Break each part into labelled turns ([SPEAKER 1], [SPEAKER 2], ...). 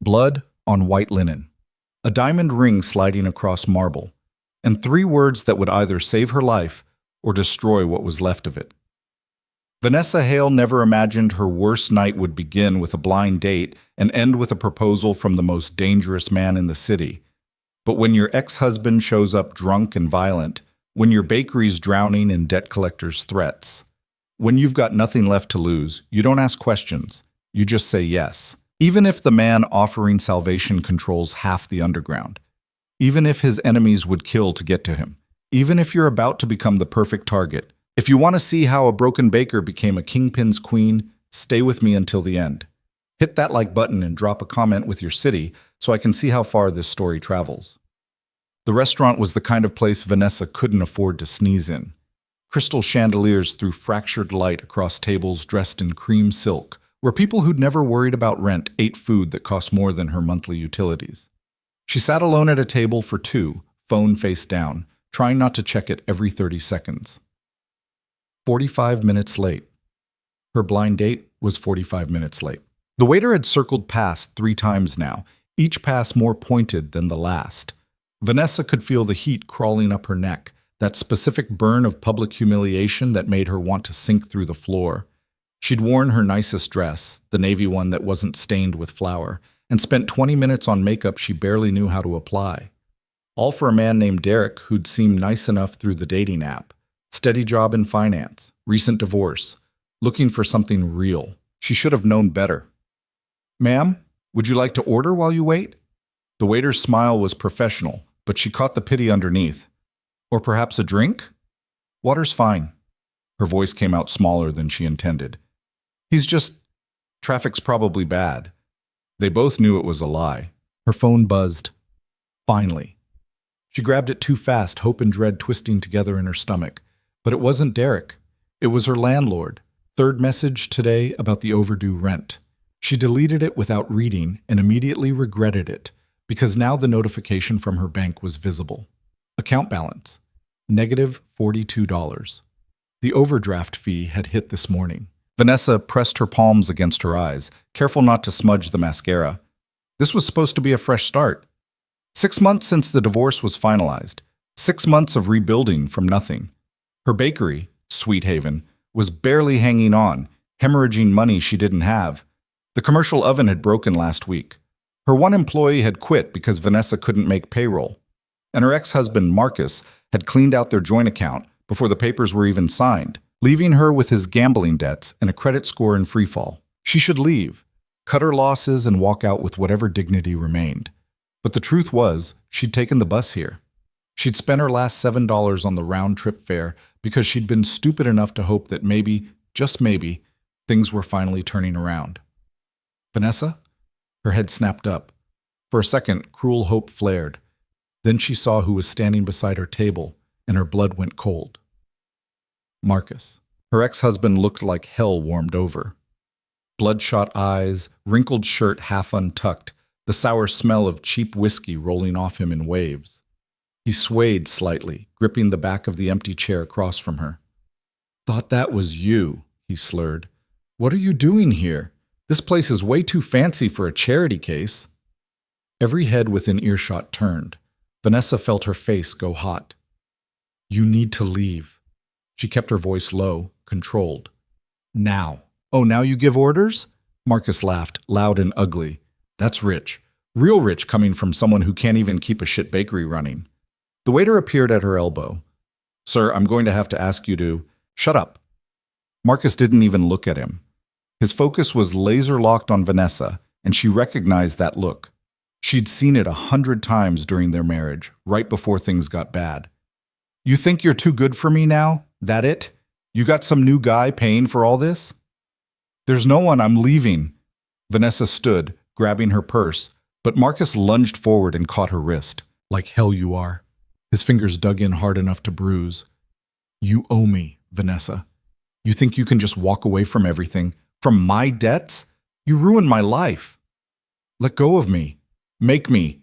[SPEAKER 1] blood on white linen, a diamond ring sliding across marble, and 3 words that would either save her life or destroy what was left of it. Vanessa Hale never imagined her worst night would begin with a blind date and end with a proposal from the most dangerous man in the city. But when your ex-husband shows up drunk and violent, when your bakery's drowning in debt collectors' threats, when you've got nothing left to lose, you don't ask questions, you just say yes. Even if the man offering salvation controls half the underground, even if his enemies would kill to get to him, even if you're about to become the perfect target. If you want to see how a broken baker became a kingpin's queen, stay with me until the end. Hit that like button and drop a comment with your city so I can see how far this story travels. The restaurant was the kind of place Vanessa couldn't afford to sneeze in. Crystal chandeliers threw fractured light across tables dressed in cream silk, where people who'd never worried about rent ate food that cost more than her monthly utilities. She sat alone at a table for 2, phone face down, trying not to check it every 30 seconds. 45 minutes late. Her blind date was 45 minutes late. The waiter had circled past 3 times now, each pass more pointed than the last. Vanessa could feel the heat crawling up her neck, that specific burn of public humiliation that made her want to sink through the floor. She'd worn her nicest dress, the navy one that wasn't stained with flour, and spent 20 minutes on makeup she barely knew how to apply. All for a man named Derek who'd seemed nice enough through the dating app. Steady job in finance, recent divorce, looking for something real. She should have known better. "Ma'am, would you like to order while you wait?" The waiter's smile was professional, but she caught the pity underneath. "Or perhaps a drink?" "Water's fine." Her voice came out smaller than she intended. Traffic's probably bad." They both knew it was a lie. Her phone buzzed. Finally. She grabbed it too fast, hope and dread twisting together in her stomach. But it wasn't Derek. It was her landlord. 3rd message today about the overdue rent. She deleted it without reading and immediately regretted it, because now the notification from her bank was visible. Account balance, negative $42. The overdraft fee had hit this morning. Vanessa pressed her palms against her eyes, careful not to smudge the mascara. This was supposed to be a fresh start. 6 months since the divorce was finalized. 6 months of rebuilding from nothing. Her bakery, Sweet Haven, was barely hanging on, hemorrhaging money she didn't have. The commercial oven had broken last week. Her one employee had quit because Vanessa couldn't make payroll. And her ex-husband, Marcus, had cleaned out their joint account before the papers were even signed, leaving her with his gambling debts and a credit score in freefall. She should leave, cut her losses, and walk out with whatever dignity remained. But the truth was, she'd taken the bus here. She'd spent her last $7 on the round-trip fare because she'd been stupid enough to hope that maybe, just maybe, things were finally turning around. "Vanessa?" Her head snapped up. For a second, cruel hope flared. Then she saw who was standing beside her table, and her blood went cold. Marcus. Her ex-husband looked like hell warmed over. Bloodshot eyes, wrinkled shirt half untucked, the sour smell of cheap whiskey rolling off him in waves. He swayed slightly, gripping the back of the empty chair across from her. "Thought that was you," he slurred. "What are you doing here? This place is way too fancy for a charity case." Every head within earshot turned. Vanessa felt her face go hot. "You need to leave." She kept her voice low, controlled. "Now." "Oh, now you give orders?" Marcus laughed, loud and ugly. "That's rich. Real rich coming from someone who can't even keep a shit bakery running." The waiter appeared at her elbow. "Sir, I'm going to have to ask you to—" "Shut up." Marcus didn't even look at him. His focus was laser-locked on Vanessa, and she recognized that look. She'd seen it 100 times during their marriage, right before things got bad. "You think you're too good for me now? That it? You got some new guy paying for all this?" "There's no one. I'm leaving." Vanessa stood, grabbing her purse, but Marcus lunged forward and caught her wrist. "Like hell you are." His fingers dug in hard enough to bruise. "You owe me, Vanessa. You think you can just walk away from everything? From my debts? You ruined my life. Let go of me. Make me."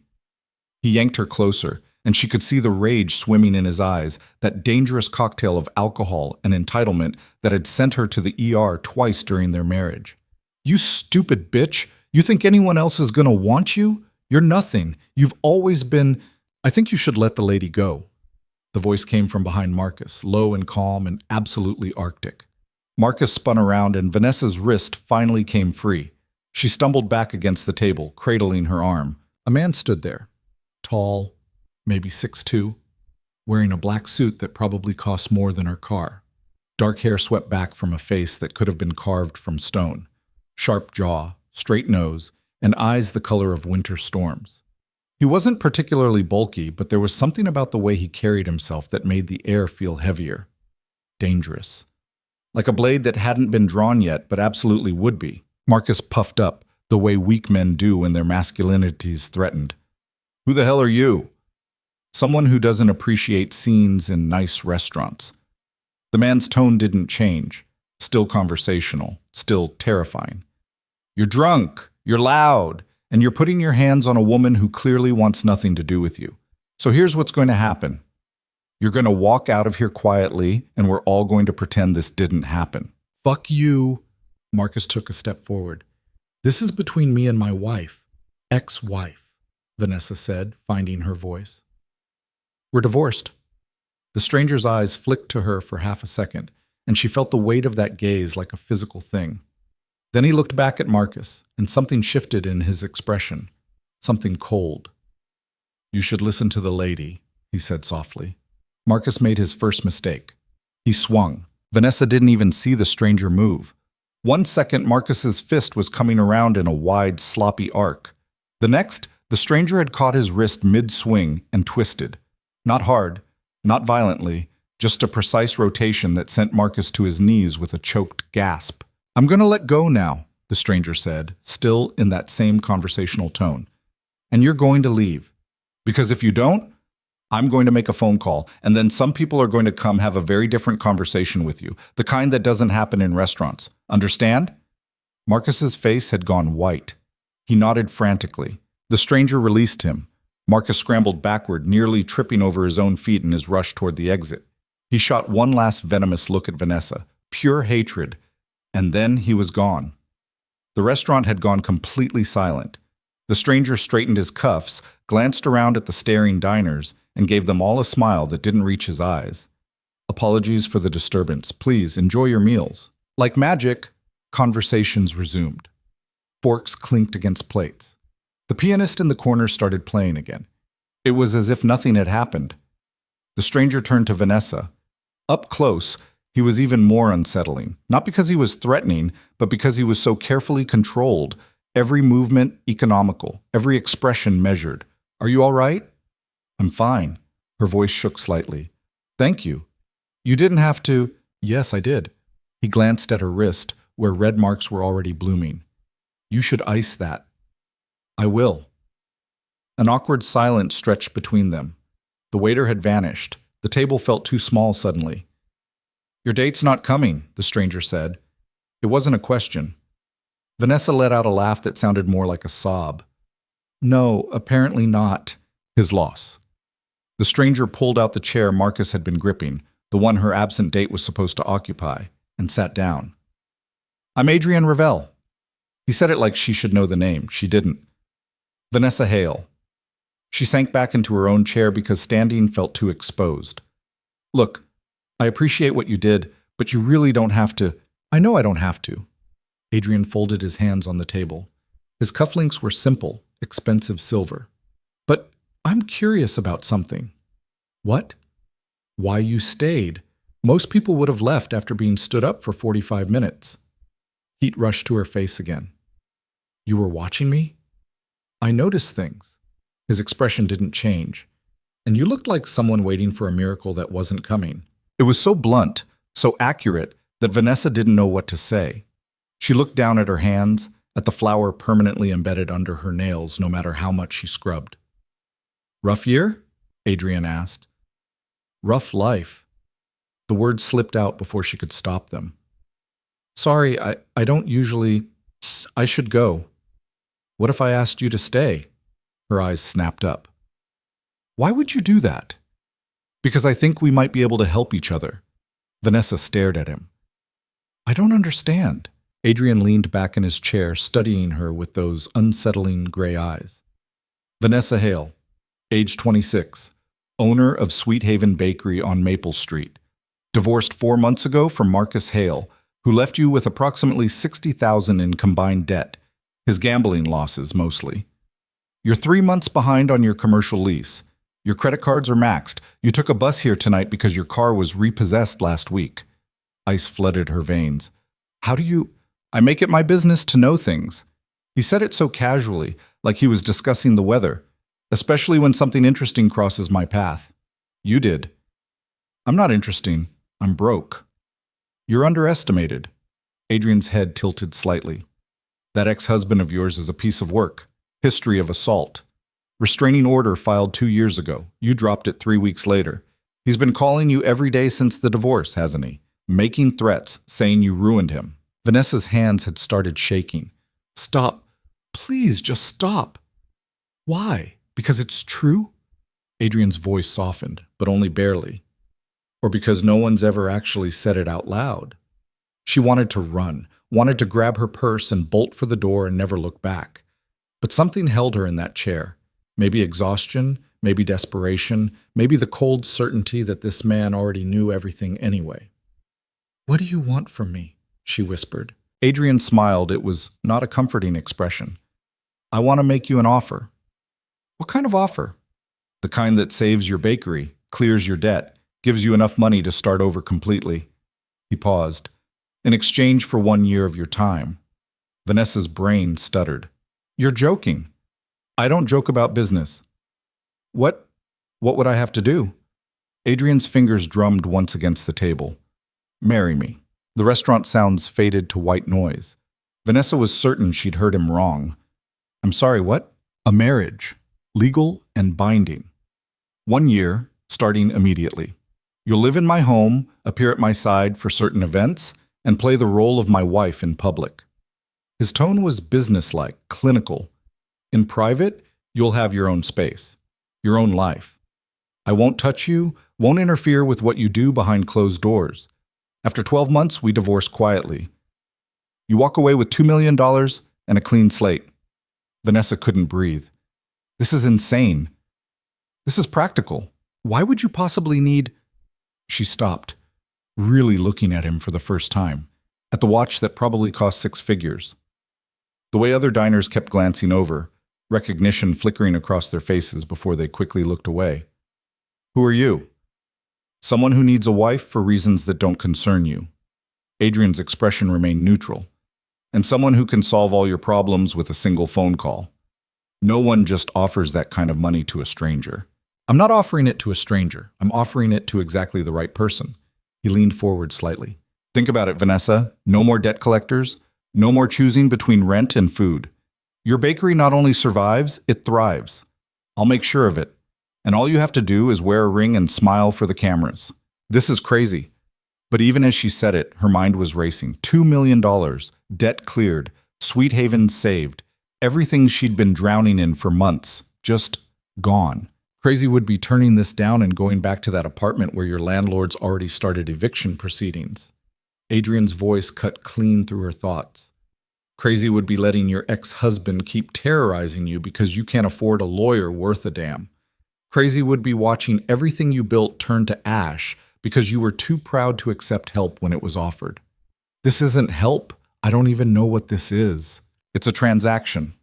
[SPEAKER 1] He yanked her closer, and she could see the rage swimming in his eyes, that dangerous cocktail of alcohol and entitlement that had sent her to the ER twice during their marriage. "You stupid bitch! You think anyone else is going to want you? You're nothing. You've always been... I think you should let the lady go. The voice came from behind Marcus, low and calm and absolutely arctic. Marcus spun around and Vanessa's wrist finally came free. She stumbled back against the table, cradling her arm. A man stood there, tall, maybe 6'2", wearing a black suit that probably cost more than her car. Dark hair swept back from a face that could have been carved from stone. Sharp jaw, straight nose, and eyes the color of winter storms. He wasn't particularly bulky, but there was something about the way he carried himself that made the air feel heavier. Dangerous. Like a blade that hadn't been drawn yet, but absolutely would be. Marcus puffed up, the way weak men do when their masculinity is threatened. Who the hell are you? Someone who doesn't appreciate scenes in nice restaurants. The man's tone didn't change. Still conversational, still terrifying. You're drunk, you're loud, and you're putting your hands on a woman who clearly wants nothing to do with you. So here's what's going to happen. You're going to walk out of here quietly, and we're all going to pretend this didn't happen. Fuck you. Marcus took a step forward. This is between me and my wife. Ex-wife, Vanessa said, finding her voice. We're divorced. The stranger's eyes flicked to her for half a second, and she felt the weight of that gaze like a physical thing. Then he looked back at Marcus, and something shifted in his expression. Something cold. You should listen to the lady, he said softly. Marcus made his first mistake. He swung. Vanessa didn't even see the stranger move. 1 second, Marcus's fist was coming around in a wide, sloppy arc. The next, the stranger had caught his wrist mid-swing and twisted. Not hard, not violently, just a precise rotation that sent Marcus to his knees with a choked gasp. I'm going to let go now, the stranger said, still in that same conversational tone. And you're going to leave. Because if you don't, I'm going to make a phone call, and then some people are going to come have a very different conversation with you, the kind that doesn't happen in restaurants. Understand? Marcus's face had gone white. He nodded frantically. The stranger released him. Marcus scrambled backward, nearly tripping over his own feet in his rush toward the exit. He shot one last venomous look at Vanessa, pure hatred, and then he was gone. The restaurant had gone completely silent. The stranger straightened his cuffs, glanced around at the staring diners, and gave them all a smile that didn't reach his eyes. Apologies for the disturbance. Please enjoy your meals. Like magic, conversations resumed. Forks clinked against plates. The pianist in the corner started playing again. It was as if nothing had happened. The stranger turned to Vanessa. Up close, he was even more unsettling. Not because he was threatening, but because he was so carefully controlled. Every movement economical, every expression measured. Are you all right? I'm fine. Her voice shook slightly. Thank you. You didn't have to... Yes, I did. He glanced at her wrist, where red marks were already blooming. You should ice that. I will. An awkward silence stretched between them. The waiter had vanished. The table felt too small suddenly. Your date's not coming, the stranger said. It wasn't a question. Vanessa let out a laugh that sounded more like a sob. No, apparently not. His loss. The stranger pulled out the chair Marcus had been gripping, the one her absent date was supposed to occupy, and sat down. I'm Adrienne Ravel. He said it like she should know the name. She didn't. Vanessa Hale. She sank back into her own chair because standing felt too exposed. Look, I appreciate what you did, but you really don't have to. I know I don't have to. Adrian folded his hands on the table. His cufflinks were simple, expensive silver. But I'm curious about something. What? Why you stayed. Most people would have left after being stood up for 45 minutes. Heat rushed to her face again. You were watching me? I noticed things. His expression didn't change. And you looked like someone waiting for a miracle that wasn't coming. It was so blunt, so accurate, that Vanessa didn't know what to say. She looked down at her hands, at the flour permanently embedded under her nails no matter how much she scrubbed. Rough year? Adrian asked. Rough life. The words slipped out before she could stop them. Sorry, I don't usually... I should go. What if I asked you to stay? Her eyes snapped up. Why would you do that? Because I think we might be able to help each other. Vanessa stared at him. I don't understand. Adrian leaned back in his chair, studying her with those unsettling gray eyes. Vanessa Hale, age 26, owner of Sweet Haven Bakery on Maple Street. Divorced 4 months ago from Marcus Hale, who left you with approximately $60,000 in combined debt, his gambling losses mostly. You're 3 months behind on your commercial lease. Your credit cards are maxed. You took a bus here tonight because your car was repossessed last week. Ice flooded her veins. How do you... I make it my business to know things. He said it so casually, like he was discussing the weather, especially when something interesting crosses my path. You did. I'm not interesting. I'm broke. You're underestimated. Adrian's head tilted slightly. That ex-husband of yours is a piece of work. History of assault. Restraining order filed 2 years ago. You dropped it 3 weeks later. He's been calling you every day since the divorce, hasn't he? Making threats, saying you ruined him. Vanessa's hands had started shaking. Stop. Please, just stop. Why? Because it's true? Adrian's voice softened, but only barely. Or because no one's ever actually said it out loud. She wanted to run, wanted to grab her purse and bolt for the door and never look back. But something held her in that chair. Maybe exhaustion, maybe desperation, maybe the cold certainty that this man already knew everything anyway. What do you want from me? She whispered. Adrian smiled. It was not a comforting expression. I want to make you an offer. What kind of offer? The kind that saves your bakery, clears your debt, gives you enough money to start over completely. He paused. In exchange for 1 year of your time. Vanessa's brain stuttered. You're joking. I don't joke about business. What would I have to do? Adrian's fingers drummed once against the table. Marry me. The restaurant sounds faded to white noise. Vanessa was certain she'd heard him wrong. I'm sorry, what? A marriage. Legal and binding. 1 year, starting immediately. You'll live in my home, appear at my side for certain events, and play the role of my wife in public. His tone was businesslike, clinical. In private, you'll have your own space, your own life. I won't touch you, won't interfere with what you do behind closed doors. After 12 months, we divorce quietly. You walk away with $2 million and a clean slate. Vanessa couldn't breathe. This is insane. This is practical. Why would you possibly need... She stopped, really looking at him for the first time, at the watch that probably cost 6 figures. The way other diners kept glancing over, recognition flickering across their faces before they quickly looked away. Who are you? Someone who needs a wife for reasons that don't concern you. Adrian's expression remained neutral. And someone who can solve all your problems with a single phone call. No one just offers that kind of money to a stranger. I'm not offering it to a stranger. I'm offering it to exactly the right person. He leaned forward slightly. Think about it, Vanessa. No more debt collectors. No more choosing between rent and food. Your bakery not only survives, it thrives. I'll make sure of it. And all you have to do is wear a ring and smile for the cameras. This is crazy. But even as she said it, her mind was racing. $2 million, debt cleared, Sweet Haven saved, everything she'd been drowning in for months, just gone. Crazy would be turning this down and going back to that apartment where your landlord's already started eviction proceedings. Adrian's voice cut clean through her thoughts. Crazy would be letting your ex-husband keep terrorizing you because you can't afford a lawyer worth a damn. Crazy would be watching everything you built turn to ash because you were too proud to accept help when it was offered. This isn't help. I don't even know what this is. It's a transaction.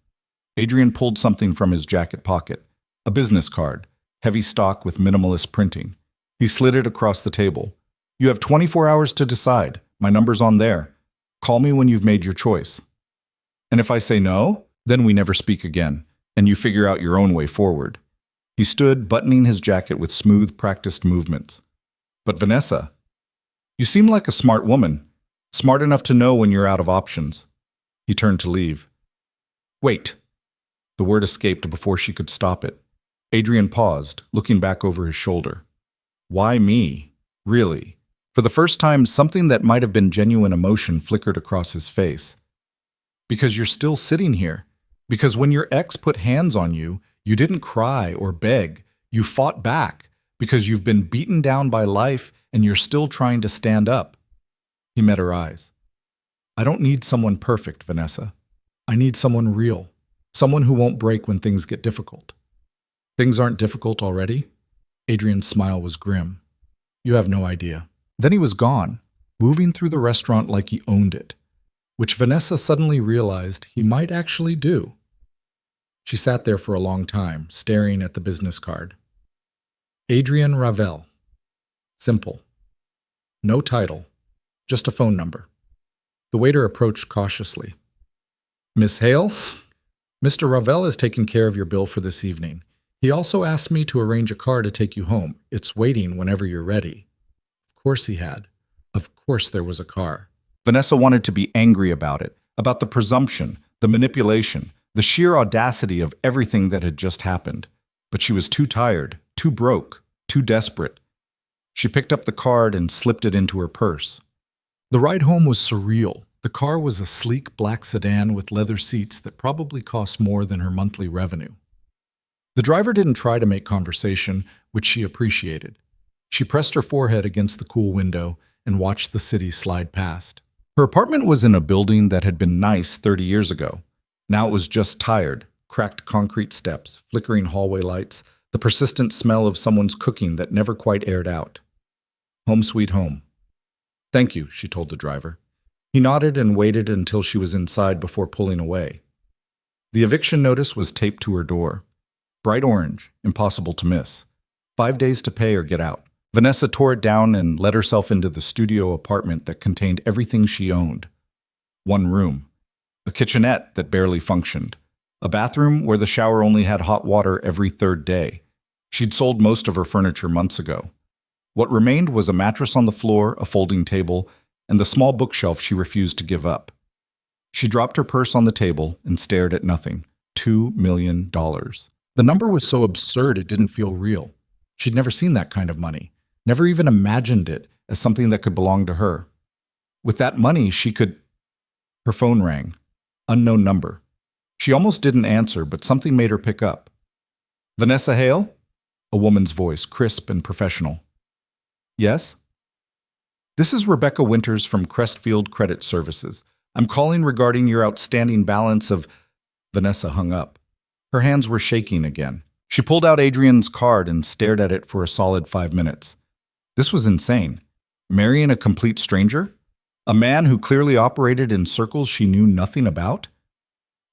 [SPEAKER 1] Adrian pulled something from his jacket pocket. A business card, heavy stock with minimalist printing. He slid it across the table. You have 24 hours to decide. My number's on there. Call me when you've made your choice. And if I say no, then we never speak again, and you figure out your own way forward. He stood, buttoning his jacket with smooth, practiced movements. But Vanessa, you seem like a smart woman, smart enough to know when you're out of options. He turned to leave. Wait. The word escaped before she could stop it. Adrian paused, looking back over his shoulder. Why me? Really? For the first time, something that might have been genuine emotion flickered across his face. Because you're still sitting here. Because when your ex put hands on you, you didn't cry or beg. You fought back. Because you've been beaten down by life and you're still trying to stand up. He met her eyes. I don't need someone perfect, Vanessa. I need someone real. Someone who won't break when things get difficult. Things aren't difficult already? Adrian's smile was grim. You have no idea. Then he was gone, moving through the restaurant like he owned it, which Vanessa suddenly realized he might actually do. She sat there for a long time, staring at the business card. Adrian Ravel. Simple. No title, just a phone number. The waiter approached cautiously. Miss Hale? Mr. Ravel has taken care of your bill for this evening. He also asked me to arrange a car to take you home. It's waiting whenever you're ready. Of course he had. Of course there was a car. Vanessa wanted to be angry about it, about the presumption, the manipulation, the sheer audacity of everything that had just happened. But she was too tired, too broke, too desperate. She picked up the card and slipped it into her purse. The ride home was surreal. The car was a sleek black sedan with leather seats that probably cost more than her monthly revenue. The driver didn't try to make conversation, which she appreciated. She pressed her forehead against the cool window and watched the city slide past. Her apartment was in a building that had been nice 30 years ago. Now it was just tired, cracked concrete steps, flickering hallway lights, the persistent smell of someone's cooking that never quite aired out. Home sweet home. Thank you, she told the driver. He nodded and waited until she was inside before pulling away. The eviction notice was taped to her door. Bright orange, impossible to miss. 5 days to pay or get out. Vanessa tore it down and let herself into the studio apartment that contained everything she owned. One room. A kitchenette that barely functioned. A bathroom where the shower only had hot water every third day. She'd sold most of her furniture months ago. What remained was a mattress on the floor, a folding table, and the small bookshelf she refused to give up. She dropped her purse on the table and stared at nothing. $2 million. The number was so absurd it didn't feel real. She'd never seen that kind of money, never even imagined it as something that could belong to her. With that money, she could... Her phone rang. Unknown number. She almost didn't answer, but something made her pick up. Vanessa Hale? A woman's voice, crisp and professional. Yes? This is Rebecca Winters from Crestfield Credit Services. I'm calling regarding your outstanding balance of... Vanessa hung up. Her hands were shaking again. She pulled out Adrian's card and stared at it for a solid 5 minutes. This was insane. Marrying a complete stranger? A man who clearly operated in circles she knew nothing about?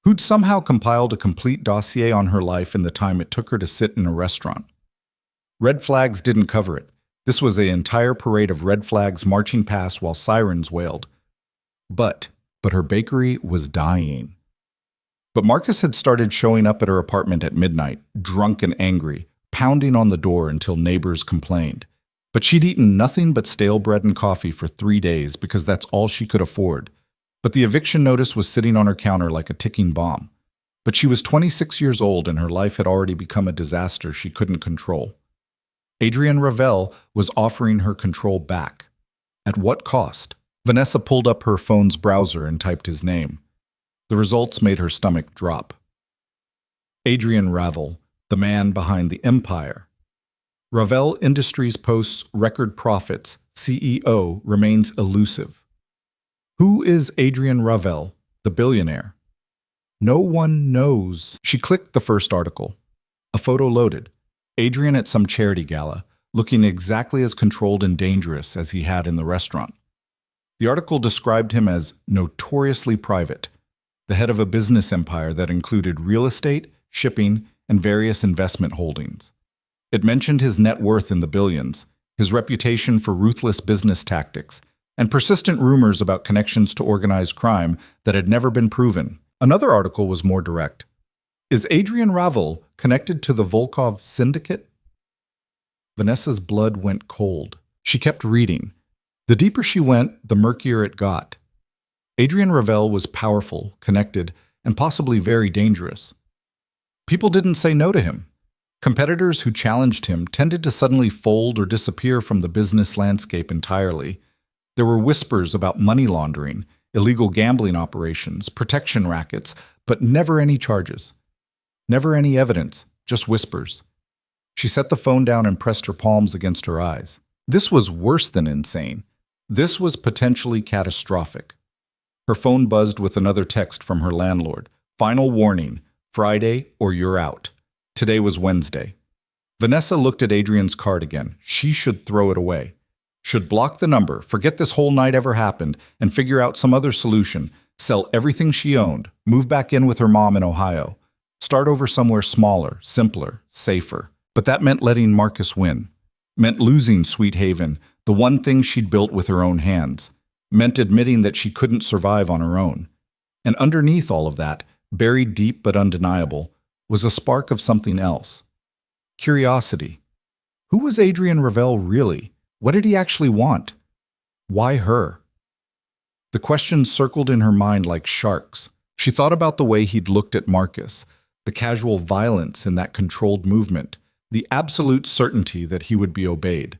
[SPEAKER 1] Who'd somehow compiled a complete dossier on her life in the time it took her to sit in a restaurant. Red flags didn't cover it. This was an entire parade of red flags marching past while sirens wailed. But her bakery was dying. But Marcus had started showing up at her apartment at midnight, drunk and angry, pounding on the door until neighbors complained. But she'd eaten nothing but stale bread and coffee for 3 days because that's all she could afford. But the eviction notice was sitting on her counter like a ticking bomb. But she was 26 years old and her life had already become a disaster she couldn't control. Adrian Ravel was offering her control back. At what cost? Vanessa pulled up her phone's browser and typed his name. The results made her stomach drop. Adrian Ravel, the man behind the empire. Ravel Industries posts record profits. CEO remains elusive. Who is Adrian Ravel, the billionaire? No one knows. She clicked the first article. A photo loaded. Adrian at some charity gala, looking exactly as controlled and dangerous as he had in the restaurant. The article described him as notoriously private, the head of a business empire that included real estate, shipping, and various investment holdings. It mentioned his net worth in the billions, his reputation for ruthless business tactics, and persistent rumors about connections to organized crime that had never been proven. Another article was more direct. Is Adrian Ravel connected to the Volkov Syndicate? Vanessa's blood went cold. She kept reading. The deeper she went, the murkier it got. Adrian Ravel was powerful, connected, and possibly very dangerous. People didn't say no to him. Competitors who challenged him tended to suddenly fold or disappear from the business landscape entirely. There were whispers about money laundering, illegal gambling operations, protection rackets, but never any charges. Never any evidence, just whispers. She set the phone down and pressed her palms against her eyes. This was worse than insane. This was potentially catastrophic. Her phone buzzed with another text from her landlord. Final warning, Friday or you're out. Today was Wednesday. Vanessa looked at Adrian's card again. She should throw it away. Should block the number, forget this whole night ever happened, and figure out some other solution. Sell everything she owned, move back in with her mom in Ohio. Start over somewhere smaller, simpler, safer. But that meant letting Marcus win. Meant losing Sweet Haven, the one thing she'd built with her own hands. Meant admitting that she couldn't survive on her own. And underneath all of that, buried deep but undeniable, was a spark of something else. Curiosity. Who was Adrian Ravel really? What did he actually want? Why her? The questions circled in her mind like sharks. She thought about the way he'd looked at Marcus, the casual violence in that controlled movement, the absolute certainty that he would be obeyed.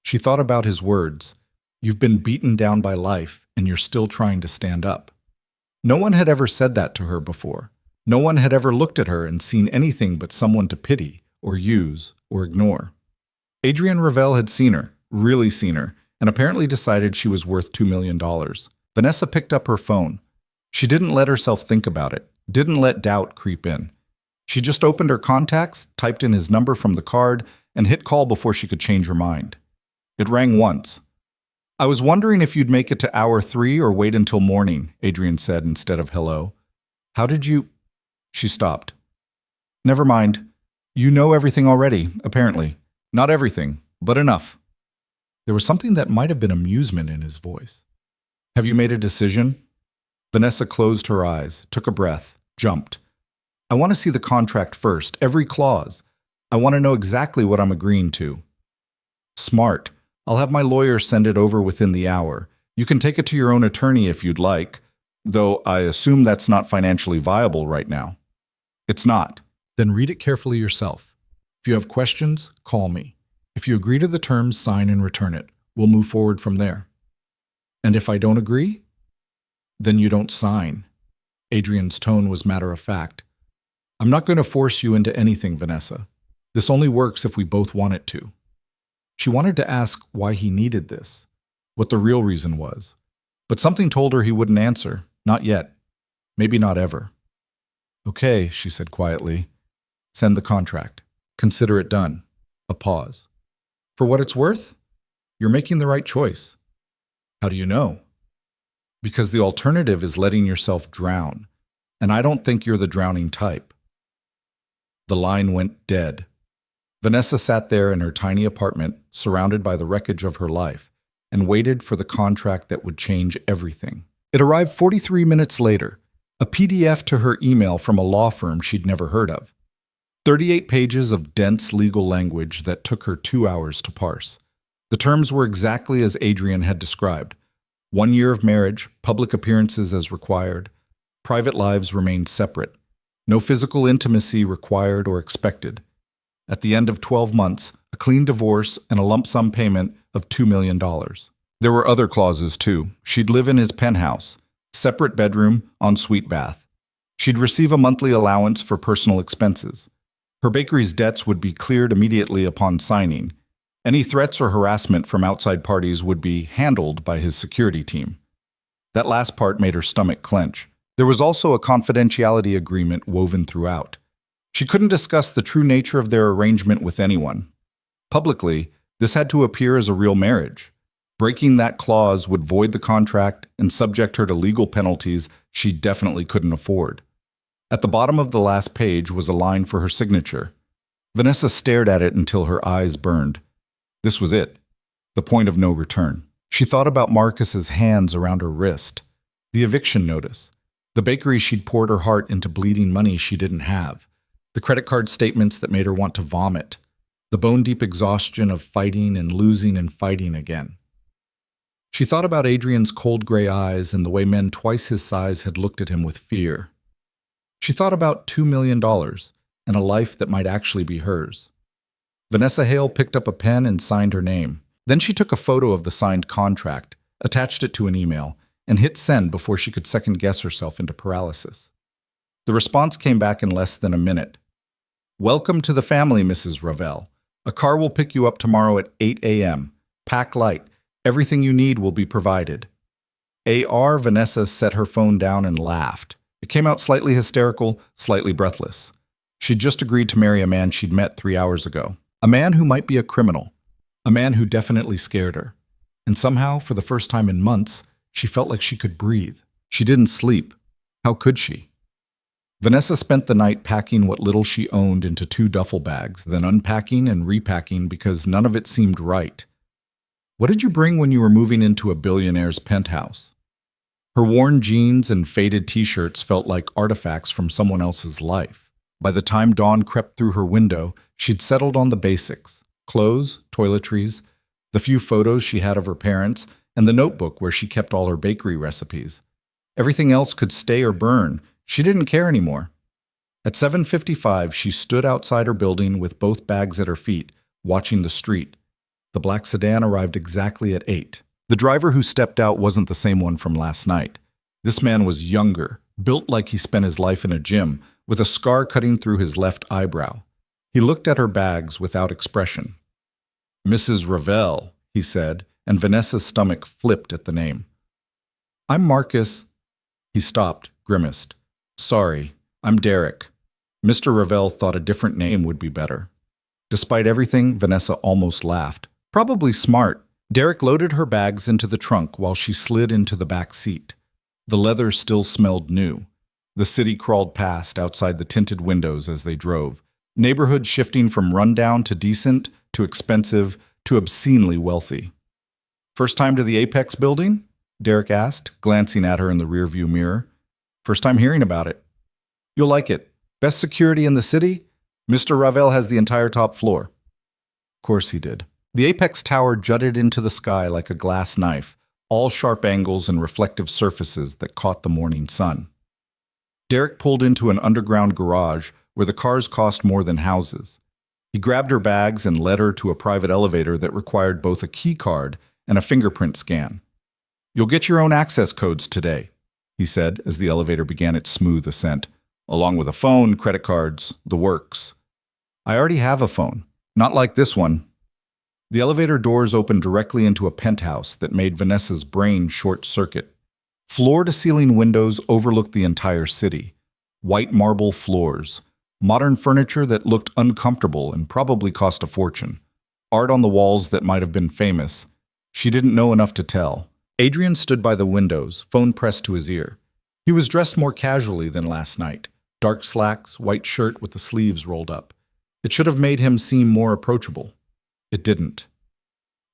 [SPEAKER 1] She thought about his words, "You've been beaten down by life, and you're still trying to stand up." No one had ever said that to her before. No one had ever looked at her and seen anything but someone to pity, or use, or ignore. Adrian Ravel had seen her, really seen her, and apparently decided she was worth $2 million. Vanessa picked up her phone. She didn't let herself think about it, didn't let doubt creep in. She just opened her contacts, typed in his number from the card, and hit call before she could change her mind. It rang once. "I was wondering if you'd make it to hour 3 or wait until morning," Adrian said instead of hello. "How did you—" She stopped. "Never mind. You know everything already, apparently. Not everything, but enough." There was something that might have been amusement in his voice. "Have you made a decision?" Vanessa closed her eyes, took a breath, jumped. "I want to see the contract first, every clause. I want to know exactly what I'm agreeing to." "Smart. I'll have my lawyer send it over within the hour. You can take it to your own attorney if you'd like, though I assume that's not financially viable right now." "It's not." "Then read it carefully yourself. If you have questions, call me. If you agree to the terms, sign and return it. We'll move forward from there." "And if I don't agree?" "Then you don't sign." Adrian's tone was matter-of-fact. "I'm not going to force you into anything, Vanessa. This only works if we both want it to." She wanted to ask why he needed this, what the real reason was. But something told her he wouldn't answer. Not yet. Maybe not ever. "Okay," she said quietly. "Send the contract. Consider it done." A pause. "For what it's worth? You're making the right choice." "How do you know?" "Because the alternative is letting yourself drown, and I don't think you're the drowning type." The line went dead. Vanessa sat there in her tiny apartment, surrounded by the wreckage of her life, and waited for the contract that would change everything. It arrived 43 minutes later, a PDF to her email from a law firm she'd never heard of. 38 pages of dense legal language that took her 2 hours to parse. The terms were exactly as Adrian had described. 1 year of marriage, public appearances as required. Private lives remained separate. No physical intimacy required or expected. At the end of 12 months, a clean divorce and a lump sum payment of $2 million. There were other clauses too. She'd live in his penthouse, separate bedroom, ensuite bath. She'd receive a monthly allowance for personal expenses. Her bakery's debts would be cleared immediately upon signing. Any threats or harassment from outside parties would be handled by his security team. That last part made her stomach clench. There was also a confidentiality agreement woven throughout. She couldn't discuss the true nature of their arrangement with anyone. Publicly, this had to appear as a real marriage. Breaking that clause would void the contract and subject her to legal penalties she definitely couldn't afford. At the bottom of the last page was a line for her signature. Vanessa stared at it until her eyes burned. This was it, the point of no return. She thought about Marcus's hands around her wrist, the eviction notice, the bakery she'd poured her heart into bleeding money she didn't have, the credit card statements that made her want to vomit, the bone-deep exhaustion of fighting and losing and fighting again. She thought about Adrian's cold gray eyes and the way men twice his size had looked at him with fear. She thought about $2 million and a life that might actually be hers. Vanessa Hale picked up a pen and signed her name. Then she took a photo of the signed contract, attached it to an email, and hit send before she could second-guess herself into paralysis. The response came back in less than a minute. "Welcome to the family, Mrs. Ravel. A car will pick you up tomorrow at 8 a.m. Pack light. Everything you need will be provided." AR, Vanessa set her phone down and laughed. It came out slightly hysterical, slightly breathless. She'd just agreed to marry a man she'd met 3 hours ago. A man who might be a criminal. A man who definitely scared her. And somehow, for the first time in months, she felt like she could breathe. She didn't sleep. How could she? Vanessa spent the night packing what little she owned into 2 duffel bags, then unpacking and repacking because none of it seemed right. What did you bring when you were moving into a billionaire's penthouse? Her worn jeans and faded t-shirts felt like artifacts from someone else's life. By the time dawn crept through her window, she'd settled on the basics: clothes, toiletries, the few photos she had of her parents, and the notebook where she kept all her bakery recipes. Everything else could stay or burn. She didn't care anymore. At 7:55, she stood outside her building with both bags at her feet, watching the street. The black sedan arrived exactly at 8. The driver who stepped out wasn't the same one from last night. This man was younger, built like he spent his life in a gym, with a scar cutting through his left eyebrow. He looked at her bags without expression. "Mrs. Ravel," he said, and Vanessa's stomach flipped at the name. "I'm Marcus." He stopped, grimaced. "Sorry, I'm Derek." Mr. Ravel thought a different name would be better. Despite everything, Vanessa almost laughed. Probably smart. Derek loaded her bags into the trunk while she slid into the back seat. The leather still smelled new. The city crawled past outside the tinted windows as they drove, neighborhoods shifting from rundown to decent, to expensive, to obscenely wealthy. "First time to the Apex building?" Derek asked, glancing at her in the rearview mirror. "First time hearing about it." "You'll like it. Best security in the city? Mr. Ravel has the entire top floor." Of course he did. The Apex Tower jutted into the sky like a glass knife, all sharp angles and reflective surfaces that caught the morning sun. Derek pulled into an underground garage where the cars cost more than houses. He grabbed her bags and led her to a private elevator that required both a key card and a fingerprint scan. "You'll get your own access codes today," he said as the elevator began its smooth ascent, "along with a phone, credit cards, the works." "I already have a phone. Not like this one." The elevator doors opened directly into a penthouse that made Vanessa's brain short-circuit. Floor-to-ceiling windows overlooked the entire city. White marble floors. Modern furniture that looked uncomfortable and probably cost a fortune. Art on the walls that might have been famous. She didn't know enough to tell. Adrian stood by the windows, phone pressed to his ear. He was dressed more casually than last night. Dark slacks, white shirt with the sleeves rolled up. It should have made him seem more approachable. It didn't.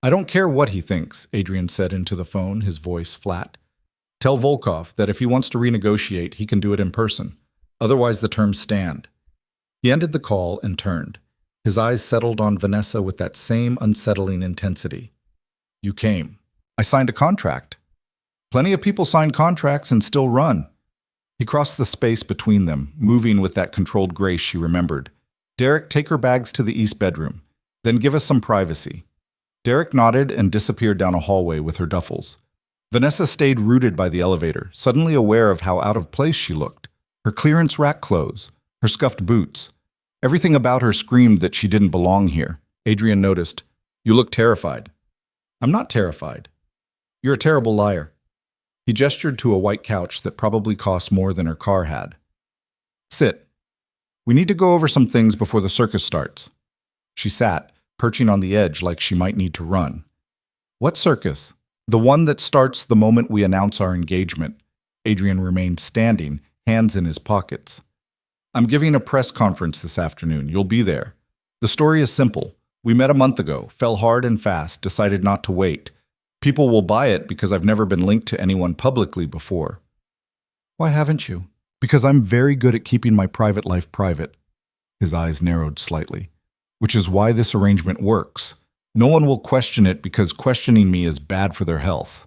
[SPEAKER 1] "I don't care what he thinks," Adrian said into the phone, his voice flat. "Tell Volkov that if he wants to renegotiate, he can do it in person. Otherwise, the terms stand." He ended the call and turned. His eyes settled on Vanessa with that same unsettling intensity. "You came. I signed a contract." "Plenty of people sign contracts and still run." He crossed the space between them, moving with that controlled grace she remembered. "Derek, take her bags to the east bedroom. Then give us some privacy." Derek nodded and disappeared down a hallway with her duffels. Vanessa stayed rooted by the elevator, suddenly aware of how out of place she looked. Her clearance rack clothes, her scuffed boots. Everything about her screamed that she didn't belong here. Adrian noticed. "You look terrified." "I'm not terrified." "You're a terrible liar." He gestured to a white couch that probably cost more than her car had. "Sit. We need to go over some things before the circus starts." She sat, perching on the edge like she might need to run. "What circus?" "The one that starts the moment we announce our engagement." Adrian remained standing, hands in his pockets. "I'm giving a press conference this afternoon. You'll be there. The story is simple. We met a month ago, fell hard and fast, decided not to wait. People will buy it because I've never been linked to anyone publicly before." "Why haven't you?" "Because I'm very good at keeping my private life private." His eyes narrowed slightly. "Which is why this arrangement works. No one will question it because questioning me is bad for their health."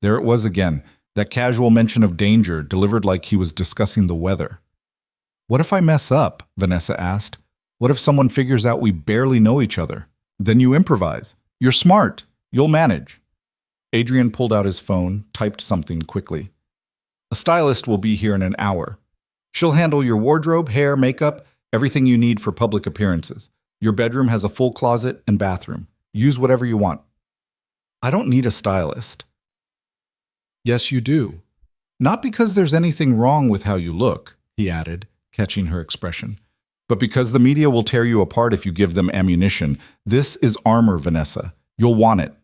[SPEAKER 1] There it was again, that casual mention of danger delivered like he was discussing the weather. "What if I mess up?" Vanessa asked. "What if someone figures out we barely know each other? Then you improvise. You're smart. You'll manage." Adrian pulled out his phone, typed something quickly. "A stylist will be here in an hour. She'll handle your wardrobe, hair, makeup, everything you need for public appearances. Your bedroom has a full closet and bathroom. Use whatever you want." "I don't need a stylist." Yes, you do. Not because there's anything wrong with how you look, he added, catching her expression, but because the media will tear you apart if you give them ammunition. This is armor, Vanessa. You'll want it.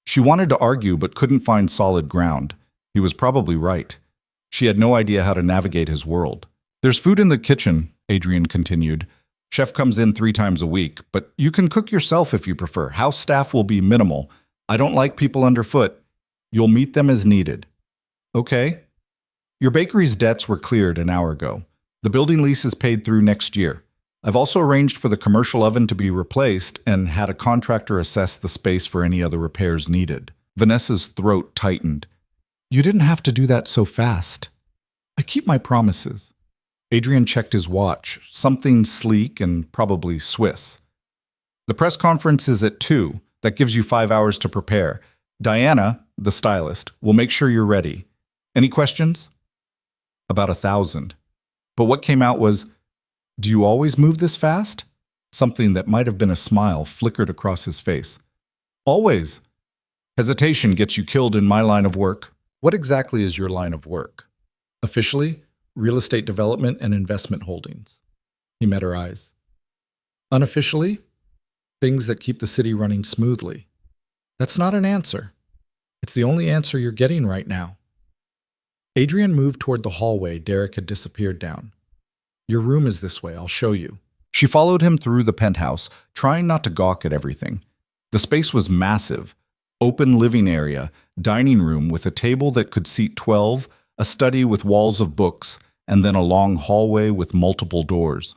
[SPEAKER 1] She wanted to argue but couldn't find solid ground. He was probably right. She had no idea how to navigate his world. There's food in the kitchen, Adrian continued. Chef comes in 3 times a week, but you can cook yourself if you prefer. House staff will be minimal. I don't like people underfoot. You'll meet them as needed. Okay. Your bakery's debts were cleared an hour ago. The building lease is paid through next year. I've also arranged for the commercial oven to be replaced and had a contractor assess the space for any other repairs needed. Vanessa's throat tightened. You didn't have to do that so fast. I keep my promises. Adrian checked his watch, something sleek and probably Swiss. The press conference is at 2. That gives you 5 hours to prepare. Diana, the stylist, will make sure you're ready. Any questions? About 1,000. But what came out was, do you always move this fast? Something that might have been a smile flickered across his face. Always. Hesitation gets you killed in my line of work. What exactly is your line of work? Officially, real estate development and investment holdings. He met her eyes. Unofficially, things that keep the city running smoothly. That's not an answer. It's the only answer you're getting right now. Adrian moved toward the hallway Derek had disappeared down. Your room is this way, I'll show you. She followed him through the penthouse, trying not to gawk at everything. The space was massive. Open living area, dining room with a table that could seat 12, a study with walls of books, and then a long hallway with multiple doors.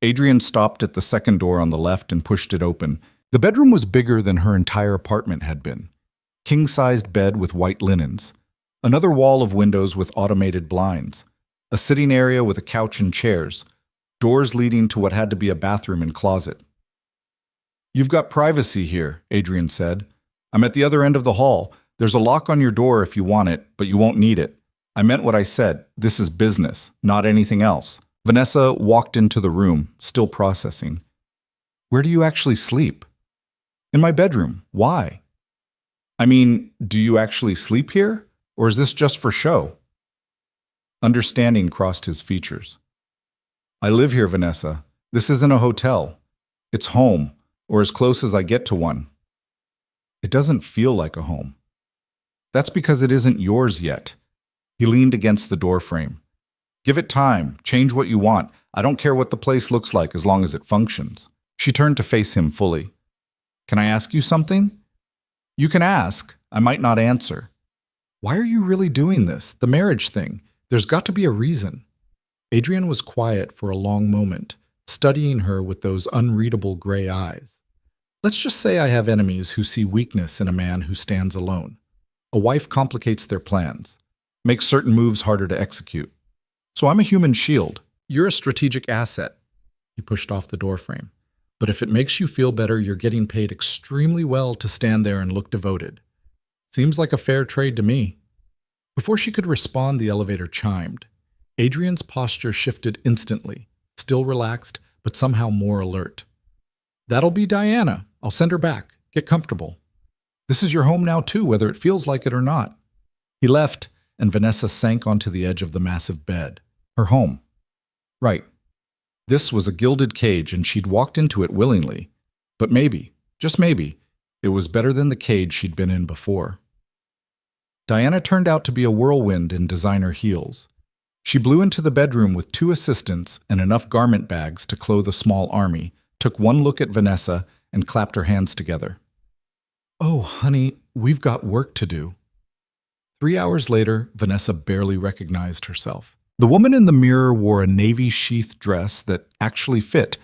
[SPEAKER 1] Adrian stopped at the second door on the left and pushed it open. The bedroom was bigger than her entire apartment had been. King-sized bed with white linens. Another wall of windows with automated blinds. A sitting area with a couch and chairs. Doors leading to what had to be a bathroom and closet. You've got privacy here, Adrian said. I'm at the other end of the hall. There's a lock on your door if you want it, but you won't need it. I meant what I said. This is business, not anything else. Vanessa walked into the room, still processing. Where do you actually sleep? In my bedroom. Why? I mean, do you actually sleep here? Or is this just for show? Understanding crossed his features. I live here, Vanessa. This isn't a hotel. It's home, or as close as I get to one. It doesn't feel like a home. That's because it isn't yours yet. He leaned against the doorframe. Give it time. Change what you want. I don't care what the place looks like as long as it functions. She turned to face him fully. Can I ask you something? You can ask. I might not answer. Why are you really doing this? The marriage thing. There's got to be a reason. Adrian was quiet for a long moment, studying her with those unreadable gray eyes. Let's just say I have enemies who see weakness in a man who stands alone. A wife complicates their plans, makes certain moves harder to execute. So I'm a human shield. You're a strategic asset. He pushed off the doorframe. But if it makes you feel better, you're getting paid extremely well to stand there and look devoted. Seems like a fair trade to me. Before she could respond, the elevator chimed. Adrian's posture shifted instantly, still relaxed, but somehow more alert. That'll be Diana. I'll send her back. Get comfortable. This is your home now too, whether it feels like it or not. He left, and Vanessa sank onto the edge of the massive bed. Her home. Right. This was a gilded cage, and she'd walked into it willingly. But maybe, just maybe, it was better than the cage she'd been in before. Diana turned out to be a whirlwind in designer heels. She blew into the bedroom with 2 assistants and enough garment bags to clothe a small army, took one look at Vanessa, and clapped her hands together. Oh, honey, we've got work to do. 3 hours later, Vanessa barely recognized herself. The woman in the mirror wore a navy sheath dress that actually fit,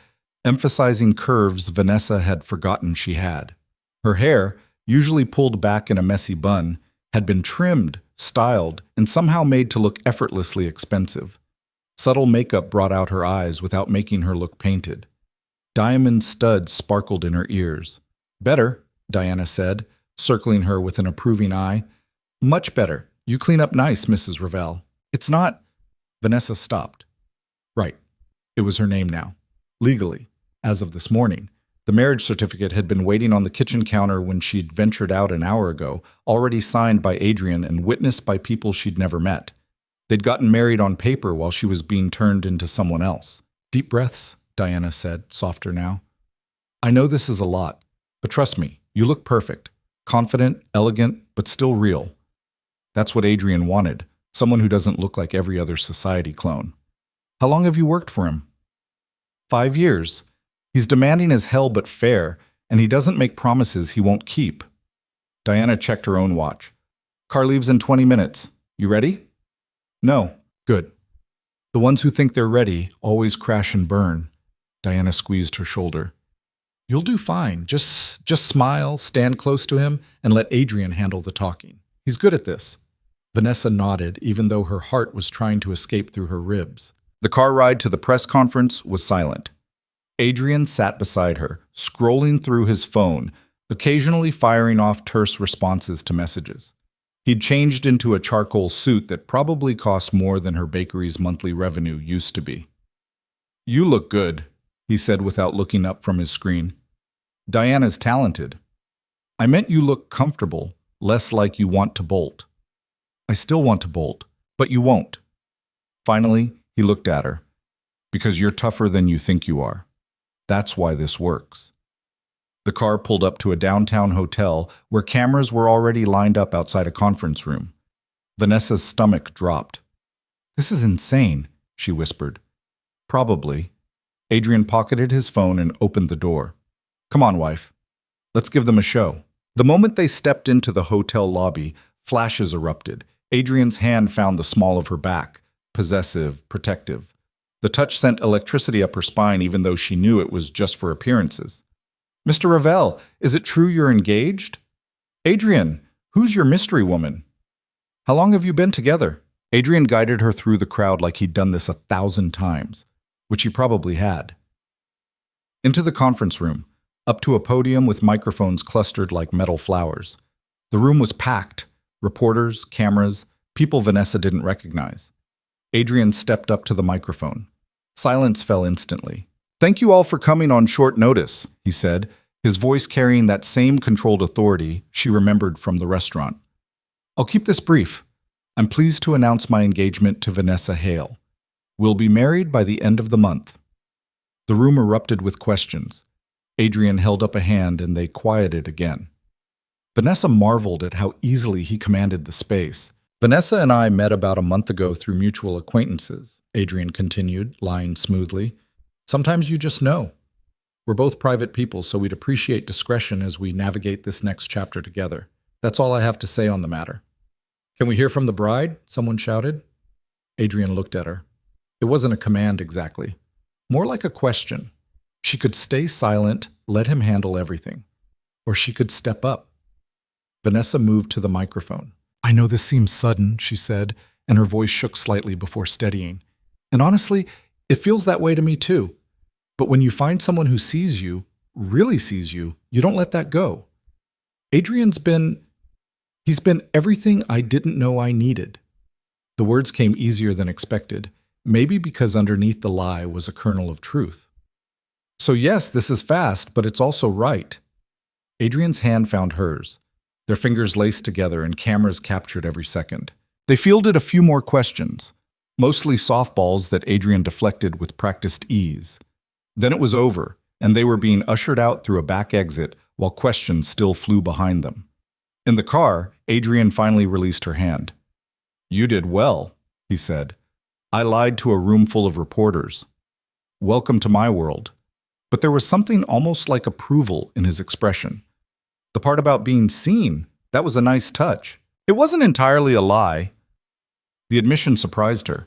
[SPEAKER 1] emphasizing curves Vanessa had forgotten she had. Her hair, usually pulled back in a messy bun, had been trimmed, styled, and somehow made to look effortlessly expensive. Subtle makeup brought out her eyes without making her look painted. Diamond studs sparkled in her ears. Better, Diana said, circling her with an approving eye. Much better. You clean up nice, Mrs. Ravel. It's not... Vanessa stopped. Right. It was her name now. Legally, as of this morning. The marriage certificate had been waiting on the kitchen counter when she'd ventured out an hour ago, already signed by Adrian and witnessed by people she'd never met. They'd gotten married on paper while she was being turned into someone else. Deep breaths, Diana said, softer now. I know this is a lot, but trust me, you look perfect. Confident, elegant, but still real. That's what Adrian wanted, someone who doesn't look like every other society clone. How long have you worked for him? 5 years. He's demanding as hell but fair, and he doesn't make promises he won't keep. Diana checked her own watch. Car leaves in 20 minutes. You ready? No. Good. The ones who think they're ready always crash and burn. Diana squeezed her shoulder. You'll do fine. Just smile, stand close to him, and let Adrian handle the talking. He's good at this. Vanessa nodded, even though her heart was trying to escape through her ribs. The car ride to the press conference was silent. Adrian sat beside her, scrolling through his phone, occasionally firing off terse responses to messages. He'd changed into a charcoal suit that probably cost more than her bakery's monthly revenue used to be. You look good, he said without looking up from his screen. Diana's talented. I meant you look comfortable, less like you want to bolt. I still want to bolt, but you won't. Finally, he looked at her. Because you're tougher than you think you are. That's why this works. The car pulled up to a downtown hotel where cameras were already lined up outside a conference room. Vanessa's stomach dropped. This is insane, she whispered. Probably. Adrian pocketed his phone and opened the door. Come on, wife. Let's give them a show. The moment they stepped into the hotel lobby, flashes erupted. Adrian's hand found the small of her back, possessive, protective. The touch sent electricity up her spine even though she knew it was just for appearances. Mr. Ravel, is it true you're engaged? Adrian, who's your mystery woman? How long have you been together? Adrian guided her through the crowd like he'd done this 1,000 times, which he probably had. Into the conference room, up to a podium with microphones clustered like metal flowers. The room was packed. Reporters, cameras, people Vanessa didn't recognize. Adrian stepped up to the microphone. Silence fell instantly. Thank you all for coming on short notice, he said, his voice carrying that same controlled authority she remembered from the restaurant. I'll keep this brief. I'm pleased to announce my engagement to Vanessa Hale. We'll be married by the end of the month. The room erupted with questions. Adrian held up a hand and they quieted again. Vanessa marveled at how easily he commanded the space. Vanessa and I met about a month ago through mutual acquaintances, Adrian continued, lying smoothly. Sometimes you just know. We're both private people, so we'd appreciate discretion as we navigate this next chapter together. That's all I have to say on the matter. Can we hear from the bride? Someone shouted. Adrian looked at her. It wasn't a command exactly. More like a question. She could stay silent, let him handle everything. Or she could step up. Vanessa moved to the microphone. I know this seems sudden, she said, and her voice shook slightly before steadying. And honestly, it feels that way to me too. But when you find someone who sees you, really sees you, you don't let that go. Adrian's been everything I didn't know I needed. The words came easier than expected, maybe because underneath the lie was a kernel of truth. So yes, this is fast, but it's also right. Adrian's hand found hers. Their fingers laced together and cameras captured every second. They fielded a few more questions, mostly softballs that Adrian deflected with practiced ease. Then it was over, and they were being ushered out through a back exit while questions still flew behind them. In the car, Adrian finally released her hand. You did well, he said. I lied to a room full of reporters. Welcome to my world. But there was something almost like approval in his expression. The part about being seen, that was a nice touch. It wasn't entirely a lie. The admission surprised her.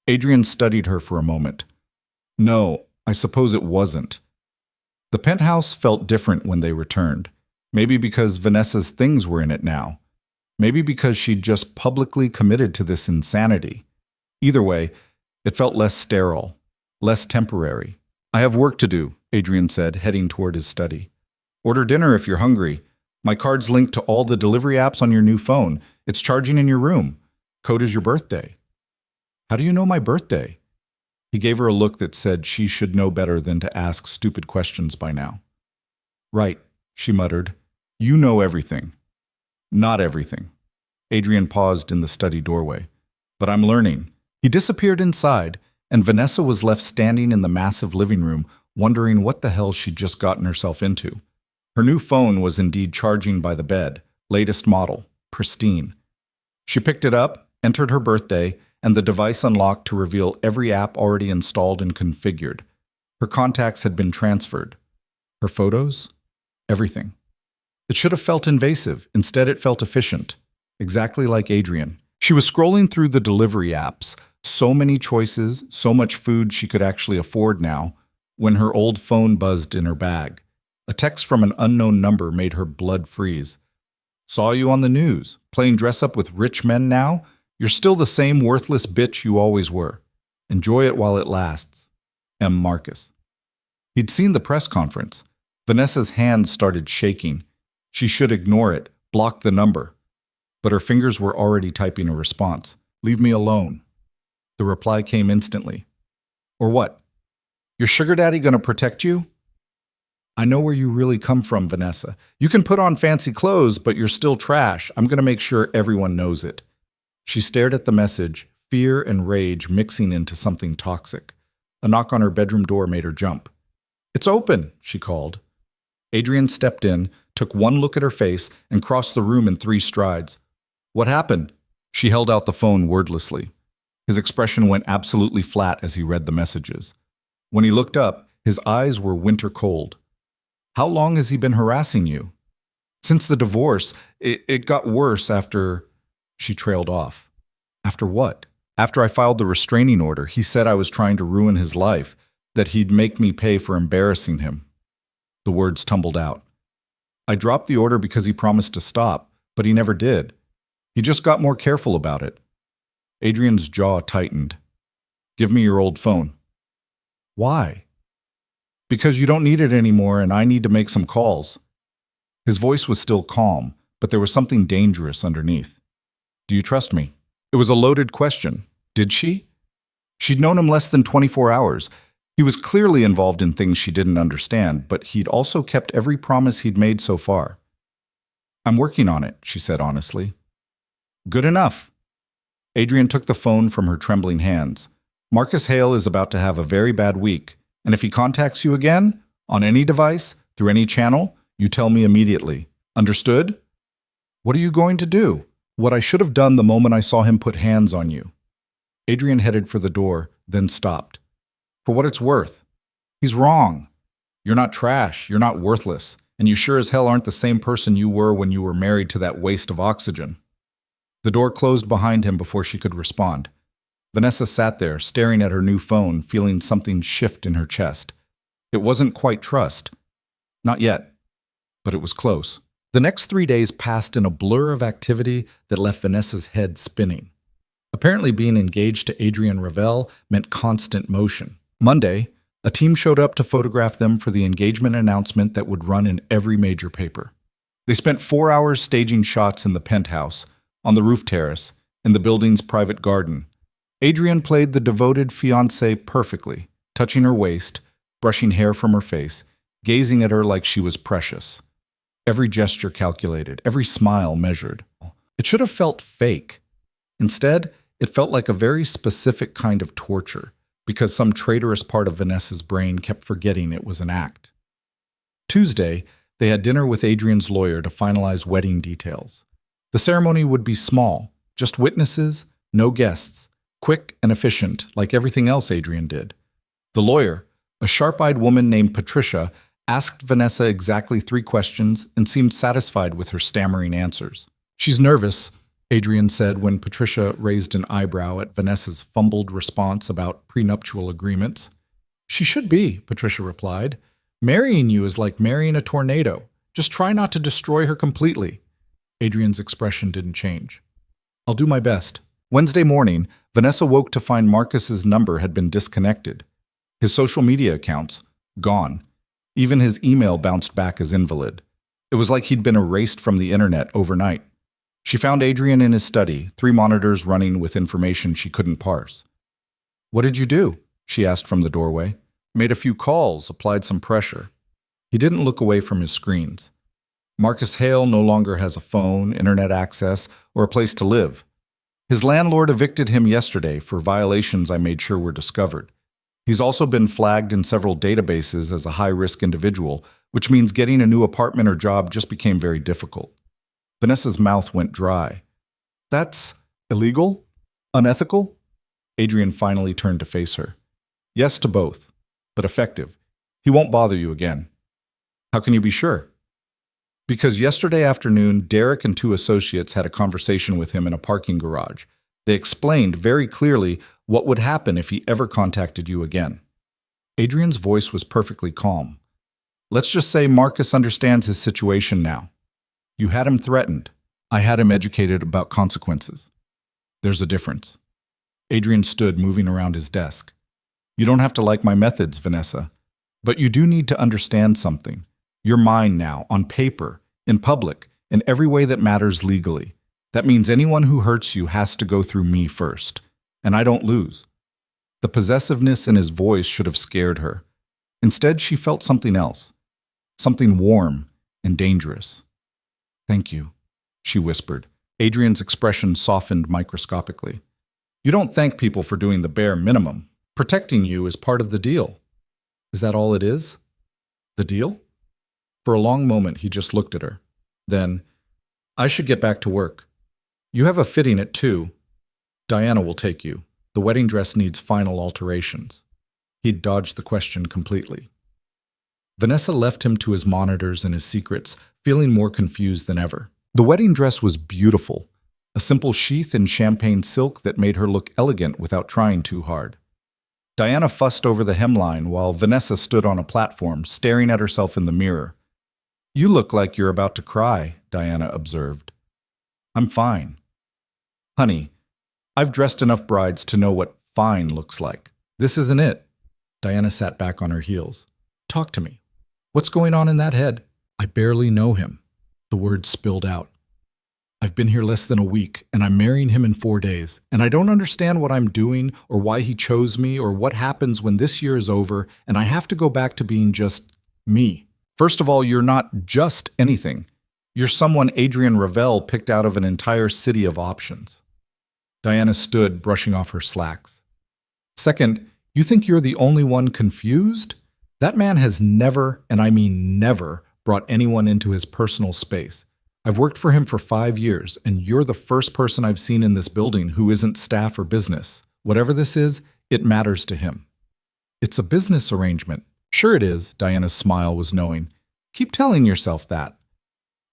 [SPEAKER 1] Adrian studied her for a moment. No, I suppose it wasn't. The penthouse felt different when they returned. Maybe because Vanessa's things were in it now. Maybe because she'd just publicly committed to this insanity. Either way, it felt less sterile, less temporary. I have work to do, Adrian said, heading toward his study. Order dinner if you're hungry. My card's linked to all the delivery apps on your new phone. It's charging in your room. Code is your birthday. How do you know my birthday? He gave her a look that said she should know better than to ask stupid questions by now. Right, she muttered. You know everything. Not everything. Adrian paused in the study doorway. But I'm learning. He disappeared inside, and Vanessa was left standing in the massive living room, wondering what the hell she'd just gotten herself into. Her new phone was indeed charging by the bed, latest model, pristine. She picked it up, entered her birthday, and the device unlocked to reveal every app already installed and configured. Her contacts had been transferred. Her photos? Everything. It should have felt invasive. Instead, it felt efficient. Exactly like Adrian. She was scrolling through the delivery apps. So many choices, so much food she could actually afford now, when her old phone buzzed in her bag. A text from an unknown number made her blood freeze. Saw you on the news. Playing dress-up with rich men now? You're still the same worthless bitch you always were. Enjoy it while it lasts. M. Marcus. He'd seen the press conference. Vanessa's hands started shaking. She should ignore it, block the number. But her fingers were already typing a response. Leave me alone. The reply came instantly. Or what? Your sugar daddy gonna protect you? I know where you really come from, Vanessa. You can put on fancy clothes, but you're still trash. I'm gonna make sure everyone knows it. She stared at the message, fear and rage mixing into something toxic. A knock on her bedroom door made her jump. It's open, she called. Adrian stepped in, took one look at her face, and crossed the room in 3 strides. What happened? She held out the phone wordlessly. His expression went absolutely flat as he read the messages. When he looked up, his eyes were winter cold. How long has he been harassing you? Since the divorce, it got worse after... She trailed off. After what? After I filed the restraining order, he said I was trying to ruin his life, that he'd make me pay for embarrassing him. The words tumbled out. I dropped the order because he promised to stop, but he never did. He just got more careful about it. Adrian's jaw tightened. Give me your old phone. Why? Because you don't need it anymore and I need to make some calls. His voice was still calm, but there was something dangerous underneath. Do you trust me? It was a loaded question. Did she? She'd known him less than 24 hours. He was clearly involved in things she didn't understand, but he'd also kept every promise he'd made so far. I'm working on it, she said honestly. Good enough. Adrian took the phone from her trembling hands. Marcus Hale is about to have a very bad week, and if he contacts you again, on any device, through any channel, you tell me immediately. Understood? What are you going to do? What I should have done the moment I saw him put hands on you. Adrian headed for the door, then stopped. For what it's worth. He's wrong. You're not trash, you're not worthless, and you sure as hell aren't the same person you were when you were married to that waste of oxygen. The door closed behind him before she could respond. Vanessa sat there, staring at her new phone, feeling something shift in her chest. It wasn't quite trust. Not yet, but it was close. The next 3 days passed in a blur of activity that left Vanessa's head spinning. Apparently being engaged to Adrian Ravel meant constant motion. Monday, a team showed up to photograph them for the engagement announcement that would run in every major paper. They spent 4 hours staging shots in the penthouse, on the roof terrace, in the building's private garden. Adrian played the devoted fiancé perfectly, touching her waist, brushing hair from her face, gazing at her like she was precious. Every gesture calculated, every smile measured. It should have felt fake. Instead, it felt like a very specific kind of torture, because some traitorous part of Vanessa's brain kept forgetting it was an act. Tuesday, they had dinner with Adrian's lawyer to finalize wedding details. The ceremony would be small, just witnesses, no guests, quick and efficient, like everything else Adrian did. The lawyer, a sharp-eyed woman named Patricia, asked Vanessa exactly 3 questions and seemed satisfied with her stammering answers. She's nervous, Adrian said when Patricia raised an eyebrow at Vanessa's fumbled response about prenuptial agreements. She should be, Patricia replied. Marrying you is like marrying a tornado. Just try not to destroy her completely. Adrian's expression didn't change. I'll do my best. Wednesday morning, Vanessa woke to find Marcus's number had been disconnected. His social media accounts, gone. Even his email bounced back as invalid. It was like he'd been erased from the internet overnight. She found Adrian in his study, 3 monitors running with information she couldn't parse. What did you do? She asked from the doorway. Made a few calls, applied some pressure. He didn't look away from his screens. Marcus Hale no longer has a phone, internet access, or a place to live. His landlord evicted him yesterday for violations I made sure were discovered. He's also been flagged in several databases as a high-risk individual, which means getting a new apartment or job just became very difficult. Vanessa's mouth went dry. That's illegal? Unethical? Adrian finally turned to face her. Yes to both, but effective. He won't bother you again. How can you be sure? Because yesterday afternoon, Derek and two associates had a conversation with him in a parking garage. They explained very clearly what would happen if he ever contacted you again. Adrian's voice was perfectly calm. Let's just say Marcus understands his situation now. You had him threatened. I had him educated about consequences. There's a difference. Adrian stood, moving around his desk. You don't have to like my methods, Vanessa, but you do need to understand something. You're mine now, on paper, in public, in every way that matters legally. That means anyone who hurts you has to go through me first, and I don't lose. The possessiveness in his voice should have scared her. Instead, she felt something else, something warm and dangerous. Thank you, she whispered. Adrian's expression softened microscopically. You don't thank people for doing the bare minimum. Protecting you is part of the deal. Is that all it is? The deal? For a long moment, he just looked at her. Then, I should get back to work. You have a fitting at 2. Diana will take you. The wedding dress needs final alterations. He'd dodged the question completely. Vanessa left him to his monitors and his secrets, feeling more confused than ever. The wedding dress was beautiful, a simple sheath in champagne silk that made her look elegant without trying too hard. Diana fussed over the hemline while Vanessa stood on a platform, staring at herself in the mirror. You look like you're about to cry, Diana observed. I'm fine. Honey, I've dressed enough brides to know what fine looks like. This isn't it. Diana sat back on her heels. Talk to me. What's going on in that head? I barely know him. The words spilled out. I've been here less than a week, and I'm marrying him in 4 days, and I don't understand what I'm doing or why he chose me or what happens when this year is over and I have to go back to being just me. First of all, you're not just anything. You're someone Adrian Ravel picked out of an entire city of options. Diana stood, brushing off her slacks. Second, you think you're the only one confused? That man has never, and I mean never, brought anyone into his personal space. I've worked for him for 5 years, and you're the first person I've seen in this building who isn't staff or business. Whatever this is, it matters to him. It's a business arrangement. Sure it is, Diana's smile was knowing. Keep telling yourself that.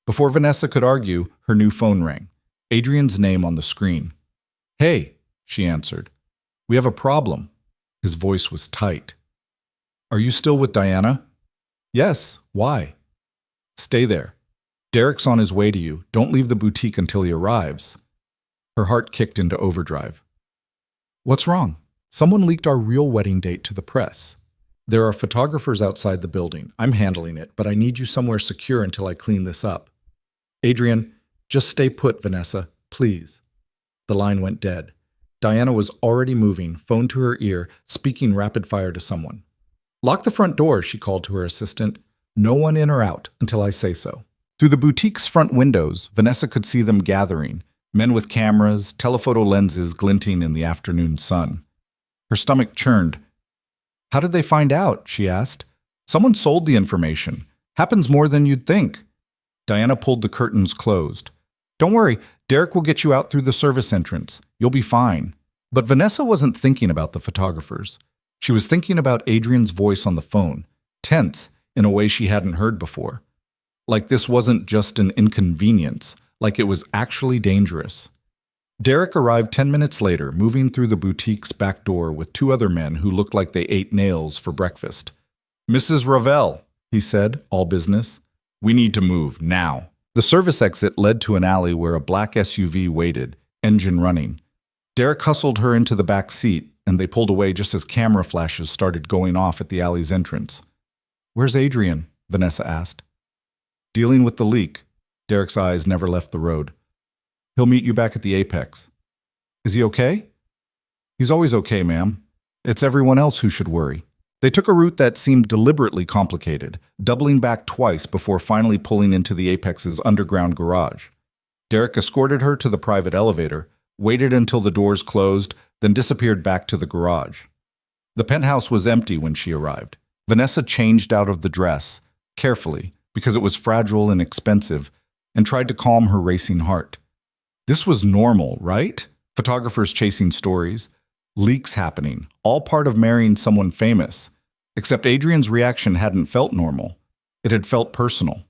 [SPEAKER 1] Before Vanessa could argue, her new phone rang. Adrian's name on the screen. Hey, she answered. We have a problem. His voice was tight. Are you still with Diana? Yes. Why? Stay there. Derek's on his way to you. Don't leave the boutique until he arrives. Her heart kicked into overdrive. What's wrong? Someone leaked our real wedding date to the press. There are photographers outside the building. I'm handling it, but I need you somewhere secure until I clean this up. Adrian, just stay put, Vanessa, please. The line went dead. Diana was already moving, phone to her ear, speaking rapid fire to someone. Lock the front door, she called to her assistant. No one in or out until I say so. Through the boutique's front windows, Vanessa could see them gathering, men with cameras, telephoto lenses glinting in the afternoon sun. Her stomach churned. How did they find out? She asked. Someone sold the information. Happens more than you'd think. Diana pulled the curtains closed. Don't worry, Derek will get you out through the service entrance. You'll be fine. But Vanessa wasn't thinking about the photographers. She was thinking about Adrian's voice on the phone, tense in a way she hadn't heard before. Like this wasn't just an inconvenience, like it was actually dangerous. Derek arrived 10 minutes later, moving through the boutique's back door with 2 other men who looked like they ate nails for breakfast. Mrs. Ravel, he said, all business. We need to move, now. The service exit led to an alley where a black SUV waited, engine running. Derek hustled her into the back seat, and they pulled away just as camera flashes started going off at the alley's entrance. Where's Adrian? Vanessa asked. Dealing with the leak. Derek's eyes never left the road. He'll meet you back at the Apex. Is he okay? He's always okay, ma'am. It's everyone else who should worry. They took a route that seemed deliberately complicated, doubling back twice before finally pulling into the Apex's underground garage. Derek escorted her to the private elevator, waited until the doors closed, then disappeared back to the garage. The penthouse was empty when she arrived. Vanessa changed out of the dress, carefully, because it was fragile and expensive, and tried to calm her racing heart. This was normal, right? Photographers chasing stories, leaks happening, all part of marrying someone famous. Except Adrian's reaction hadn't felt normal. It had felt personal.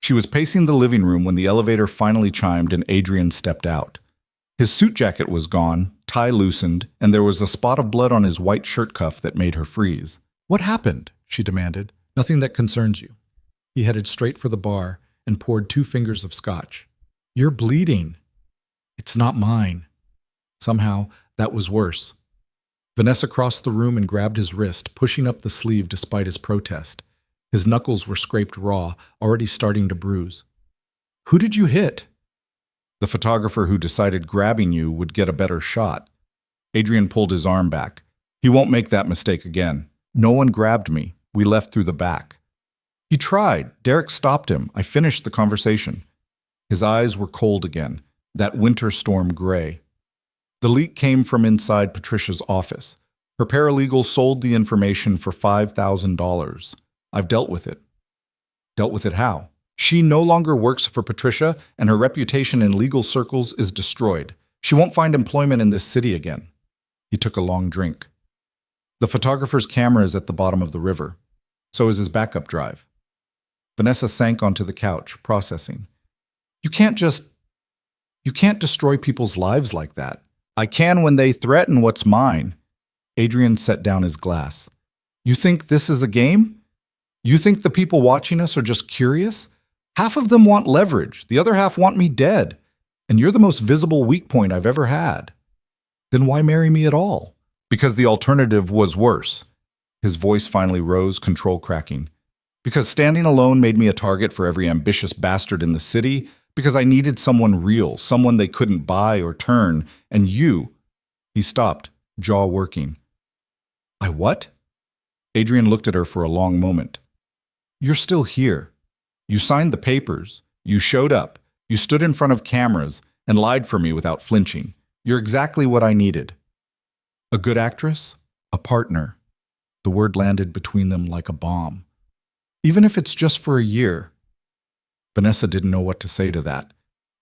[SPEAKER 1] She was pacing the living room when the elevator finally chimed and Adrian stepped out. His suit jacket was gone, tie loosened, and there was a spot of blood on his white shirt cuff that made her freeze. "What happened?" she demanded. "Nothing that concerns you." He headed straight for the bar and poured 2 fingers of scotch. "You're bleeding." "It's not mine." Somehow, that was worse. Vanessa crossed the room and grabbed his wrist, pushing up the sleeve despite his protest. His knuckles were scraped raw, already starting to bruise. "Who did you hit?" "The photographer who decided grabbing you would get a better shot." Adrian pulled his arm back. "He won't make that mistake again. No one grabbed me. We left through the back." "He tried. Derek stopped him. I finished the conversation." His eyes were cold again, that winter storm gray. The leak came from inside Patricia's office. Her paralegal sold the information for $5,000. I've dealt with it. Dealt with it how? She no longer works for Patricia, and her reputation in legal circles is destroyed. She won't find employment in this city again. He took a long drink. The photographer's camera is at the bottom of the river. So is his backup drive. Vanessa sank onto the couch, processing. You can't destroy people's lives like that. I can when they threaten what's mine." Adrian set down his glass. "You think this is a game? You think the people watching us are just curious? Half of them want leverage, the other half want me dead, and you're the most visible weak point I've ever had. Then why marry me at all?" "Because the alternative was worse." His voice finally rose, control cracking. "Because standing alone made me a target for every ambitious bastard in the city, because I needed someone real, someone they couldn't buy or turn, and you—" He stopped, jaw working. "I what?" Adrian looked at her for a long moment. "You're still here. You signed the papers. You showed up. You stood in front of cameras and lied for me without flinching. You're exactly what I needed." A good actress? A partner. The word landed between them like a bomb. "Even if it's just for a year." Vanessa didn't know what to say to that.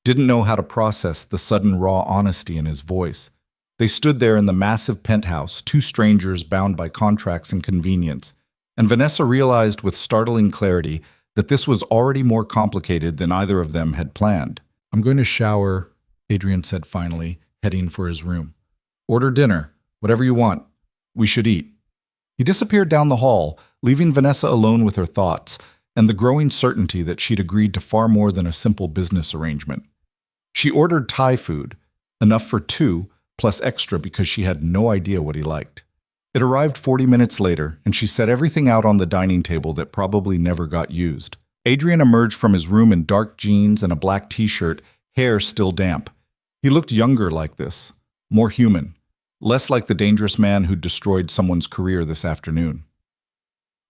[SPEAKER 1] Didn't know how to process the sudden raw honesty in his voice. They stood there in the massive penthouse, 2 strangers bound by contracts and convenience, and Vanessa realized with startling clarity that this was already more complicated than either of them had planned. "I'm going to shower," Adrian said finally, heading for his room. "Order dinner, whatever you want. We should eat." He disappeared down the hall, leaving Vanessa alone with her thoughts, and the growing certainty that she'd agreed to far more than a simple business arrangement. She ordered Thai food, enough for 2, plus extra because she had no idea what he liked. It arrived 40 minutes later, and she set everything out on the dining table that probably never got used. Adrian emerged from his room in dark jeans and a black t-shirt, hair still damp. He looked younger like this, more human, less like the dangerous man who'd destroyed someone's career this afternoon.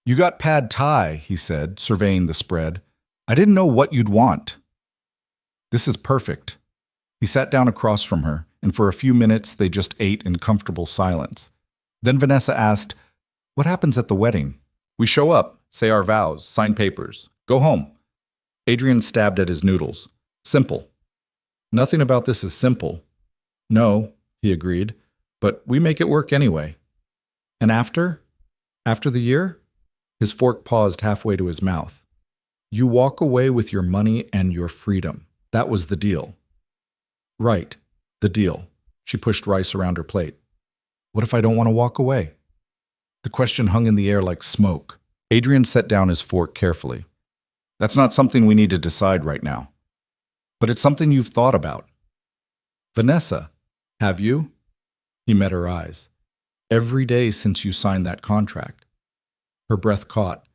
[SPEAKER 1] "You got pad thai," he said, surveying the spread. "I didn't know what you'd want." "This is perfect." He sat down across from her, and for a few minutes they just ate in comfortable silence. Then Vanessa asked, "What happens at the wedding?" "We show up, say our vows, sign papers, go home." Adrian stabbed at his noodles. "Simple." "Nothing about this is simple." "No," he agreed, "but we make it work anyway." "And after? After the year?" His fork paused halfway to his mouth. "You walk away with your money and your freedom. That was the deal." "Right, the deal." She pushed rice around her plate. "What if I don't want to walk away?" The question hung in the air like smoke. Adrian set down his fork carefully. "That's not something we need to decide right now. But it's something you've thought about." "Vanessa, have you?" He met her eyes. "Every day since you signed that contract." Her breath caught.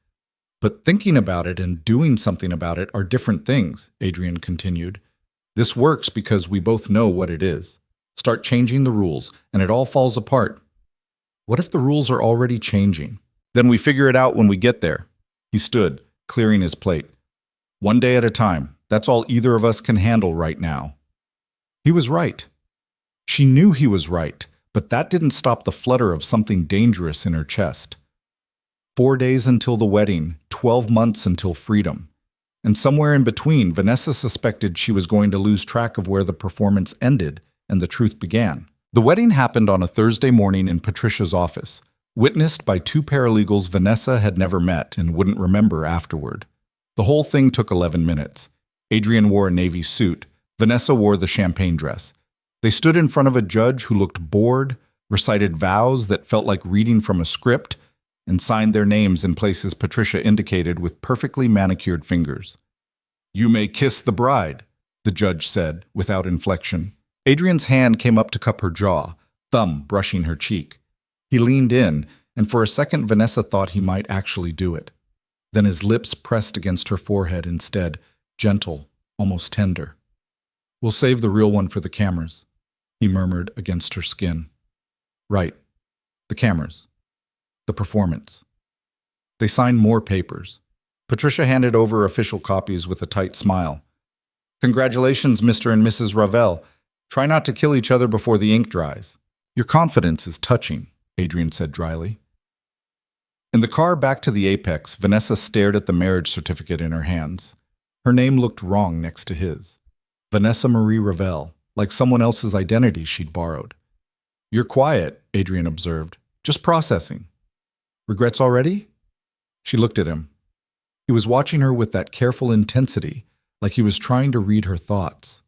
[SPEAKER 1] "But thinking about it and doing something about it are different things," Adrian continued. "This works because we both know what it is. Start changing the rules, and it all falls apart." What if the rules are already changing? Then we figure it out when we get there. He stood, clearing his plate. One day at a time. That's all either of us can handle right now. He was right. She knew he was right, but that didn't stop the flutter of something dangerous in her chest. 4 days until the wedding, 12 months until freedom. And somewhere in between, Vanessa suspected she was going to lose track of where the performance ended and the truth began. The wedding happened on a Thursday morning in Patricia's office, witnessed by 2 paralegals Vanessa had never met and wouldn't remember afterward. The whole thing took 11 minutes. Adrian wore a navy suit. Vanessa wore the champagne dress. They stood in front of a judge who looked bored, recited vows that felt like reading from a script, and signed their names in places Patricia indicated with perfectly manicured fingers. "You may kiss the bride," the judge said, without inflection. Adrian's hand came up to cup her jaw, thumb brushing her cheek. He leaned in, and for a second Vanessa thought he might actually do it. Then his lips pressed against her forehead instead, gentle, almost tender. "We'll save the real one for the cameras," he murmured against her skin. "Right. The cameras. The performance." They signed more papers. Patricia handed over official copies with a tight smile. "Congratulations, Mr. and Mrs. Ravel. Try not to kill each other before the ink dries." "Your confidence is touching," Adrian said dryly. In the car back to the Apex, Vanessa stared at the marriage certificate in her hands. Her name looked wrong next to his. Vanessa Marie Ravel, like someone else's identity she'd borrowed. "You're quiet," Adrian observed. "Just processing." "Regrets already?" She looked at him. He was watching her with that careful intensity, like he was trying to read her thoughts.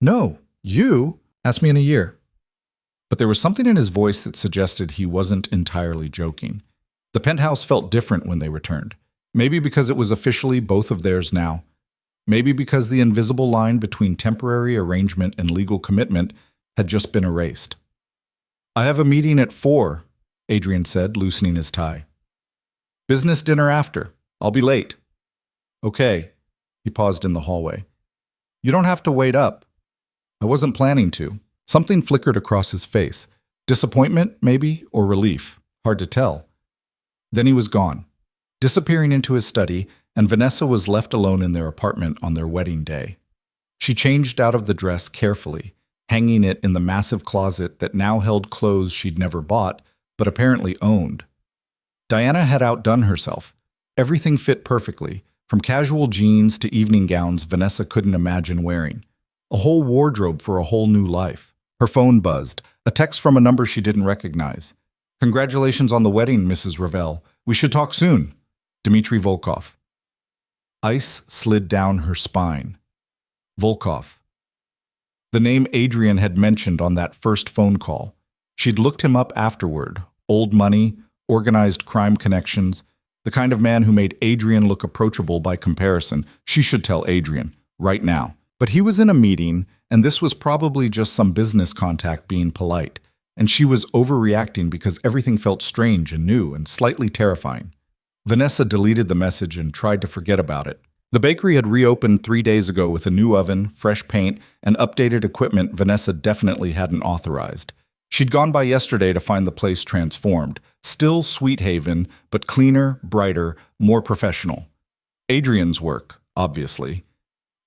[SPEAKER 1] "No, you? Ask me in a year." But there was something in his voice that suggested he wasn't entirely joking. The penthouse felt different when they returned. Maybe because it was officially both of theirs now. Maybe because the invisible line between temporary arrangement and legal commitment had just been erased. "I have a meeting at 4, Adrian said, loosening his tie. "Business dinner after. I'll be late." "Okay." He paused in the hallway. "You don't have to wait up." "I wasn't planning to." Something flickered across his face. Disappointment, maybe, or relief. Hard to tell. Then he was gone, disappearing into his study, and Vanessa was left alone in their apartment on their wedding day. She changed out of the dress carefully, hanging it in the massive closet that now held clothes she'd never bought, but apparently owned. Diana had outdone herself. Everything fit perfectly, from casual jeans to evening gowns Vanessa couldn't imagine wearing. A whole wardrobe for a whole new life. Her phone buzzed, a text from a number she didn't recognize. "Congratulations on the wedding, Mrs. Ravel. We should talk soon. Dmitry Volkov." Ice slid down her spine. Volkov. The name Adrian had mentioned on that first phone call. She'd looked him up afterward. Old money, organized crime connections, the kind of man who made Adrian look approachable by comparison. She should tell Adrian, right now. But he was in a meeting, and this was probably just some business contact being polite. And she was overreacting because everything felt strange and new and slightly terrifying. Vanessa deleted the message and tried to forget about it. The bakery had reopened 3 days ago with a new oven, fresh paint, and updated equipment Vanessa definitely hadn't authorized. She'd gone by yesterday to find the place transformed. Still Sweet Haven, but cleaner, brighter, more professional. Adrian's work, obviously.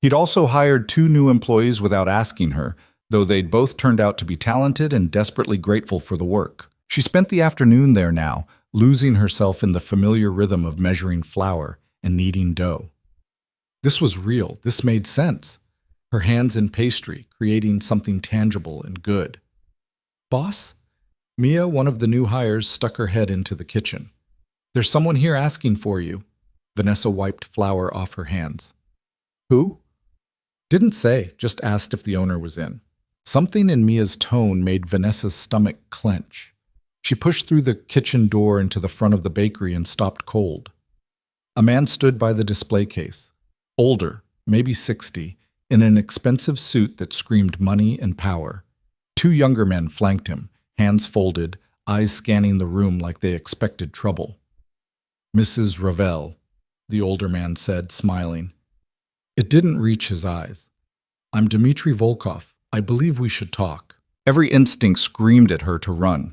[SPEAKER 1] He'd also hired 2 new employees without asking her, though they'd both turned out to be talented and desperately grateful for the work. She spent the afternoon there now, losing herself in the familiar rhythm of measuring flour and kneading dough. This was real. This made sense. Her hands in pastry, creating something tangible and good. "Boss?" Mia, one of the new hires, stuck her head into the kitchen. "There's someone here asking for you." Vanessa wiped flour off her hands. "Who?" "Didn't say, just asked if the owner was in." Something in Mia's tone made Vanessa's stomach clench. She pushed through the kitchen door into the front of the bakery and stopped cold. A man stood by the display case. Older, maybe 60, in an expensive suit that screamed money and power. 2 younger men flanked him, hands folded, eyes scanning the room like they expected trouble. "Mrs. Ravel," the older man said, smiling. It didn't reach his eyes. "I'm Dmitry Volkov. I believe we should talk." Every instinct screamed at her to run.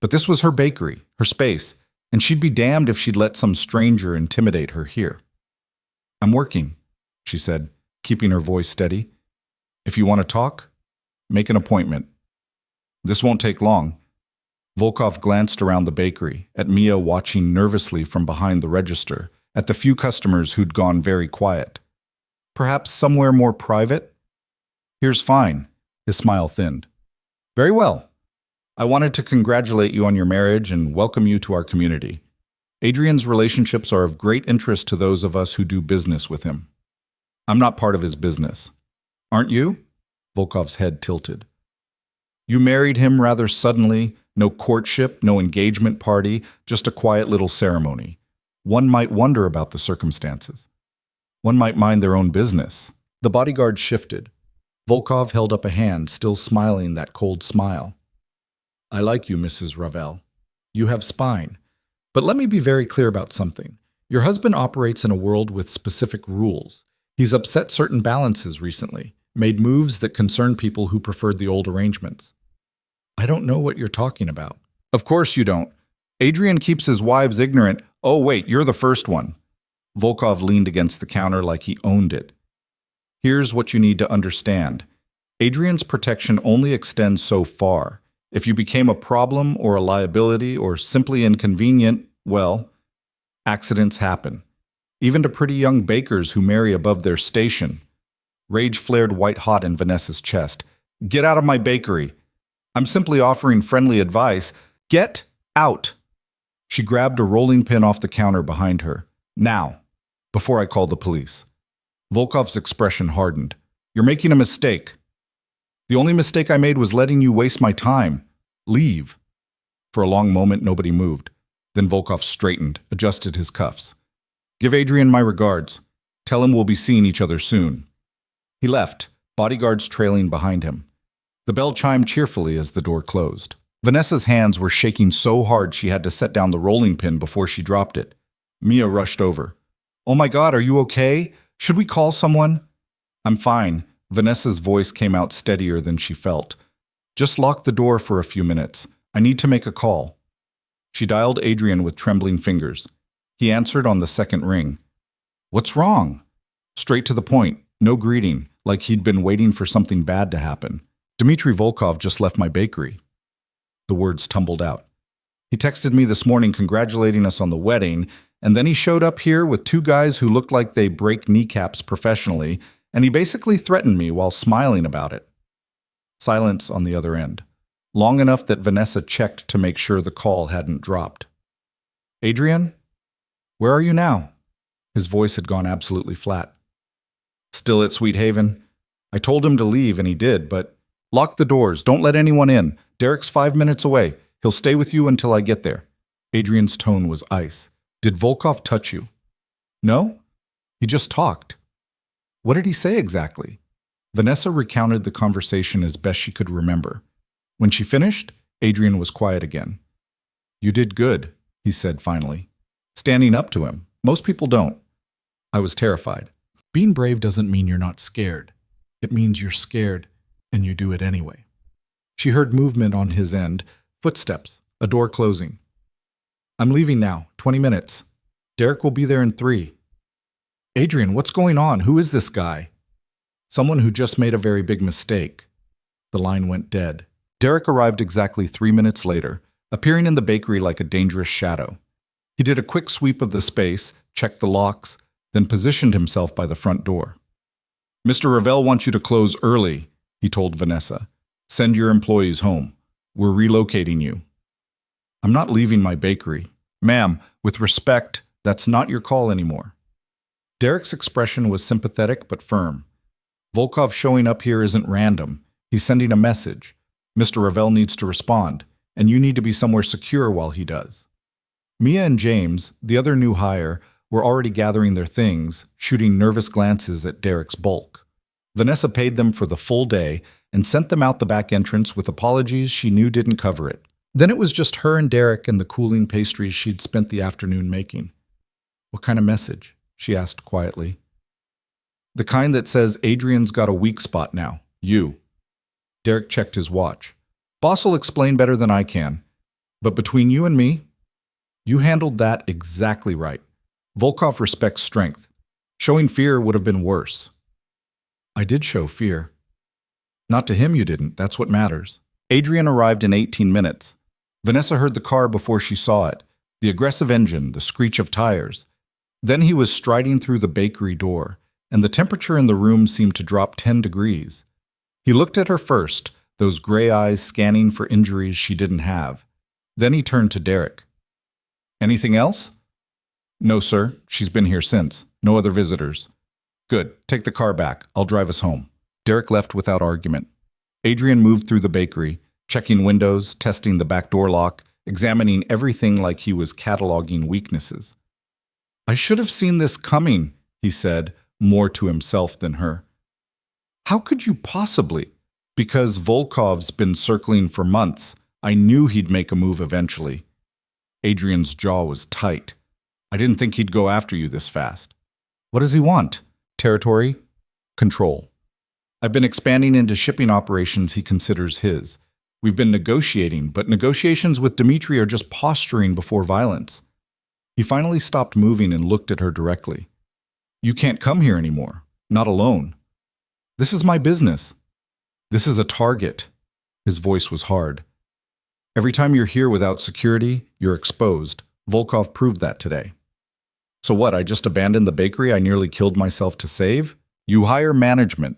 [SPEAKER 1] But this was her bakery, her space, and she'd be damned if she'd let some stranger intimidate her here. "I'm working," she said, keeping her voice steady. "If you want to talk, make an appointment. This won't take long." Volkov glanced around the bakery, at Mia watching nervously from behind the register, at the few customers who'd gone very quiet. "Perhaps somewhere more private?" "Here's fine." His smile thinned. "Very well. I wanted to congratulate you on your marriage and welcome you to our community. Adrian's relationships are of great interest to those of us who do business with him. I'm not part of his business. Aren't you?" Volkov's head tilted. "You married him rather suddenly, no courtship, no engagement party, just a quiet little ceremony. One might wonder about the circumstances. One might mind their own business." The bodyguard shifted. Volkov held up a hand, still smiling that cold smile. "I like you, Mrs. Ravel. You have spine. But let me be very clear about something. Your husband operates in a world with specific rules. He's upset certain balances recently, made moves that concern people who preferred the old arrangements." "I don't know what you're talking about." "Of course you don't. Adrian keeps his wives ignorant." "Oh, wait, you're the first one." Volkov leaned against the counter like he owned it. "Here's what you need to understand. Adrian's protection only extends so far. If you became a problem or a liability or simply inconvenient, well, accidents happen. Even to pretty young bakers who marry above their station." Rage flared white-hot in Vanessa's chest. "Get out of my bakery. I'm simply offering friendly advice. Get out." She grabbed a rolling pin off the counter behind her. "Now, before I call the police." Volkov's expression hardened. "You're making a mistake. The only mistake I made was letting you waste my time. Leave." For a long moment, nobody moved. Then Volkov straightened, adjusted his cuffs. "Give Adrian my regards. Tell him we'll be seeing each other soon." He left, bodyguards trailing behind him. The bell chimed cheerfully as the door closed. Vanessa's hands were shaking so hard she had to set down the rolling pin before she dropped it. Mia rushed over. "Oh my God, are you okay? Should we call someone?" "I'm fine." Vanessa's voice came out steadier than she felt. "Just lock the door for a few minutes. I need to make a call." She dialed Adrian with trembling fingers. He answered on the second ring. "What's wrong?" Straight to the point, no greeting, like he'd been waiting for something bad to happen. "Dmitry Volkov just left my bakery." The words tumbled out. "He texted me this morning congratulating us on the wedding, and then he showed up here with two guys who looked like they break kneecaps professionally, and he basically threatened me while smiling about it." Silence on the other end, long enough that Vanessa checked to make sure the call hadn't dropped. "Adrian? Where are you now?" His voice had gone absolutely flat. "Still at Sweet Haven. I told him to leave and he did, but lock the doors, don't let anyone in. Derek's 5 minutes away. He'll stay with you until I get there." Adrian's tone was ice. "Did Volkov touch you?" "No. He just talked." "What did he say exactly?" Vanessa recounted the conversation as best she could remember. When she finished, Adrian was quiet again. "You did good," he said finally. Standing up to him. "Most people don't." "I was terrified." "Being brave doesn't mean you're not scared. It means you're scared, and you do it anyway." She heard movement on his end, footsteps, a door closing. "I'm leaving now, 20 minutes. Derek will be there in 3. "Adrian, what's going on? Who is this guy?" "Someone who just made a very big mistake." The line went dead. Derek arrived exactly 3 minutes later, appearing in the bakery like a dangerous shadow. He did a quick sweep of the space, checked the locks, then positioned himself by the front door. "Mr. Ravel wants you to close early," he told Vanessa. "Send your employees home. We're relocating you." "I'm not leaving my bakery." "Ma'am, with respect, that's not your call anymore." Derek's expression was sympathetic but firm. "Volkov showing up here isn't random. He's sending a message. Mr. Ravel needs to respond, and you need to be somewhere secure while he does." Mia and James, the other new hire, were already gathering their things, shooting nervous glances at Derek's bulk. Vanessa paid them for the full day and sent them out the back entrance with apologies she knew didn't cover it. Then it was just her and Derek and the cooling pastries she'd spent the afternoon making. "What kind of message?" she asked quietly. "The kind that says Adrian's got a weak spot now. You." Derek checked his watch. "Boss will explain better than I can." But between you and me, you handled that exactly right. Volkov respects strength. Showing fear would have been worse. I did show fear. Not to him you didn't, that's what matters. Adrian arrived in 18 minutes. Vanessa heard the car before she saw it, the aggressive engine, the screech of tires. Then he was striding through the bakery door, and the temperature in the room seemed to drop 10 degrees. He looked at her first, those gray eyes scanning for injuries she didn't have. Then he turned to Derek. Anything else? No, sir. She's been here since. No other visitors. Good. Take the car back. I'll drive us home. Derek left without argument. Adrian moved through the bakery, checking windows, testing the back door lock, examining everything like he was cataloging weaknesses. I should have seen this coming, he said, more to himself than her. How could you possibly? Because Volkov's been circling for months. I knew he'd make a move eventually. Adrian's jaw was tight. I didn't think he'd go after you this fast. What does he want? Territory? Control. I've been expanding into shipping operations he considers his. We've been negotiating, but negotiations with Dmitri are just posturing before violence. He finally stopped moving and looked at her directly. You can't come here anymore. Not alone. This is my business. This is a target. His voice was hard. Every time you're here without security, you're exposed. Volkov proved that today. So what, I just abandoned the bakery I nearly killed myself to save? You hire management.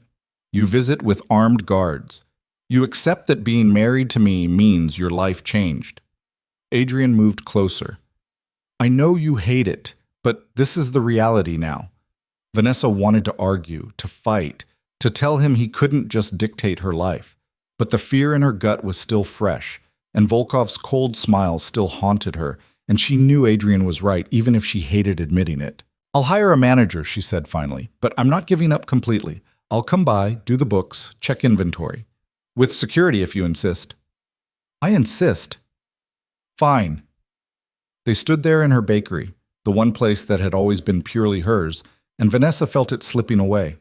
[SPEAKER 1] You visit with armed guards. You accept that being married to me means your life changed. Adrian moved closer. I know you hate it, but this is the reality now. Vanessa wanted to argue, to fight, to tell him he couldn't just dictate her life. But the fear in her gut was still fresh, and Volkov's cold smile still haunted her, and she knew Adrian was right, even if she hated admitting it. I'll hire a manager, she said finally, but I'm not giving up completely. I'll come by, do the books, check inventory. With security if you insist. I insist. Fine. They stood there in her bakery, the one place that had always been purely hers, and Vanessa felt it slipping away.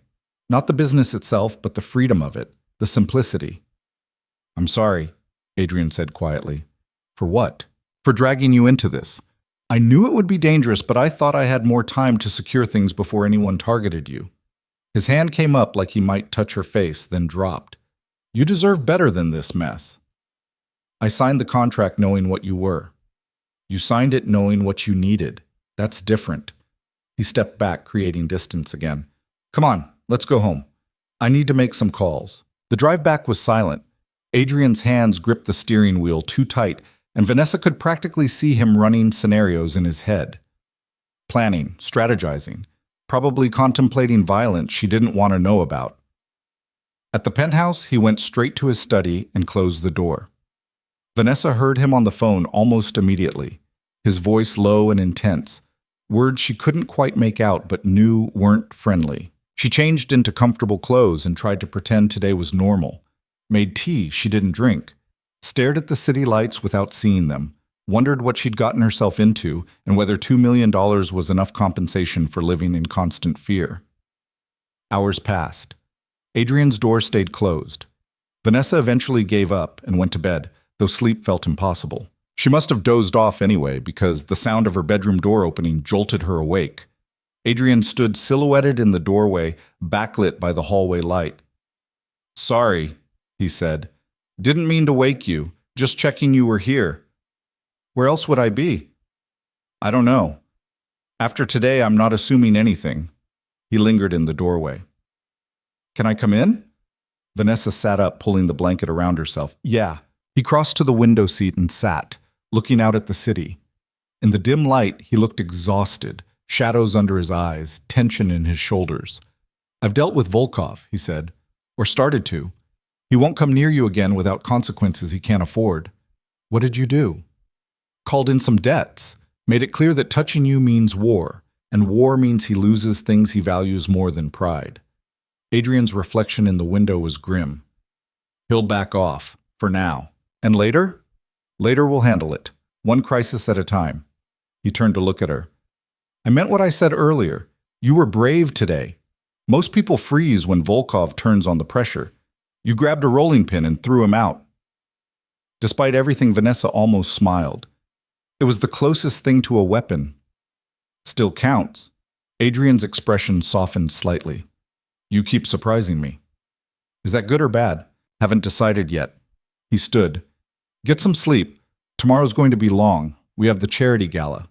[SPEAKER 1] Not the business itself, but the freedom of it, the simplicity. I'm sorry, Adrian said quietly. For what? For dragging you into this. I knew it would be dangerous, but I thought I had more time to secure things before anyone targeted you. His hand came up like he might touch her face, then dropped. You deserve better than this mess. I signed the contract knowing what you were. You signed it knowing what you needed. That's different. He stepped back, creating distance again. Come on, let's go home. I need to make some calls. The drive back was silent. Adrian's hands gripped the steering wheel too tight, and Vanessa could practically see him running scenarios in his head. Planning, strategizing, probably contemplating violence she didn't want to know about. At the penthouse, he went straight to his study and closed the door. Vanessa heard him on the phone almost immediately, his voice low and intense, words she couldn't quite make out but knew weren't friendly. She changed into comfortable clothes and tried to pretend today was normal, made tea she didn't drink, stared at the city lights without seeing them, wondered what she'd gotten herself into and whether $2 million was enough compensation for living in constant fear. Hours passed. Adrian's door stayed closed. Vanessa eventually gave up and went to bed, though sleep felt impossible. She must have dozed off anyway, because the sound of her bedroom door opening jolted her awake. Adrian stood silhouetted in the doorway, backlit by the hallway light. Sorry, he said. Didn't mean to wake you, just checking you were here. Where else would I be? I don't know. After today, I'm not assuming anything. He lingered in the doorway. Can I come in? Vanessa sat up, pulling the blanket around herself. Yeah. He crossed to the window seat and sat, looking out at the city. In the dim light, he looked exhausted, shadows under his eyes, tension in his shoulders. I've dealt with Volkov, he said, or started to. He won't come near you again without consequences he can't afford. What did you do? Called in some debts, made it clear that touching you means war, and war means he loses things he values more than pride. Adrian's reflection in the window was grim. He'll back off, for now. And later? Later we'll handle it, one crisis at a time. He turned to look at her. I meant what I said earlier. You were brave today. Most people freeze when Volkov turns on the pressure. You grabbed a rolling pin and threw him out. Despite everything, Vanessa almost smiled. It was the closest thing to a weapon. Still counts. Adrian's expression softened slightly. You keep surprising me. Is that good or bad? Haven't decided yet. He stood. Get some sleep. Tomorrow's going to be long. We have the charity gala.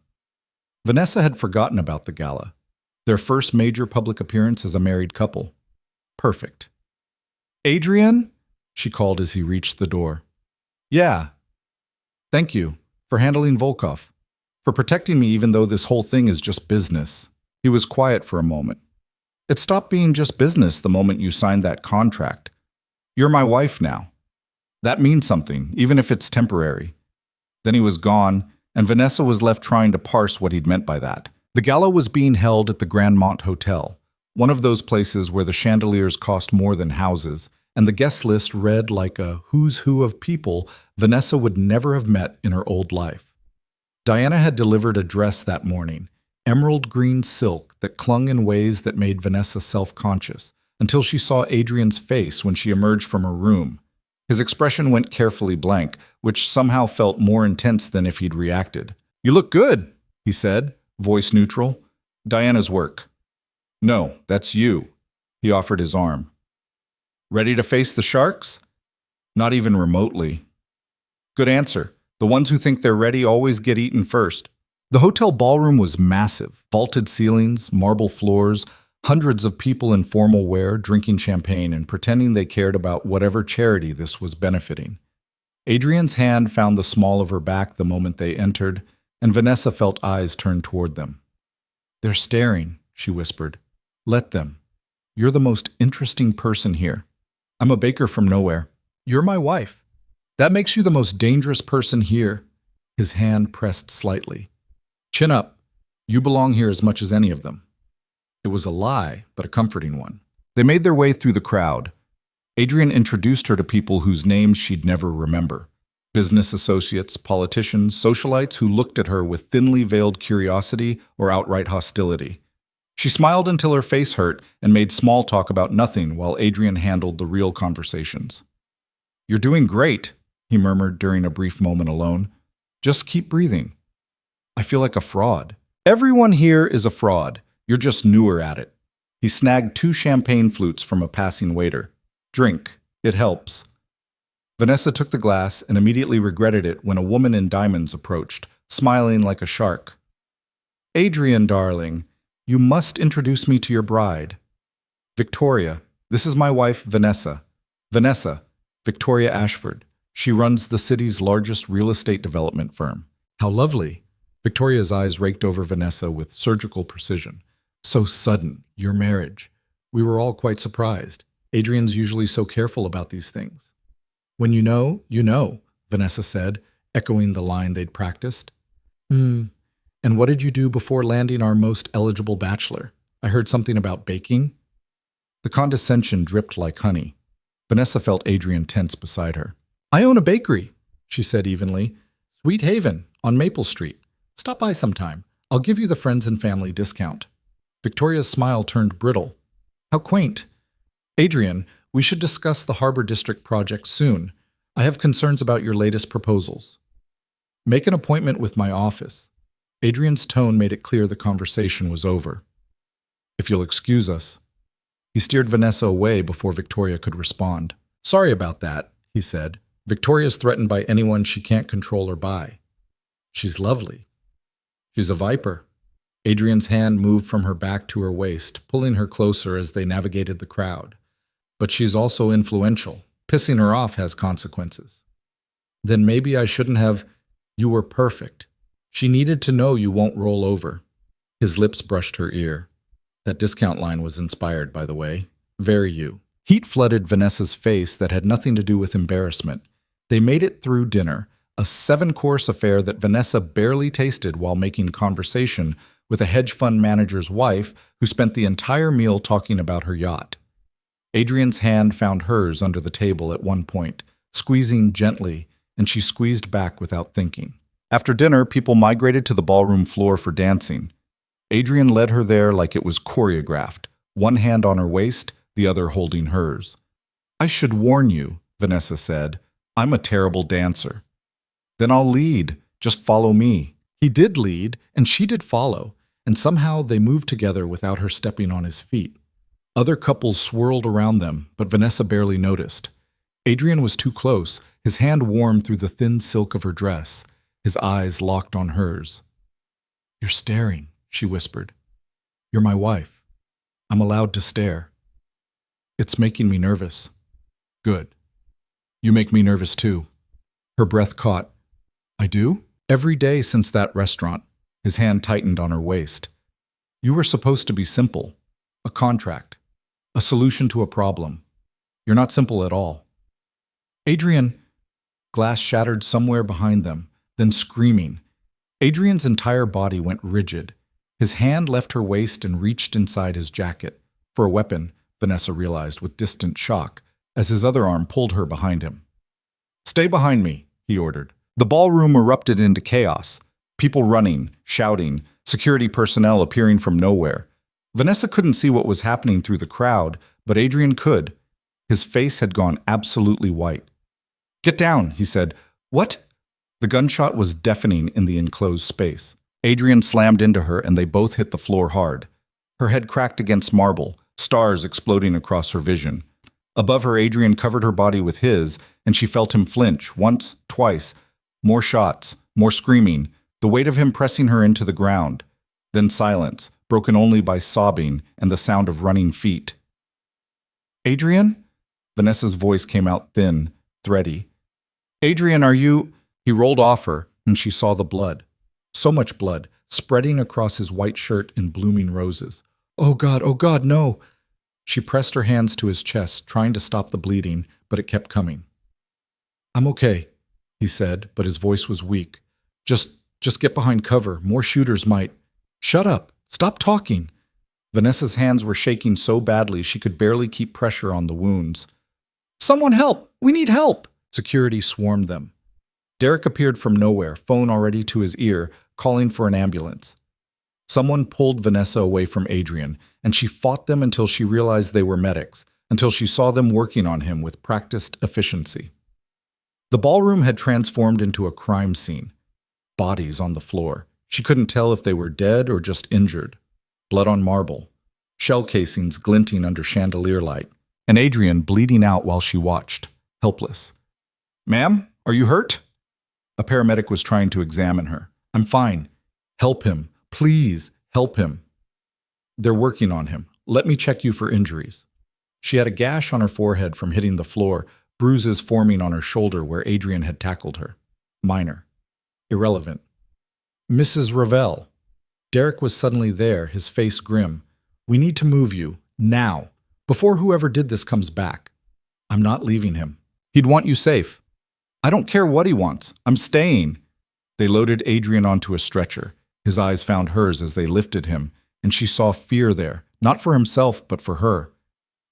[SPEAKER 1] Vanessa had forgotten about the gala. Their first major public appearance as a married couple. Perfect. Adrian? She called as he reached the door. Yeah. Thank you for handling Volkov, for protecting me even though this whole thing is just business. He was quiet for a moment. It stopped being just business the moment you signed that contract. You're my wife now. That means something, even if it's temporary. Then he was gone, and Vanessa was left trying to parse what he'd meant by that. The gala was being held at the Grandmont Hotel, one of those places where the chandeliers cost more than houses, and the guest list read like a who's who of people Vanessa would never have met in her old life. Diana had delivered a dress that morning, emerald green silk that clung in ways that made Vanessa self-conscious, until she saw Adrian's face when she emerged from her room. His expression went carefully blank, which somehow felt more intense than if he'd reacted. You look good, he said, voice neutral. Diana's work. No, that's you. He offered his arm. Ready to face the sharks? Not even remotely. Good answer. The ones who think they're ready always get eaten first. The hotel ballroom was massive. Vaulted ceilings, marble floors, hundreds of people in formal wear drinking champagne and pretending they cared about whatever charity this was benefiting. Adrian's hand found the small of her back the moment they entered, and Vanessa felt eyes turn toward them. They're staring, she whispered. Let them. You're the most interesting person here. I'm a baker from nowhere. You're my wife. That makes you the most dangerous person here. His hand pressed slightly. Chin up. You belong here as much as any of them. It was a lie, but a comforting one. They made their way through the crowd. Adrian introduced her to people whose names she'd never remember. Business associates, politicians, socialites who looked at her with thinly veiled curiosity or outright hostility. She smiled until her face hurt and made small talk about nothing while Adrian handled the real conversations. You're doing great, he murmured during a brief moment alone. Just keep breathing. I feel like a fraud. Everyone here is a fraud. You're just newer at it. He snagged 2 champagne flutes from a passing waiter. Drink. It helps. Vanessa took the glass and immediately regretted it when a woman in diamonds approached, smiling like a shark. Adrian, darling, you must introduce me to your bride. Victoria, this is my wife, Vanessa. Vanessa, Victoria Ashford. She runs the city's largest real estate development firm. How lovely. Victoria's eyes raked over Vanessa with surgical precision. So sudden, your marriage. We were all quite surprised. Adrian's usually so careful about these things. When you know, Vanessa said, echoing the line they'd practiced. And what did you do before landing our most eligible bachelor? I heard something about baking. The condescension dripped like honey. Vanessa felt Adrian tense beside her. I own a bakery, she said evenly. Sweet Haven, on Maple Street. Stop by sometime. I'll give you the friends and family discount. Victoria's smile turned brittle. How quaint. Adrian, we should discuss the Harbor District project soon. I have concerns about your latest proposals. Make an appointment with my office. Adrian's tone made it clear the conversation was over. If you'll excuse us. He steered Vanessa away before Victoria could respond. Sorry about that, he said. Victoria's threatened by anyone she can't control or buy. She's lovely. She's a viper. Adrian's hand moved from her back to her waist, pulling her closer as they navigated the crowd. But she's also influential. Pissing her off has consequences. Then maybe I shouldn't have. You were perfect. She needed to know you won't roll over. His lips brushed her ear. That discount line was inspired, by the way. Very you. Heat flooded Vanessa's face that had nothing to do with embarrassment. They made it through dinner, a 7-course affair that Vanessa barely tasted while making conversation with a hedge fund manager's wife who spent the entire meal talking about her yacht. Adrian's hand found hers under the table at one point, squeezing gently, and she squeezed back without thinking. After dinner, people migrated to the ballroom floor for dancing. Adrian led her there like it was choreographed, one hand on her waist, the other holding hers. I should warn you, Vanessa said, I'm a terrible dancer. Then I'll lead. Just follow me. He did lead, and she did follow, and somehow they moved together without her stepping on his feet. Other couples swirled around them, but Vanessa barely noticed. Adrian was too close, his hand warm through the thin silk of her dress, his eyes locked on hers. "You're staring," she whispered. "You're my wife. I'm allowed to stare. It's making me nervous." "Good. You make me nervous too." Her breath caught. "I do?" Every day since that restaurant, his hand tightened on her waist. "You were supposed to be simple. A contract. A solution to a problem. You're not simple at all." "Adrian," glass shattered somewhere behind them, then screaming. Adrian's entire body went rigid. His hand left her waist and reached inside his jacket. For a weapon, Vanessa realized with distant shock, as his other arm pulled her behind him. "Stay behind me," he ordered. The ballroom erupted into chaos. People running, shouting, security personnel appearing from nowhere. Vanessa couldn't see what was happening through the crowd, but Adrian could. His face had gone absolutely white. "Get down," he said. "What?" The gunshot was deafening in the enclosed space. Adrian slammed into her and they both hit the floor hard. Her head cracked against marble, stars exploding across her vision. Above her, Adrian covered her body with his, and she felt him flinch, once, twice. More shots, more screaming, the weight of him pressing her into the ground. Then silence, broken only by sobbing and the sound of running feet. "Adrian?" Vanessa's voice came out thin, thready. "Adrian, are you—" He rolled off her, and she saw the blood. So much blood, spreading across his white shirt in blooming roses. Oh God, no!" She pressed her hands to his chest, trying to stop the bleeding, but it kept coming. "I'm okay," he said, but his voice was weak. Just get behind cover. More shooters might—" "Shut up! Stop talking!" Vanessa's hands were shaking so badly she could barely keep pressure on the wounds. "Someone help! We need help!" Security swarmed them. Derek appeared from nowhere, phone already to his ear, calling for an ambulance. Someone pulled Vanessa away from Adrian, and she fought them until she realized they were medics, until she saw them working on him with practiced efficiency. The ballroom had transformed into a crime scene. Bodies on the floor. She couldn't tell if they were dead or just injured. Blood on marble. Shell casings glinting under chandelier light. And Adrian bleeding out while she watched, helpless. "Ma'am, are you hurt?" A paramedic was trying to examine her. "I'm fine. Help him. Please, help him." "They're working on him. Let me check you for injuries." She had a gash on her forehead from hitting the floor, bruises forming on her shoulder where Adrian had tackled her. Minor. Irrelevant. "Mrs. Ravel." Derek was suddenly there, his face grim. "We need to move you. Now. Before whoever did this comes back. I'm not leaving him. He'd want you safe." "I don't care what he wants. I'm staying." They loaded Adrian onto a stretcher. His eyes found hers as they lifted him, and she saw fear there, not for himself, but for her.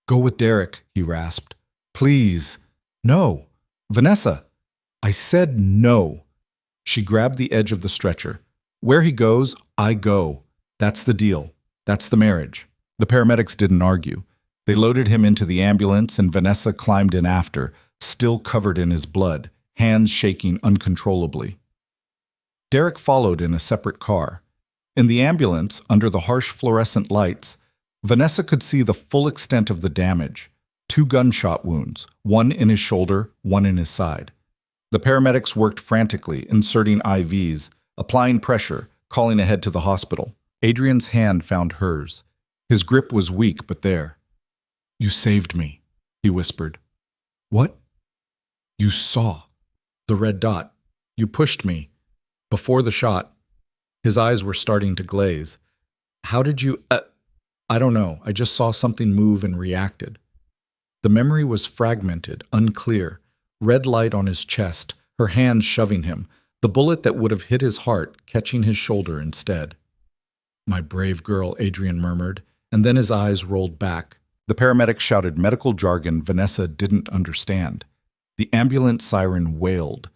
[SPEAKER 1] "Go with Derek," he rasped. "Please." "No." "Vanessa." "I said no." She grabbed the edge of the stretcher. "Where he goes, I go. That's the deal. That's the marriage." The paramedics didn't argue. They loaded him into the ambulance, and Vanessa climbed in after, still covered in his blood, hands shaking uncontrollably. Derek followed in a separate car. In the ambulance, under the harsh fluorescent lights, Vanessa could see the full extent of the damage. 2 gunshot wounds, one in his shoulder, one in his side. The paramedics worked frantically, inserting IVs, applying pressure, calling ahead to the hospital. Adrian's hand found hers. His grip was weak, but there. "You saved me," he whispered. "What?" "You saw. The red dot. You pushed me. Before the shot." His eyes were starting to glaze. "How did you— I don't know. I just saw something move and reacted." The memory was fragmented, unclear. Red light on his chest, her hand shoving him, the bullet that would have hit his heart catching his shoulder instead. "My brave girl," Adrian murmured, and then his eyes rolled back. The paramedic shouted medical jargon Vanessa didn't understand. The ambulance siren wailed,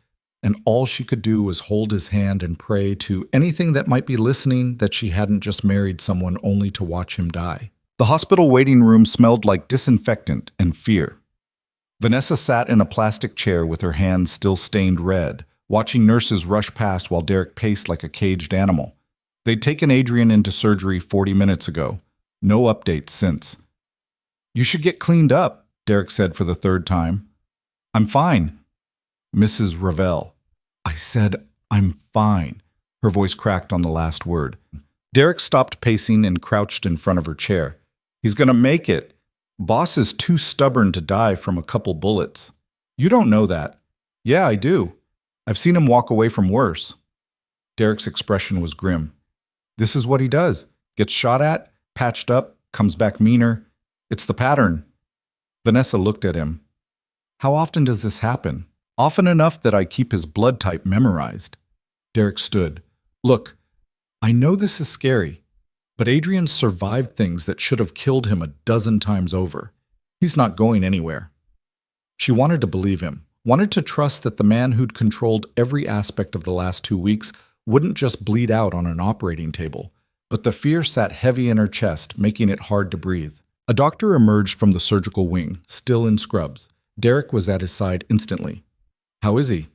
[SPEAKER 1] and all she could do was hold his hand and pray to anything that might be listening that she hadn't just married someone only to watch him die. The hospital waiting room smelled like disinfectant and fear. Vanessa sat in a plastic chair with her hands still stained red, watching nurses rush past while Derek paced like a caged animal. They'd taken Adrian into surgery 40 minutes ago. No updates since. "You should get cleaned up," Derek said for the third time. "I'm fine." "Mrs. Ravel." "I said I'm fine." Her voice cracked on the last word. Derek stopped pacing and crouched in front of her chair. "He's gonna make it. Boss is too stubborn to die from a couple bullets." "You don't know that." "Yeah, I do. I've seen him walk away from worse." Derek's expression was grim. "This is what he does. Gets shot at, patched up, comes back meaner. It's the pattern." Vanessa looked at him. "How often does this happen?" "Often enough that I keep his blood type memorized." Derek stood. "Look, I know this is scary, but Adrian survived things that should have killed him a dozen times over. He's not going anywhere." She wanted to believe him, wanted to trust that the man who'd controlled every aspect of the last 2 weeks wouldn't just bleed out on an operating table, but the fear sat heavy in her chest, making it hard to breathe. A doctor emerged from the surgical wing, still in scrubs. Derek was at his side instantly. "How is he?"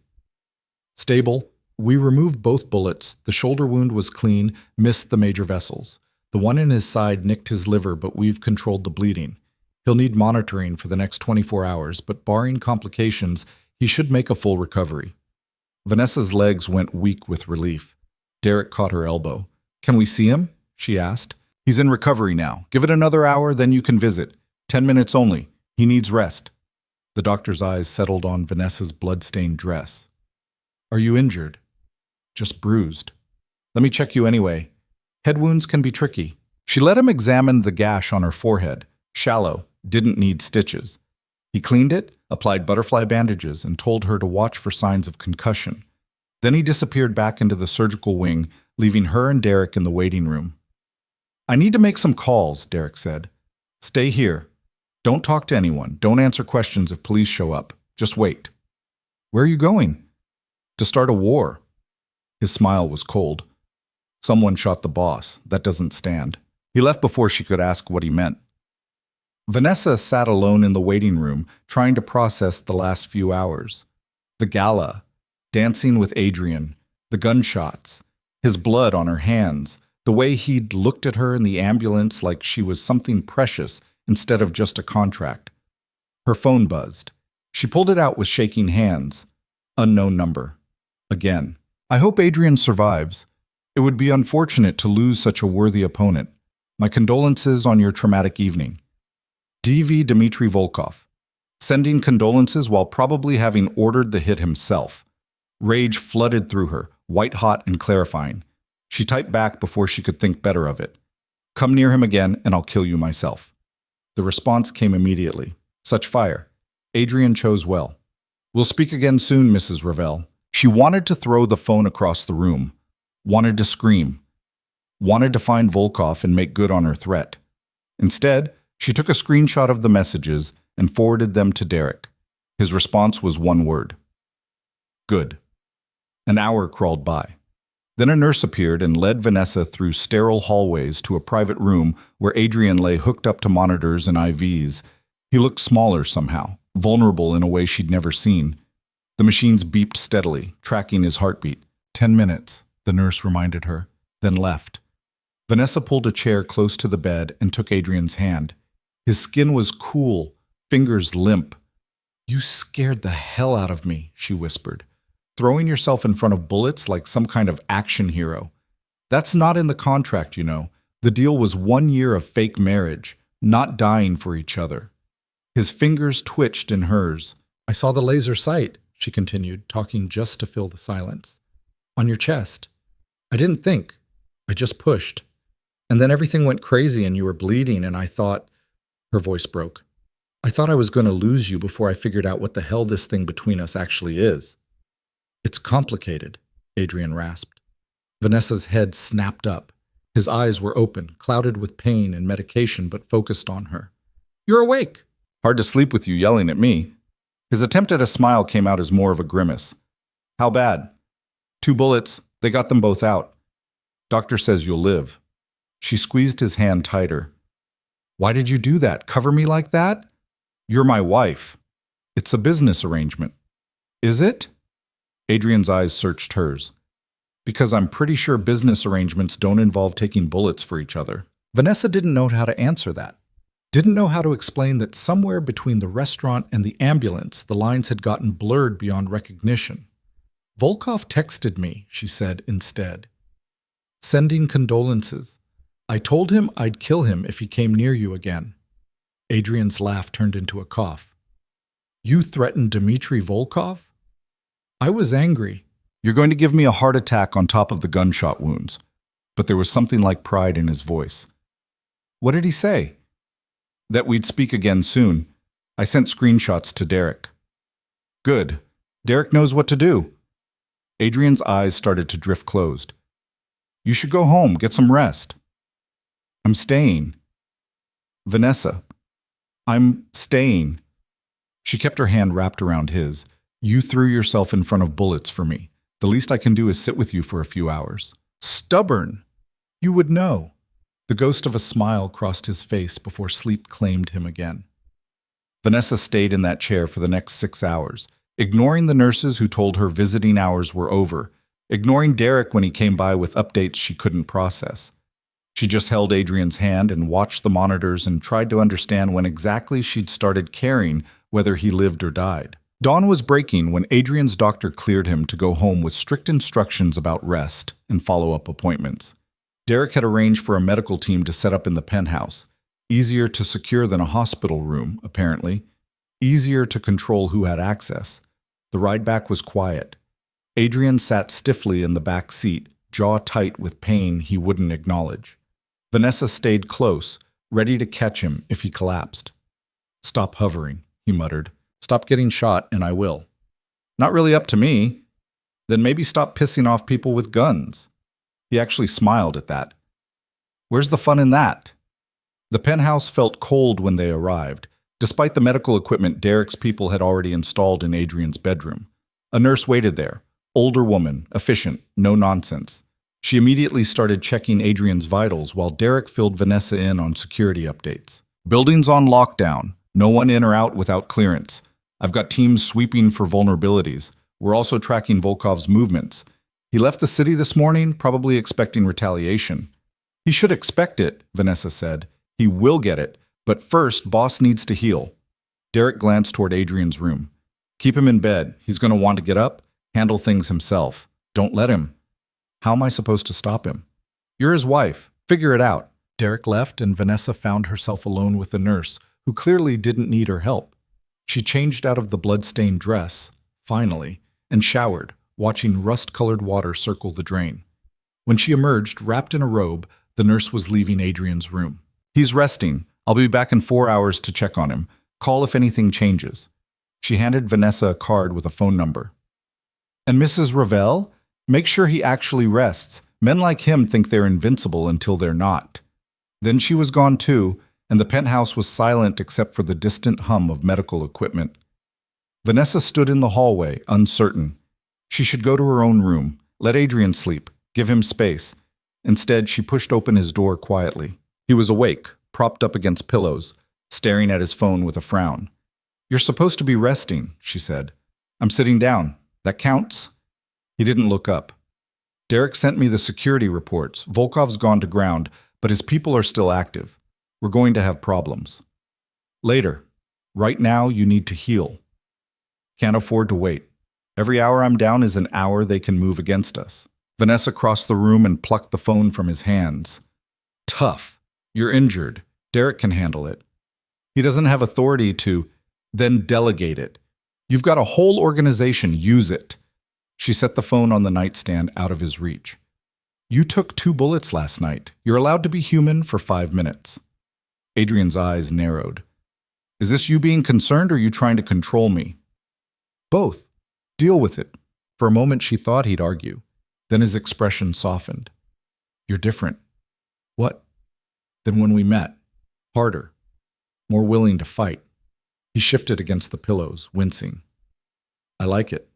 [SPEAKER 1] "Stable. We removed both bullets. The shoulder wound was clean, missed the major vessels. The one in his side nicked his liver, but we've controlled the bleeding. He'll need monitoring for the next 24 hours, but barring complications, he should make a full recovery." Vanessa's legs went weak with relief. Derek caught her elbow. "Can we see him?" she asked. "He's in recovery now. Give it another hour, then you can visit. 10 minutes only. He needs rest." The doctor's eyes settled on Vanessa's blood-stained dress. "Are you injured?" "Just bruised." "Let me check you anyway. Head wounds can be tricky." She let him examine the gash on her forehead. Shallow, didn't need stitches. He cleaned it, applied butterfly bandages, and told her to watch for signs of concussion. Then he disappeared back into the surgical wing, leaving her and Derek in the waiting room. "I need to make some calls," Derek said. "Stay here. Don't talk to anyone. Don't answer questions if police show up. Just wait." "Where are you going?" "To start a war." His smile was cold. "Someone shot the boss. That doesn't stand." He left before she could ask what he meant. Vanessa sat alone in the waiting room, trying to process the last few hours. The gala, dancing with Adrian, the gunshots, his blood on her hands, the way he'd looked at her in the ambulance like she was something precious instead of just a contract. Her phone buzzed. She pulled it out with shaking hands. Unknown number. Again. "I hope Adrian survives. It would be unfortunate to lose such a worthy opponent. My condolences on your traumatic evening. DV Dmitry Volkov." Sending condolences while probably having ordered the hit himself. Rage flooded through her, white-hot and clarifying. She typed back before she could think better of it. "Come near him again and I'll kill you myself." The response came immediately. Such fire. Adrian chose well. "We'll speak again soon, Mrs. Ravel." She wanted to throw the phone across the room. Wanted to scream. Wanted to find Volkov and make good on her threat. Instead, she took a screenshot of the messages and forwarded them to Derek. His response was one word. "Good." An hour crawled by. Then a nurse appeared and led Vanessa through sterile hallways to a private room where Adrian lay hooked up to monitors and IVs. He looked smaller somehow, vulnerable in a way she'd never seen. The machines beeped steadily, tracking his heartbeat. 10 minutes, the nurse reminded her, then left. Vanessa pulled a chair close to the bed and took Adrian's hand. His skin was cool, fingers limp. "You scared the hell out of me," she whispered. "Throwing yourself in front of bullets like some kind of action hero. That's not in the contract, you know. The deal was 1 year of fake marriage, not dying for each other." His fingers twitched in hers. "I saw the laser sight," she continued, talking just to fill the silence. "On your chest. I didn't think. I just pushed. And then everything went crazy and you were bleeding and I thought..." Her voice broke. "I thought I was going to lose you before I figured out what the hell this thing between us actually is." "It's complicated," Adrian rasped. Vanessa's head snapped up. His eyes were open, clouded with pain and medication, but focused on her. "You're awake." "Hard to sleep with you yelling at me." His attempt at a smile came out as more of a grimace. "How bad?" 2 bullets. They got them both out. Doctor says you'll live." She squeezed his hand tighter. "Why did you do that? Cover me like that?" "You're my wife." "It's a business arrangement." "Is it?" Adrian's eyes searched hers. Because I'm pretty sure business arrangements don't involve taking bullets for each other. Vanessa didn't know how to answer that. Didn't know how to explain that somewhere between the restaurant and the ambulance, the lines had gotten blurred beyond recognition. Volkov texted me, she said instead. Sending condolences. I told him I'd kill him if he came near you again. Adrian's laugh turned into a cough. You threatened Dmitry Volkov? I was angry. You're going to give me a heart attack on top of the gunshot wounds. But there was something like pride in his voice. What did he say? That we'd speak again soon. I sent screenshots to Derek. Good. Derek knows what to do. Adrian's eyes started to drift closed. You should go home, get some rest. I'm staying. Vanessa. I'm staying. She kept her hand wrapped around his. You threw yourself in front of bullets for me. The least I can do is sit with you for a few hours. Stubborn. You would know. The ghost of a smile crossed his face before sleep claimed him again. Vanessa stayed in that chair for the next 6 hours, ignoring the nurses who told her visiting hours were over, ignoring Derek when he came by with updates she couldn't process. She just held Adrian's hand and watched the monitors and tried to understand when exactly she'd started caring whether he lived or died. Dawn was breaking when Adrian's doctor cleared him to go home with strict instructions about rest and follow-up appointments. Derek had arranged for a medical team to set up in the penthouse. Easier to secure than a hospital room, apparently. Easier to control who had access. The ride back was quiet. Adrian sat stiffly in the back seat, jaw tight with pain he wouldn't acknowledge. Vanessa stayed close, ready to catch him if he collapsed. Stop hovering, he muttered. Stop getting shot and I will. Not really up to me. Then maybe stop pissing off people with guns. He actually smiled at that. Where's the fun in that? The penthouse felt cold when they arrived, despite the medical equipment Derek's people had already installed in Adrian's bedroom. A nurse waited there. Older woman, efficient, no nonsense. She immediately started checking Adrian's vitals while Derek filled Vanessa in on security updates. Building's on lockdown. No one in or out without clearance. I've got teams sweeping for vulnerabilities. We're also tracking Volkov's movements. He left the city this morning, probably expecting retaliation. He should expect it, Vanessa said. He will get it, but first, boss needs to heal. Derek glanced toward Adrian's room. Keep him in bed. He's going to want to get up, handle things himself. Don't let him. How am I supposed to stop him? You're his wife. Figure it out. Derek left and Vanessa found herself alone with the nurse, who clearly didn't need her help. She changed out of the blood-stained dress, finally, and showered, watching rust-colored water circle the drain. When she emerged, wrapped in a robe, the nurse was leaving Adrian's room. He's resting. I'll be back in 4 hours to check on him. Call if anything changes. She handed Vanessa a card with a phone number. And Mrs. Ravel? Make sure he actually rests. Men like him think they're invincible until they're not. Then she was gone too, and the penthouse was silent except for the distant hum of medical equipment. Vanessa stood in the hallway, uncertain. She should go to her own room, let Adrian sleep, give him space. Instead, she pushed open his door quietly. He was awake, propped up against pillows, staring at his phone with a frown. You're supposed to be resting, she said. I'm sitting down. That counts? He didn't look up. Derek sent me the security reports. Volkov's gone to ground, but his people are still active. We're going to have problems. Later. Right now, you need to heal. Can't afford to wait. Every hour I'm down is an hour they can move against us. Vanessa crossed the room and plucked the phone from his hands. Tough. You're injured. Derek can handle it. He doesn't have authority to, then delegate it. You've got a whole organization. Use it. She set the phone on the nightstand out of his reach. You took 2 bullets last night. You're allowed to be human for 5 minutes. Adrian's eyes narrowed. Is this you being concerned or you trying to control me? Both. Deal with it. For a moment she thought he'd argue. Then his expression softened. You're different. What? Than when we met. Harder. More willing to fight. He shifted against the pillows, wincing. I like it.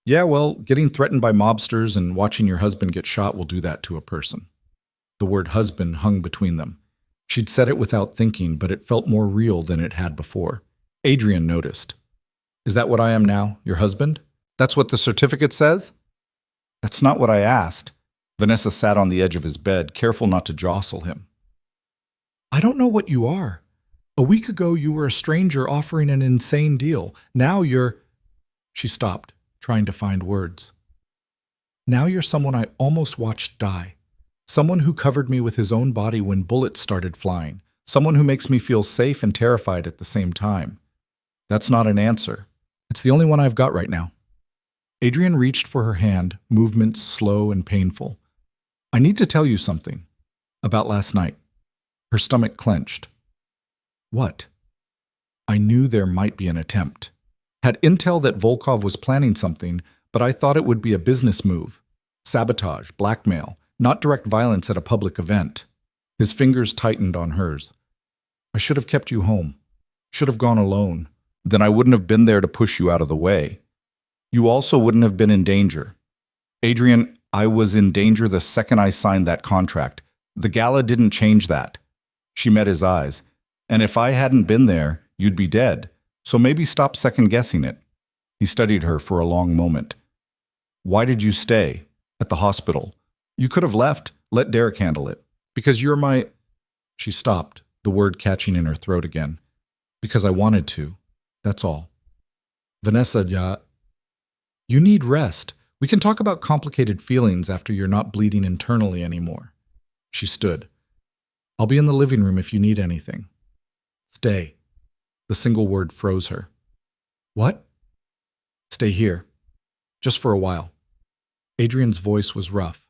[SPEAKER 1] Yeah, well, getting threatened by mobsters and watching your husband get shot will do that to a person. The word husband hung between them. She'd said it without thinking, but it felt more real than it had before. Adrian noticed. Is that what I am now, your husband? That's what the certificate says? That's not what I asked. Vanessa sat on the edge of his bed, careful not to jostle him. I don't know what you are. A week ago, you were a stranger offering an insane deal. Now you're... She stopped, trying to find words. Now you're someone I almost watched die. Someone who covered me with his own body when bullets started flying. Someone who makes me feel safe and terrified at the same time. That's not an answer. It's the only one I've got right now. Adrian reached for her hand, movements slow and painful. I need to tell you something. About last night. Her stomach clenched. What? I knew there might be an attempt. Had intel that Volkov was planning something, but I thought it would be a business move. Sabotage, blackmail, not direct violence at a public event. His fingers tightened on hers. I should have kept you home. Should have gone alone. Then I wouldn't have been there to push you out of the way. You also wouldn't have been in danger. Adrian, I was in danger the second I signed that contract. The gala didn't change that. She met his eyes. And if I hadn't been there, you'd be dead. So maybe stop second-guessing it. He studied her for a long moment. Why did you stay? At the hospital. You could have left. Let Derek handle it. Because you're my... She stopped, the word catching in her throat again. Because I wanted to. That's all. Vanessa, yeah. You need rest. We can talk about complicated feelings after you're not bleeding internally anymore. She stood. I'll be in the living room if you need anything. Stay. The single word froze her. What? Stay here. Just for a while. Adrian's voice was rough.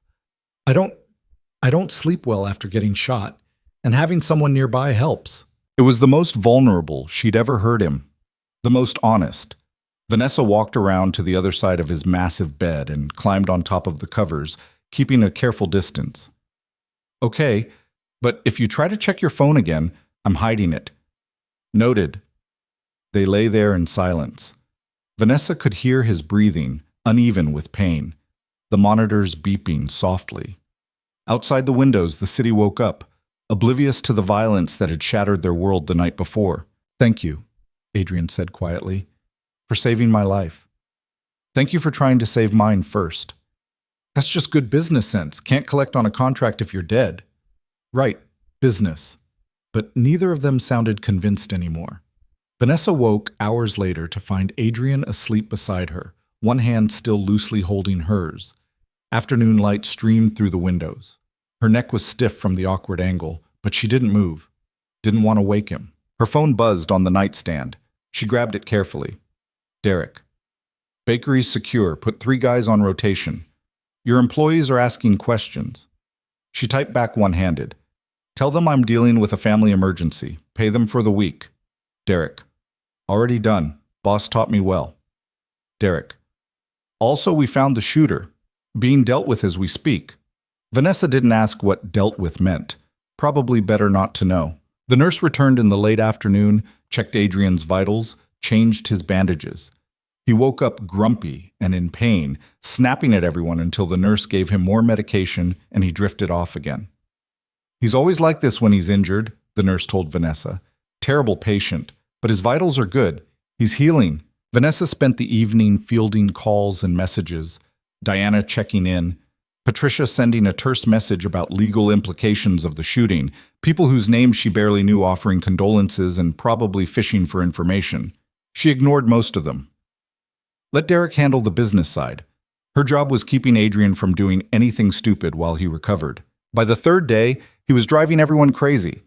[SPEAKER 1] I don't sleep well after getting shot, and having someone nearby helps. It was the most vulnerable she'd ever heard him. The most honest. Vanessa walked around to the other side of his massive bed and climbed on top of the covers, keeping a careful distance. Okay, but if you try to check your phone again, I'm hiding it. Noted. They lay there in silence. Vanessa could hear his breathing, uneven with pain, the monitors beeping softly. Outside the windows, the city woke up, oblivious to the violence that had shattered their world the night before. Thank you, Adrian said quietly, for saving my life. Thank you for trying to save mine first. That's just good business sense. Can't collect on a contract if you're dead. Right, business. But neither of them sounded convinced anymore. Vanessa woke hours later to find Adrian asleep beside her, one hand still loosely holding hers. Afternoon light streamed through the windows. Her neck was stiff from the awkward angle, but she didn't move. Didn't want to wake him. Her phone buzzed on the nightstand. She grabbed it carefully. Derek. Bakery's secure. Put 3 guys on rotation. Your employees are asking questions. She typed back one-handed. Tell them I'm dealing with a family emergency. Pay them for the week. Derek. Already done. Boss taught me well. Derek. Also, we found the shooter. Being dealt with as we speak. Vanessa didn't ask what dealt with meant. Probably better not to know. The nurse returned in the late afternoon, checked Adrian's vitals, changed his bandages. He woke up grumpy and in pain, snapping at everyone until the nurse gave him more medication and he drifted off again. He's always like this when he's injured, the nurse told Vanessa. Terrible patient, but his vitals are good. He's healing. Vanessa spent the evening fielding calls and messages, Diana checking in, Patricia sending a terse message about legal implications of the shooting, people whose names she barely knew offering condolences and probably fishing for information. She ignored most of them. Let Derek handle the business side. Her job was keeping Adrian from doing anything stupid while he recovered. By the 3rd day, he was driving everyone crazy.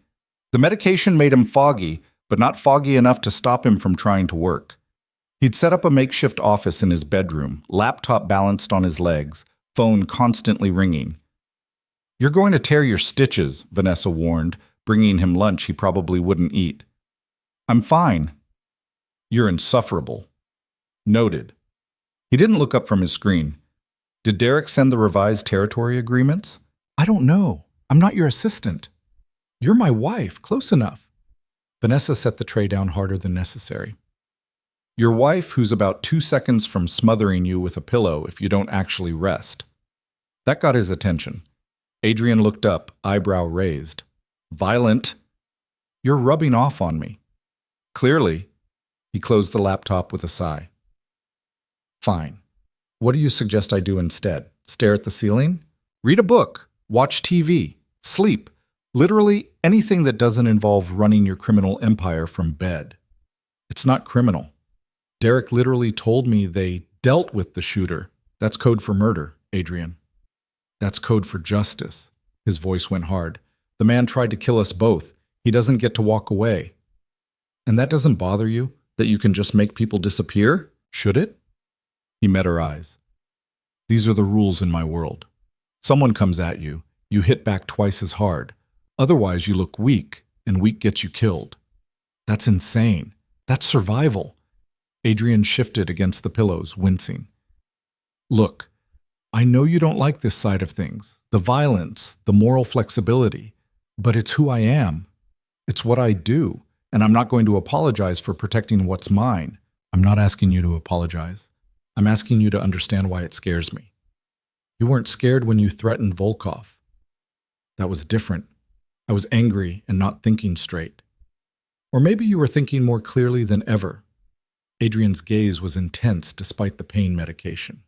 [SPEAKER 1] The medication made him foggy, but not foggy enough to stop him from trying to work. He'd set up a makeshift office in his bedroom, laptop balanced on his legs, phone constantly ringing. You're going to tear your stitches, Vanessa warned, bringing him lunch he probably wouldn't eat. I'm fine. You're insufferable. Noted. He didn't look up from his screen. Did Derek send the revised territory agreements? I don't know. I'm not your assistant. You're my wife. Close enough. Vanessa set the tray down harder than necessary. Your wife who's about 2 seconds from smothering you with a pillow if you don't actually rest. That got his attention. Adrian looked up, eyebrow raised. Violent. You're rubbing off on me. Clearly. He closed the laptop with a sigh. Fine. What do you suggest I do instead? Stare at the ceiling? Read a book? Watch TV? Sleep? Literally anything that doesn't involve running your criminal empire from bed. It's not criminal. Derek literally told me they dealt with the shooter. That's code for murder, Adrian. That's code for justice. His voice went hard. The man tried to kill us both. He doesn't get to walk away. And that doesn't bother you? That you can just make people disappear? Should it? He met her eyes. These are the rules in my world. Someone comes at you, you hit back twice as hard. Otherwise, you look weak, and weak gets you killed. That's insane. That's survival. Adrian shifted against the pillows, wincing. Look, I know you don't like this side of things, the violence, the moral flexibility, but it's who I am. It's what I do, and I'm not going to apologize for protecting what's mine. I'm not asking you to apologize. I'm asking you to understand why it scares me. You weren't scared when you threatened Volkov. That was different. I was angry and not thinking straight. Or maybe you were thinking more clearly than ever. Adrian's gaze was intense despite the pain medication.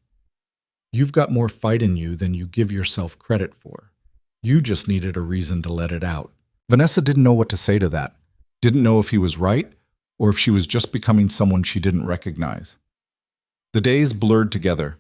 [SPEAKER 1] You've got more fight in you than you give yourself credit for. You just needed a reason to let it out. Vanessa didn't know what to say to that. Didn't know if he was right or if she was just becoming someone she didn't recognize. The days blurred together.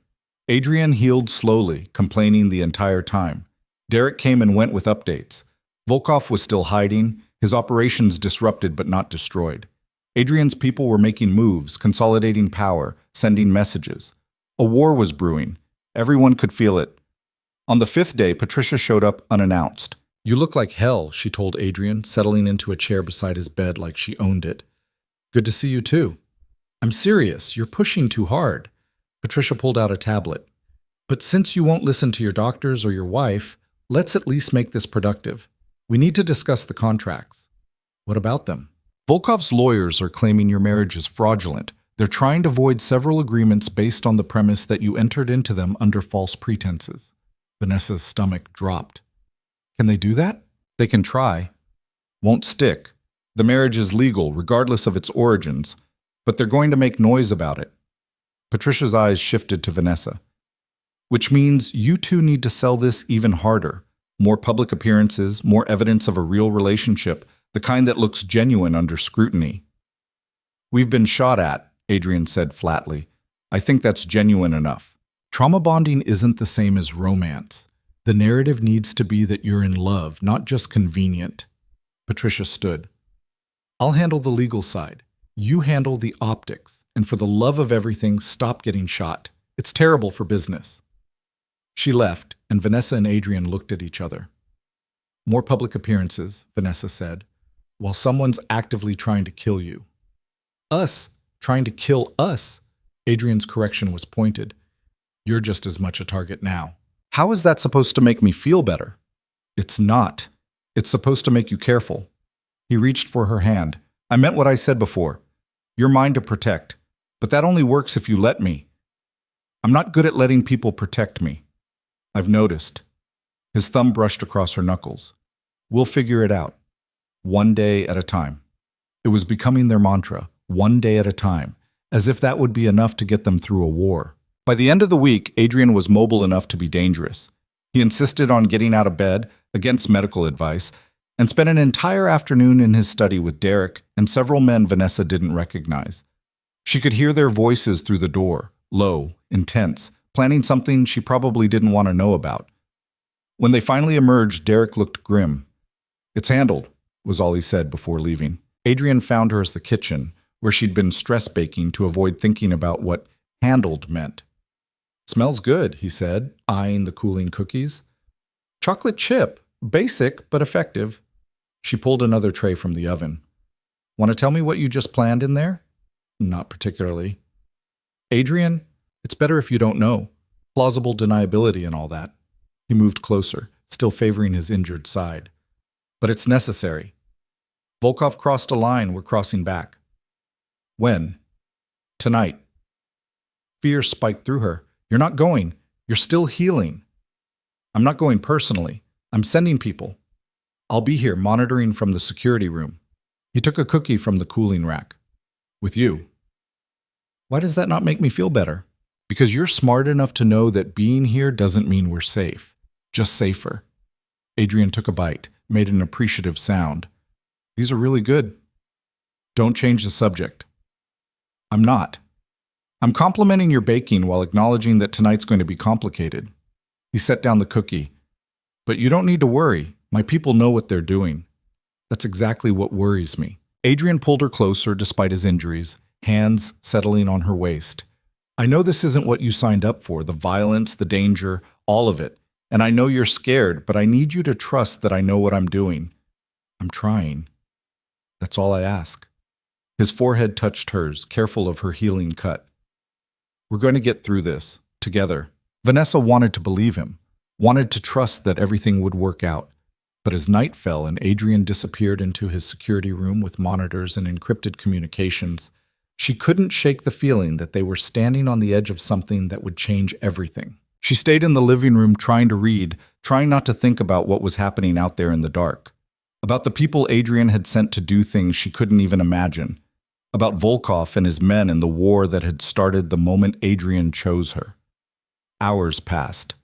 [SPEAKER 1] Adrian healed slowly, complaining the entire time. Derek came and went with updates. Volkov was still hiding, his operations disrupted but not destroyed. Adrian's people were making moves, consolidating power, sending messages. A war was brewing. Everyone could feel it. On the 5th day, Patricia showed up unannounced. You look like hell, she told Adrian, settling into a chair beside his bed like she owned it. Good to see you too. I'm serious, you're pushing too hard. Patricia pulled out a tablet. But since you won't listen to your doctors or your wife, let's at least make this productive. We need to discuss the contracts. What about them? Volkov's lawyers are claiming your marriage is fraudulent. They're trying to void several agreements based on the premise that you entered into them under false pretenses. Vanessa's stomach dropped. Can they do that? They can try. Won't stick. The marriage is legal, regardless of its origins, but they're going to make noise about it. Patricia's eyes shifted to Vanessa. Which means you two need to sell this even harder. More public appearances, more evidence of a real relationship, the kind that looks genuine under scrutiny. We've been shot at, Adrian said flatly. I think that's genuine enough. Trauma bonding isn't the same as romance. The narrative needs to be that you're in love, not just convenient. Patricia stood. I'll handle the legal side. You handle the optics. And for the love of everything, stop getting shot. It's terrible for business. She left, and Vanessa and Adrian looked at each other. More public appearances, Vanessa said, while someone's actively trying to kill you. Us? Trying to kill us? Adrian's correction was pointed. You're just as much a target now. How is that supposed to make me feel better? It's not. It's supposed to make you careful. He reached for her hand. I meant what I said before. You're mine to protect, but that only works if you let me. I'm not good at letting people protect me. I've noticed. His thumb brushed across her knuckles. We'll figure it out. One day at a time. It was becoming their mantra, one day at a time, as if that would be enough to get them through a war. By the end of the week, Adrian was mobile enough to be dangerous. He insisted on getting out of bed, against medical advice, and spent an entire afternoon in his study with Derek and several men Vanessa didn't recognize. She could hear their voices through the door, low, intense, planning something she probably didn't want to know about. When they finally emerged, Derek looked grim. It's handled, was all he said before leaving. Adrian found her at the kitchen, where she'd been stress baking to avoid thinking about what handled meant. Smells good, he said, eyeing the cooling cookies. Chocolate chip, basic but effective. She pulled another tray from the oven. Want to tell me what you just planned in there? Not particularly. Adrian, it's better if you don't know. Plausible deniability and all that. He moved closer, still favoring his injured side. But it's necessary. Volkov crossed a line, we're crossing back. When? Tonight. Fear spiked through her. You're not going. You're still healing. I'm not going personally. I'm sending people. I'll be here monitoring from the security room. He took a cookie from the cooling rack. With you. Why does that not make me feel better? Because you're smart enough to know that being here doesn't mean we're safe, just safer. Adrian took a bite, made an appreciative sound. These are really good. Don't change the subject. I'm not. I'm complimenting your baking while acknowledging that tonight's going to be complicated. He set down the cookie. But you don't need to worry. My people know what they're doing. That's exactly what worries me. Adrian pulled her closer despite his injuries, hands settling on her waist. I know this isn't what you signed up for, the violence, the danger, all of it. And I know you're scared, but I need you to trust that I know what I'm doing. I'm trying. That's all I ask. His forehead touched hers, careful of her healing cut. We're going to get through this, together. Vanessa wanted to believe him, wanted to trust that everything would work out. But as night fell and Adrian disappeared into his security room with monitors and encrypted communications, she couldn't shake the feeling that they were standing on the edge of something that would change everything. She stayed in the living room trying to read, trying not to think about what was happening out there in the dark. About the people Adrian had sent to do things she couldn't even imagine. About Volkov and his men and the war that had started the moment Adrian chose her. Hours passed.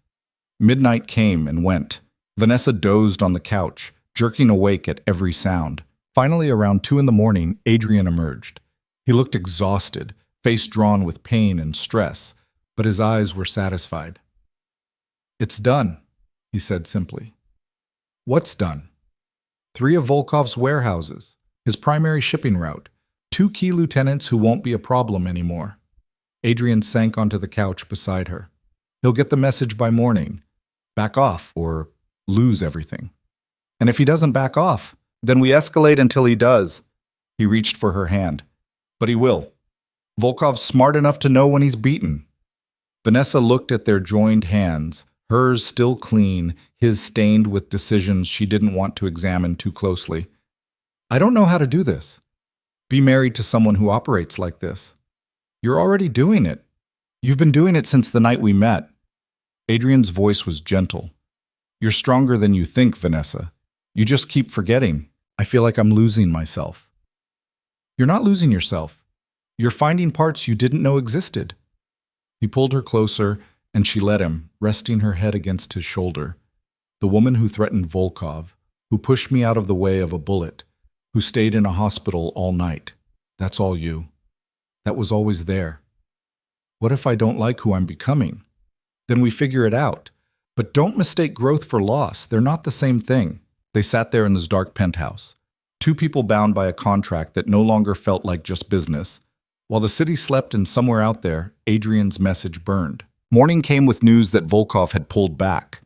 [SPEAKER 1] Midnight came and went. Vanessa dozed on the couch, jerking awake at every sound. Finally, around 2 a.m, Adrian emerged. He looked exhausted, face drawn with pain and stress, but his eyes were satisfied. It's done, he said simply. What's done? 3 of Volkov's warehouses, his primary shipping route, 2 key lieutenants who won't be a problem anymore. Adrian sank onto the couch beside her. He'll get the message by morning. Back off or lose everything. And if he doesn't back off, then we escalate until he does. He reached for her hand. But he will. Volkov's smart enough to know when he's beaten. Vanessa looked at their joined hands, hers still clean, his stained with decisions she didn't want to examine too closely. I don't know how to do this. Be married to someone who operates like this. You're already doing it. You've been doing it since the night we met. Adrian's voice was gentle. You're stronger than you think, Vanessa. You just keep forgetting. I feel like I'm losing myself. You're not losing yourself. You're finding parts you didn't know existed. He pulled her closer, and she let him, resting her head against his shoulder. The woman who threatened Volkov, who pushed me out of the way of a bullet, who stayed in a hospital all night. That's all you. That was always there. What if I don't like who I'm becoming? Then we figure it out. But don't mistake growth for loss. They're not the same thing. They sat there in this dark penthouse. 2 people bound by a contract that no longer felt like just business. While the city slept and somewhere out there, Adrian's message burned. Morning came with news that Volkov had pulled back.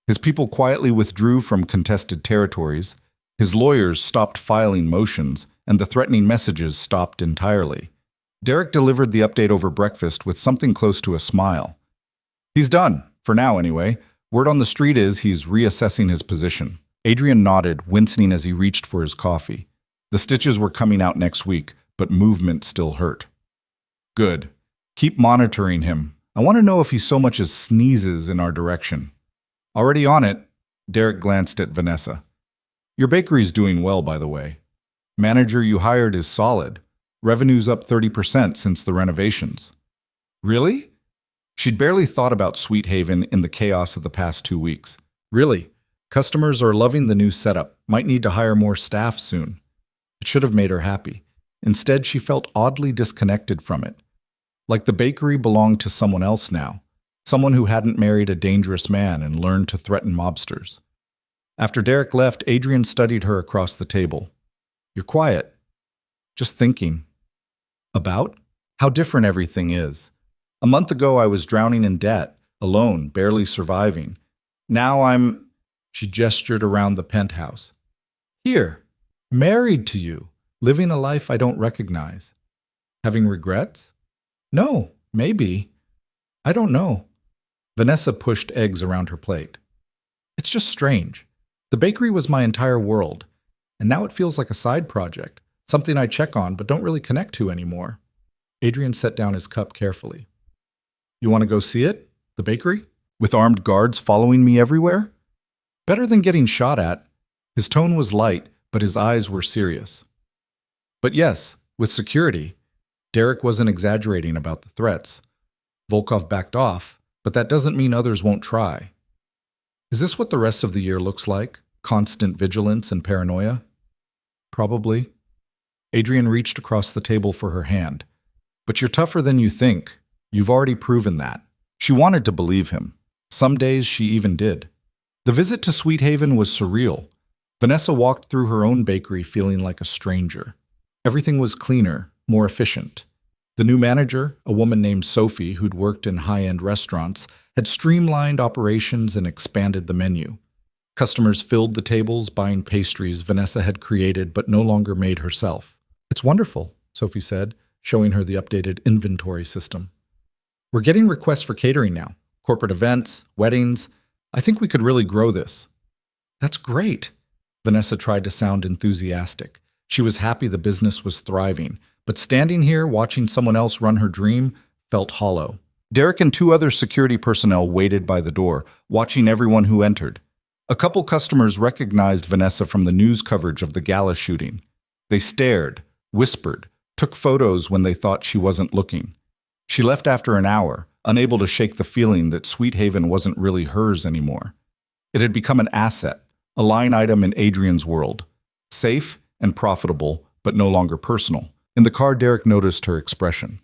[SPEAKER 1] His people quietly withdrew from contested territories. His lawyers stopped filing motions, and the threatening messages stopped entirely. Derek delivered the update over breakfast with something close to a smile. He's done, for now anyway. Word on the street is he's reassessing his position. Adrian nodded, wincing as he reached for his coffee. The stitches were coming out next week, but movement still hurt. Good. Keep monitoring him. I want to know if he so much as sneezes in our direction. Already on it. Derek glanced at Vanessa. Your bakery's doing well, by the way. Manager you hired is solid. Revenue's up 30% since the renovations. Really? She'd barely thought about Sweet Haven in the chaos of the past 2 weeks. Really? Customers are loving the new setup, might need to hire more staff soon. It should have made her happy. Instead, she felt oddly disconnected from it. Like the bakery belonged to someone else now, someone who hadn't married a dangerous man and learned to threaten mobsters. After Derek left, Adrian studied her across the table. You're quiet. Just thinking. About? How different everything is. A month ago, I was drowning in debt, alone, barely surviving. Now I'm... She gestured around the penthouse. Here, married to you, living a life I don't recognize. Having regrets? No, maybe. I don't know. Vanessa pushed eggs around her plate. It's just strange. The bakery was my entire world, and now it feels like a side project, something I check on but don't really connect to anymore. Adrian set down his cup carefully. You want to go see it? The bakery? With armed guards following me everywhere? Better than getting shot at. His tone was light, but his eyes were serious. But yes, with security. Derek wasn't exaggerating about the threats. Volkov backed off, but that doesn't mean others won't try. Is this what the rest of the year looks like? Constant vigilance and paranoia? Probably. Adrian reached across the table for her hand. But you're tougher than you think. You've already proven that. She wanted to believe him. Some days she even did. The visit to Sweet Haven was surreal. Vanessa walked through her own bakery feeling like a stranger. Everything was cleaner, more efficient. The new manager, a woman named Sophie who'd worked in high-end restaurants, had streamlined operations and expanded the menu. Customers filled the tables buying pastries Vanessa had created but no longer made herself. "It's wonderful," Sophie said, showing her the updated inventory system. "We're getting requests for catering now. Corporate events, weddings. I think we could really grow this." "That's great." Vanessa tried to sound enthusiastic. She was happy the business was thriving, but standing here watching someone else run her dream felt hollow. Derek and two other security personnel waited by the door, watching everyone who entered. A couple customers recognized Vanessa from the news coverage of the gala shooting. They stared, whispered, took photos when they thought she wasn't looking. She left after an hour, unable to shake the feeling that Sweet Haven wasn't really hers anymore. It had become an asset, a line item in Adrian's world. Safe and profitable, but no longer personal. In the car, Derek noticed her expression.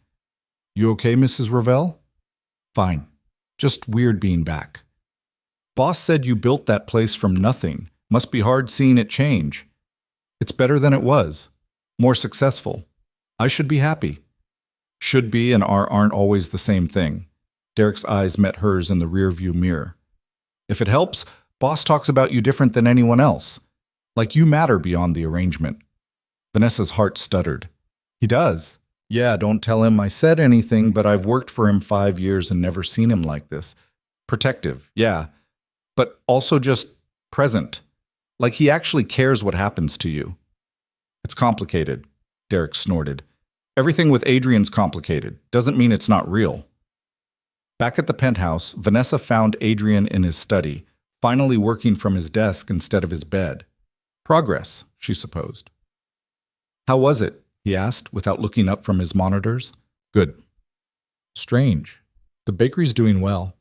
[SPEAKER 1] "You okay, Mrs. Ravel?" "Fine. Just weird being back." "Boss said you built that place from nothing. Must be hard seeing it change." "It's better than it was. More successful. I should be happy." Should be and aren't always the same thing. Derek's eyes met hers in the rearview mirror. "If it helps, boss talks about you different than anyone else. Like you matter beyond the arrangement." Vanessa's heart stuttered. "He does?" "Yeah, don't tell him I said anything, but I've worked for him 5 years and never seen him like this. Protective, yeah, but also just present. Like he actually cares what happens to you." "It's complicated," Derek snorted. "Everything with Adrian's complicated. Doesn't mean it's not real." Back at the penthouse, Vanessa found Adrian in his study, finally working from his desk instead of his bed. Progress, she supposed. "How was it?" he asked, without looking up from his monitors. "Good." "Strange. The bakery's doing well."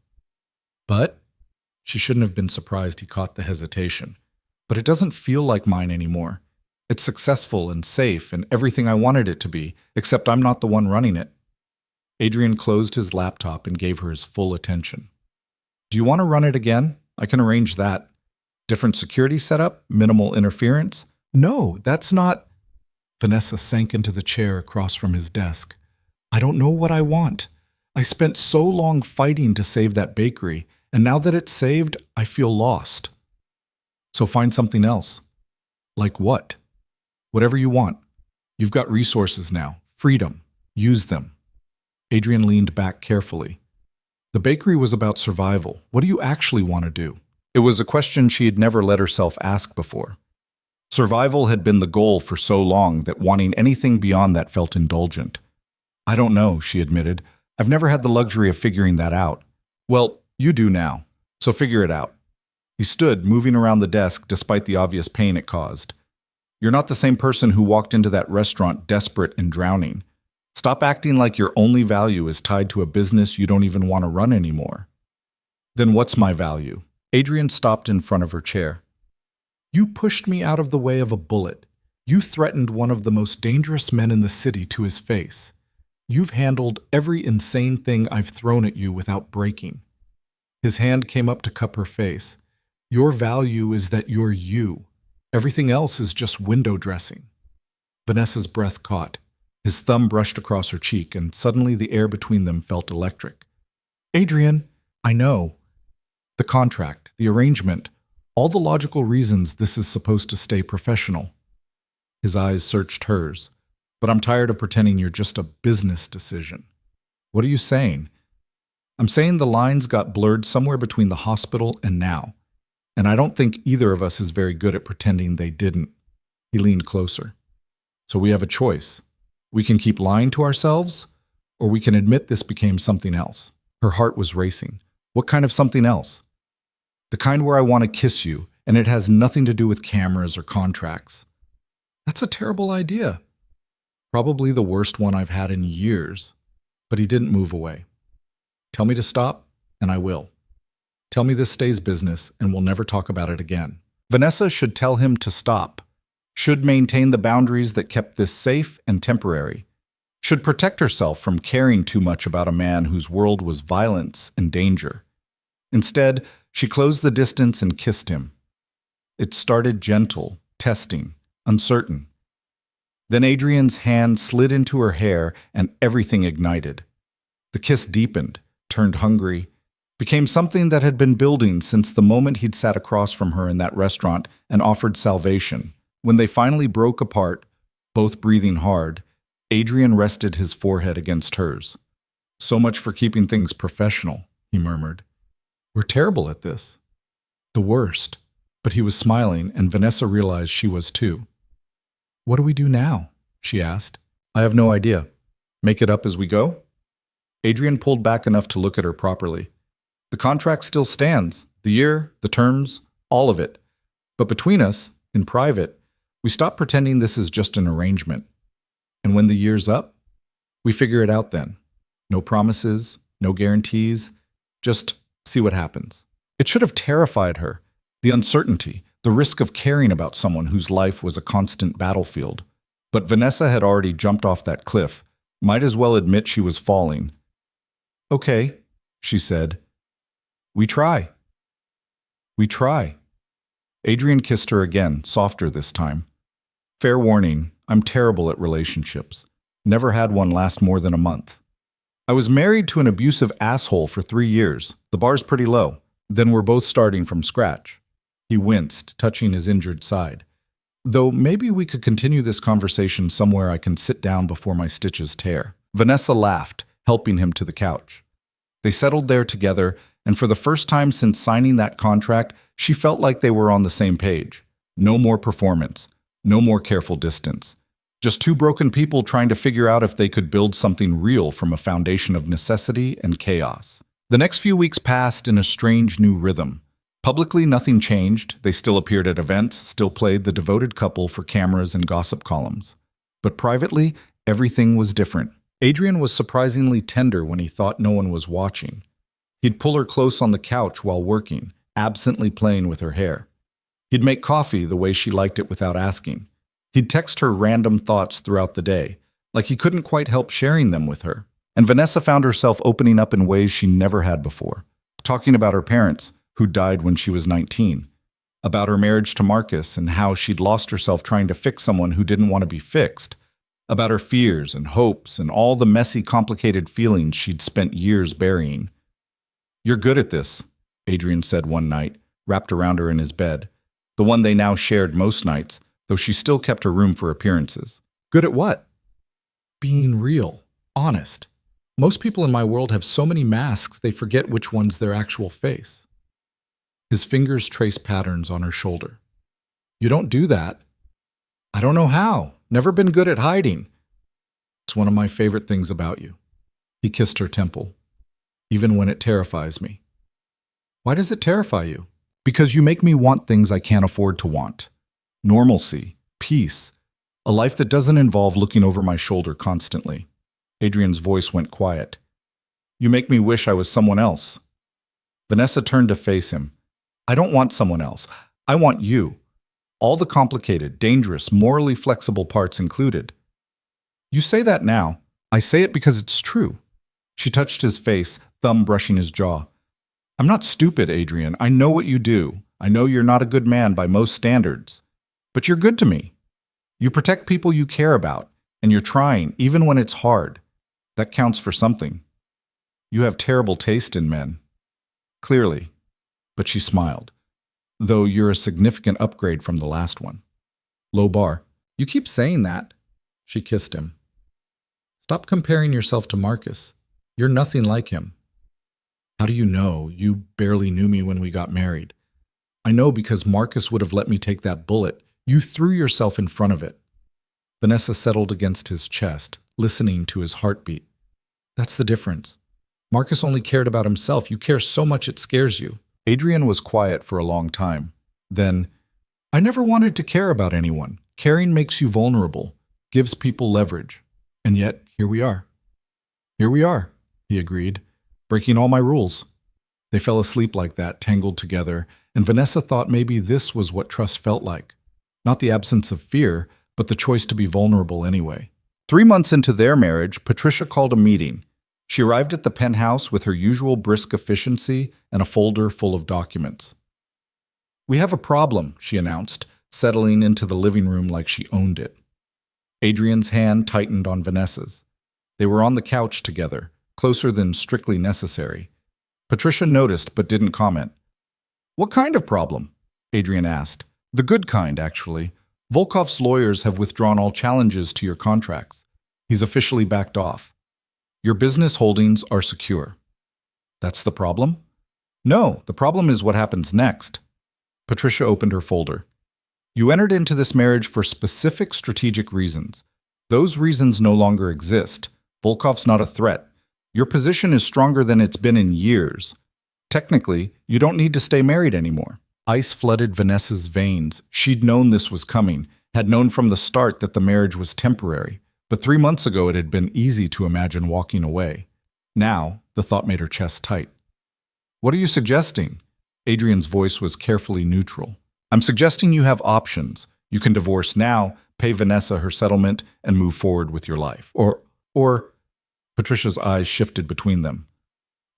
[SPEAKER 1] "But?" She shouldn't have been surprised he caught the hesitation. "But it doesn't feel like mine anymore. It's successful and safe and everything I wanted it to be, except I'm not the one running it." Adrian closed his laptop and gave her his full attention. "Do you want to run it again? I can arrange that. Different security setup? Minimal interference?" "No, that's not—" Vanessa sank into the chair across from his desk. "I don't know what I want. I spent so long fighting to save that bakery, and now that it's saved, I feel lost." "So find something else." "Like what?" "Whatever you want. You've got resources now. Freedom. Use them." Adrian leaned back carefully. The bakery was about survival. What do you actually want to do? It was a question she had never let herself ask before. Survival had been the goal for so long that wanting anything beyond that felt indulgent. "I don't know," she admitted. "I've never had the luxury of figuring that out." "Well, you do now, so figure it out." He stood, moving around the desk despite the obvious pain it caused. "You're not the same person who walked into that restaurant desperate and drowning. Stop acting like your only value is tied to a business you don't even want to run anymore." "Then what's my value?" Adrian stopped in front of her chair. "You pushed me out of the way of a bullet. You threatened one of the most dangerous men in the city to his face. You've handled every insane thing I've thrown at you without breaking." His hand came up to cup her face. "Your value is that you're you. Everything else is just window dressing." Vanessa's breath caught. His thumb brushed across her cheek, and suddenly the air between them felt electric. "Adrian, I know. The contract, the arrangement, all the logical reasons this is supposed to stay professional." His eyes searched hers. "But I'm tired of pretending you're just a business decision." "What are you saying?" "I'm saying the lines got blurred somewhere between the hospital and now. And I don't think either of us is very good at pretending they didn't." He leaned closer. "So we have a choice. We can keep lying to ourselves, or we can admit this became something else." Her heart was racing. "What kind of something else?" "The kind where I want to kiss you, and it has nothing to do with cameras or contracts." "That's a terrible idea." "Probably the worst one I've had in years." But he didn't move away. Tell me to stop, and I will. Tell me this stays business, and we'll never talk about it again. Vanessa should tell him to stop, should maintain the boundaries that kept this safe and temporary, should protect herself from caring too much about a man whose world was violence and danger. Instead, she closed the distance and kissed him. It started gentle, testing, uncertain. Then Adrian's hand slid into her hair and everything ignited. The kiss deepened, turned hungry, became something that had been building since the moment he'd sat across from her in that restaurant and offered salvation. When they finally broke apart, both breathing hard, Adrian rested his forehead against hers. "So much for keeping things professional," he murmured. "We're terrible at this. The worst." But he was smiling, and Vanessa realized she was too. "What do we do now?" she asked. "I have no idea. Make it up as we go?" Adrian pulled back enough to look at her properly. "The contract still stands. The year, the terms, all of it. But between us, in private, we stop pretending this is just an arrangement. And when the year's up, we figure it out then. No promises, no guarantees, just see what happens." It should have terrified her. The uncertainty, the risk of caring about someone whose life was a constant battlefield. But Vanessa had already jumped off that cliff, might as well admit she was falling. "Okay," she said. "We try. We try." Adrian kissed her again, softer this time. "Fair warning, I'm terrible at relationships. Never had one last more than a month. I was married to an abusive asshole for 3 years. The bar's pretty low. Then we're both starting from scratch." He winced, touching his injured side. "Though maybe we could continue this conversation somewhere I can sit down before my stitches tear." Vanessa laughed, helping him to the couch. They settled there together, and for the first time since signing that contract, she felt like they were on the same page. No more performance, no more careful distance. Just two broken people trying to figure out if they could build something real from a foundation of necessity and chaos. The next few weeks passed in a strange new rhythm. Publicly, nothing changed. They still appeared at events, still played the devoted couple for cameras and gossip columns. But privately, everything was different. Adrian was surprisingly tender when he thought no one was watching. He'd pull her close on the couch while working, absently playing with her hair. He'd make coffee the way she liked it without asking. He'd text her random thoughts throughout the day, like he couldn't quite help sharing them with her. And Vanessa found herself opening up in ways she never had before, talking about her parents, who died when she was 19, about her marriage to Marcus and how she'd lost herself trying to fix someone who didn't want to be fixed, about her fears and hopes and all the messy, complicated feelings she'd spent years burying. "You're good at this," Adrian said one night, wrapped around her in his bed, the one they now shared most nights, though she still kept her room for appearances. "Good at what?" "Being real, honest. Most people in my world have so many masks they forget which one's their actual face." His fingers traced patterns on her shoulder. "You don't do that." "I don't know how. Never been good at hiding." "It's one of my favorite things about you." He kissed her temple. "Even when it terrifies me." "Why does it terrify you?" "Because you make me want things I can't afford to want. Normalcy, peace, a life that doesn't involve looking over my shoulder constantly." Adrian's voice went quiet. "You make me wish I was someone else." Vanessa turned to face him. "I don't want someone else. I want you. All the complicated, dangerous, morally flexible parts included." "You say that now. I say it because it's true." She touched his face, thumb brushing his jaw. "I'm not stupid, Adrian. I know what you do. I know you're not a good man by most standards. But you're good to me. You protect people you care about, and you're trying, even when it's hard. That counts for something. You have terrible taste in men." "Clearly." But she smiled. "Though you're a significant upgrade from the last one." "Low bar." "You keep saying that." She kissed him. "Stop comparing yourself to Marcus. You're nothing like him." "How do you know? You barely knew me when we got married." "I know because Marcus would have let me take that bullet. You threw yourself in front of it." Vanessa settled against his chest, listening to his heartbeat. "That's the difference. Marcus only cared about himself. You care so much it scares you." Adrian was quiet for a long time. Then, "I never wanted to care about anyone. Caring makes you vulnerable, gives people leverage. And yet, here we are." "Here we are," he agreed. breaking all my rules. They fell asleep like that, tangled together, and Vanessa thought maybe this was what trust felt like. Not the absence of fear, but the choice to be vulnerable anyway. 3 months into their marriage, Patricia called a meeting. She arrived at the penthouse with her usual brisk efficiency and a folder full of documents. "We have a problem," she announced, settling into the living room like she owned it. Adrian's hand tightened on Vanessa's. They were on the couch together, closer than strictly necessary. Patricia noticed but didn't comment. "What kind of problem?" Adrian asked. "The good kind, actually. Volkov's lawyers have withdrawn all challenges to your contracts. He's officially backed off. Your business holdings are secure." "That's the problem?" "No, the problem is what happens next." Patricia opened her folder. "You entered into this marriage for specific strategic reasons. Those reasons no longer exist. Volkov's not a threat. Your position is stronger than it's been in years. Technically, you don't need to stay married anymore." Ice flooded Vanessa's veins. She'd known this was coming, had known from the start that the marriage was temporary, but 3 months ago it had been easy to imagine walking away. Now, the thought made her chest tight. "What are you suggesting?" Adrian's voice was carefully neutral. "I'm suggesting you have options. You can divorce now, pay Vanessa her settlement, and move forward with your life. Or Patricia's eyes shifted between them.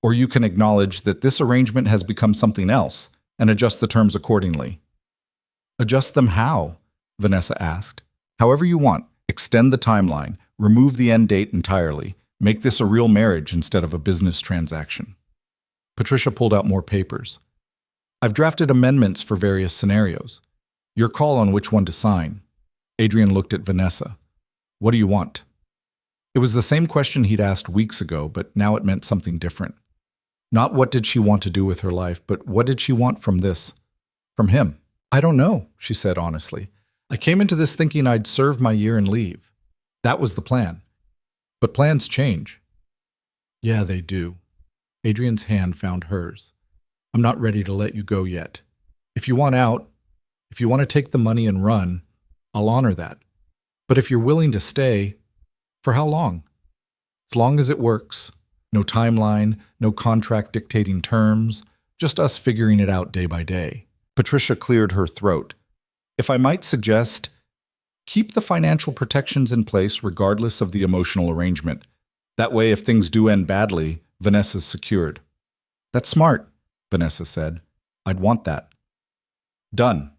[SPEAKER 1] "Or you can acknowledge that this arrangement has become something else and adjust the terms accordingly." "Adjust them how?" Vanessa asked. "However you want. Extend the timeline. Remove the end date entirely. Make this a real marriage instead of a business transaction." Patricia pulled out more papers. "I've drafted amendments for various scenarios. Your call on which one to sign." Adrian looked at Vanessa. "What do you want?" It was the same question he'd asked weeks ago, but now it meant something different. Not what did she want to do with her life, but what did she want from this? From him. "I don't know," she said honestly. "I came into this thinking I'd serve my year and leave. That was the plan. But plans change." "Yeah, they do." Adrian's hand found hers. "I'm not ready to let you go yet. If you want out, if you want to take the money and run, I'll honor that. But if you're willing to stay, for how long? As long as it works. No timeline, no contract dictating terms, just us figuring it out day by day." Patricia cleared her throat. "If I might suggest, keep the financial protections in place regardless of the emotional arrangement. That way, if things do end badly, Vanessa's secured." "That's smart," Vanessa said. "I'd want that." "Done."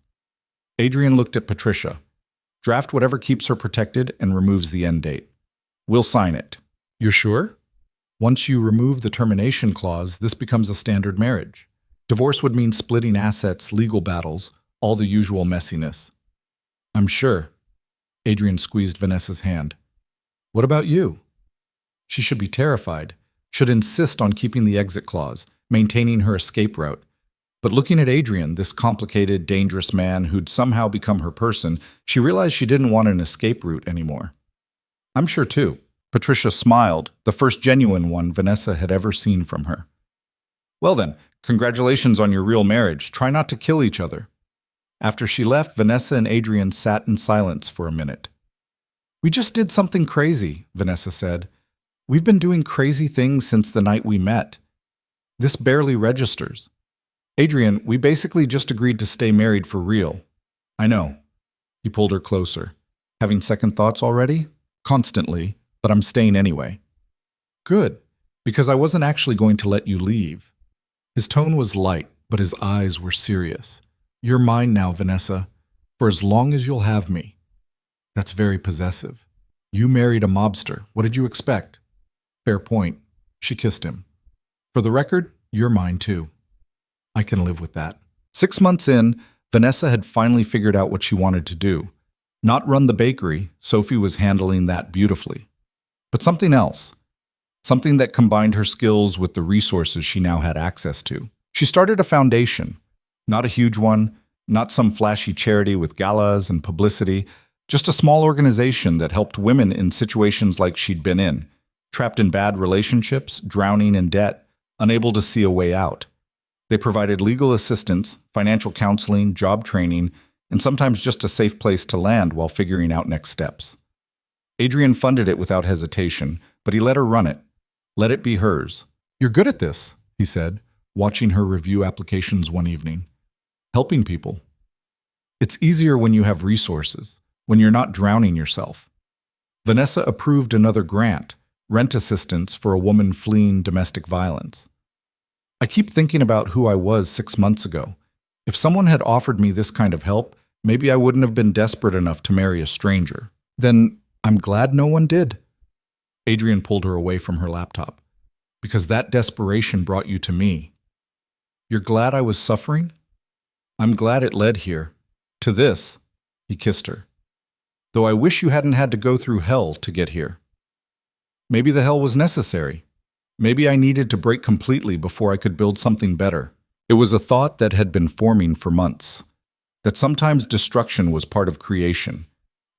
[SPEAKER 1] Adrian looked at Patricia. "Draft whatever keeps her protected and removes the end date. We'll sign it." "You're sure?" "Once you remove the termination clause, this becomes a standard marriage. Divorce would mean splitting assets, legal battles, all the usual messiness." "I'm sure." Adrian squeezed Vanessa's hand. "What about you?" She should be terrified, should insist on keeping the exit clause, maintaining her escape route. But looking at Adrian, this complicated, dangerous man who'd somehow become her person, she realized she didn't want an escape route anymore. "I'm sure too." Patricia smiled, the first genuine one Vanessa had ever seen from her. "Well then, congratulations on your real marriage. Try not to kill each other." After she left, Vanessa and Adrian sat in silence for a minute. "We just did something crazy," Vanessa said. "We've been doing crazy things since the night we met. This barely registers. Adrian, we basically just agreed to stay married for real." "I know." He pulled her closer. "Having second thoughts already?" "Constantly, but I'm staying anyway." "Good, because I wasn't actually going to let you leave." His tone was light, but his eyes were serious. "You're mine now, Vanessa, for as long as you'll have me." "That's very possessive." "You married a mobster. What did you expect?" "Fair point." She kissed him. "For the record, you're mine too." "I can live with that." 6 months in, Vanessa had finally figured out what she wanted to do. Not run the bakery, Sophie was handling that beautifully. But something else. Something that combined her skills with the resources she now had access to. She started a foundation. Not a huge one, not some flashy charity with galas and publicity, just a small organization that helped women in situations like she'd been in, trapped in bad relationships, drowning in debt, unable to see a way out. They provided legal assistance, financial counseling, job training, and sometimes just a safe place to land while figuring out next steps. Adrian funded it without hesitation, but he let her run it. Let it be hers. You're good at this, he said, watching her review applications one evening. Helping people. It's easier when you have resources, when you're not drowning yourself. Vanessa approved another grant, rent assistance for a woman fleeing domestic violence. I keep thinking about who I was 6 months ago. If someone had offered me this kind of help, maybe I wouldn't have been desperate enough to marry a stranger. Then I'm glad no one did. Adrian pulled her away from her laptop. Because that desperation brought you to me. You're glad I was suffering? I'm glad it led here. To this. He kissed her. Though I wish you hadn't had to go through hell to get here. Maybe the hell was necessary. Maybe I needed to break completely before I could build something better. It was a thought that had been forming for months. That sometimes destruction was part of creation.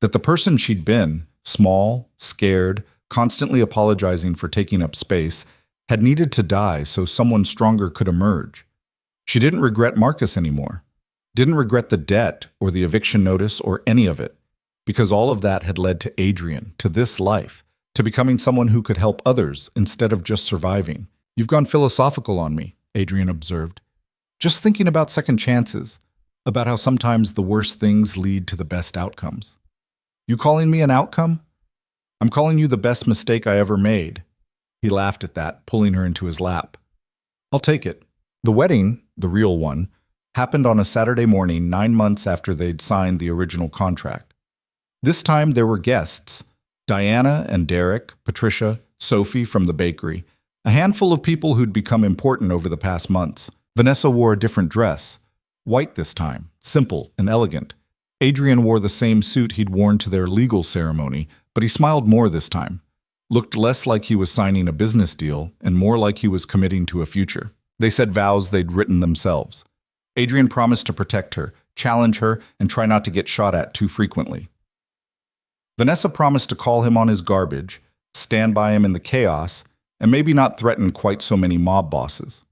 [SPEAKER 1] That the person she'd been, small, scared, constantly apologizing for taking up space, had needed to die so someone stronger could emerge. She didn't regret Marcus anymore. Didn't regret the debt or the eviction notice or any of it. Because all of that had led to Adrian, to this life, to becoming someone who could help others instead of just surviving. You've gone philosophical on me, Adrian observed. Just thinking about second chances, about how sometimes the worst things lead to the best outcomes. You calling me an outcome? I'm calling you the best mistake I ever made. He laughed at that, pulling her into his lap. I'll take it. The wedding, the real one, happened on a Saturday morning 9 months after they'd signed the original contract. This time there were guests, Diana and Derek, Patricia, Sophie from the bakery, a handful of people who'd become important over the past months. Vanessa wore a different dress, white this time, simple and elegant. Adrian wore the same suit he'd worn to their legal ceremony, but he smiled more this time. Looked less like he was signing a business deal and more like he was committing to a future. They said vows they'd written themselves. Adrian promised to protect her, challenge her, and try not to get shot at too frequently. Vanessa promised to call him on his garbage, stand by him in the chaos, and maybe not threaten quite so many mob bosses.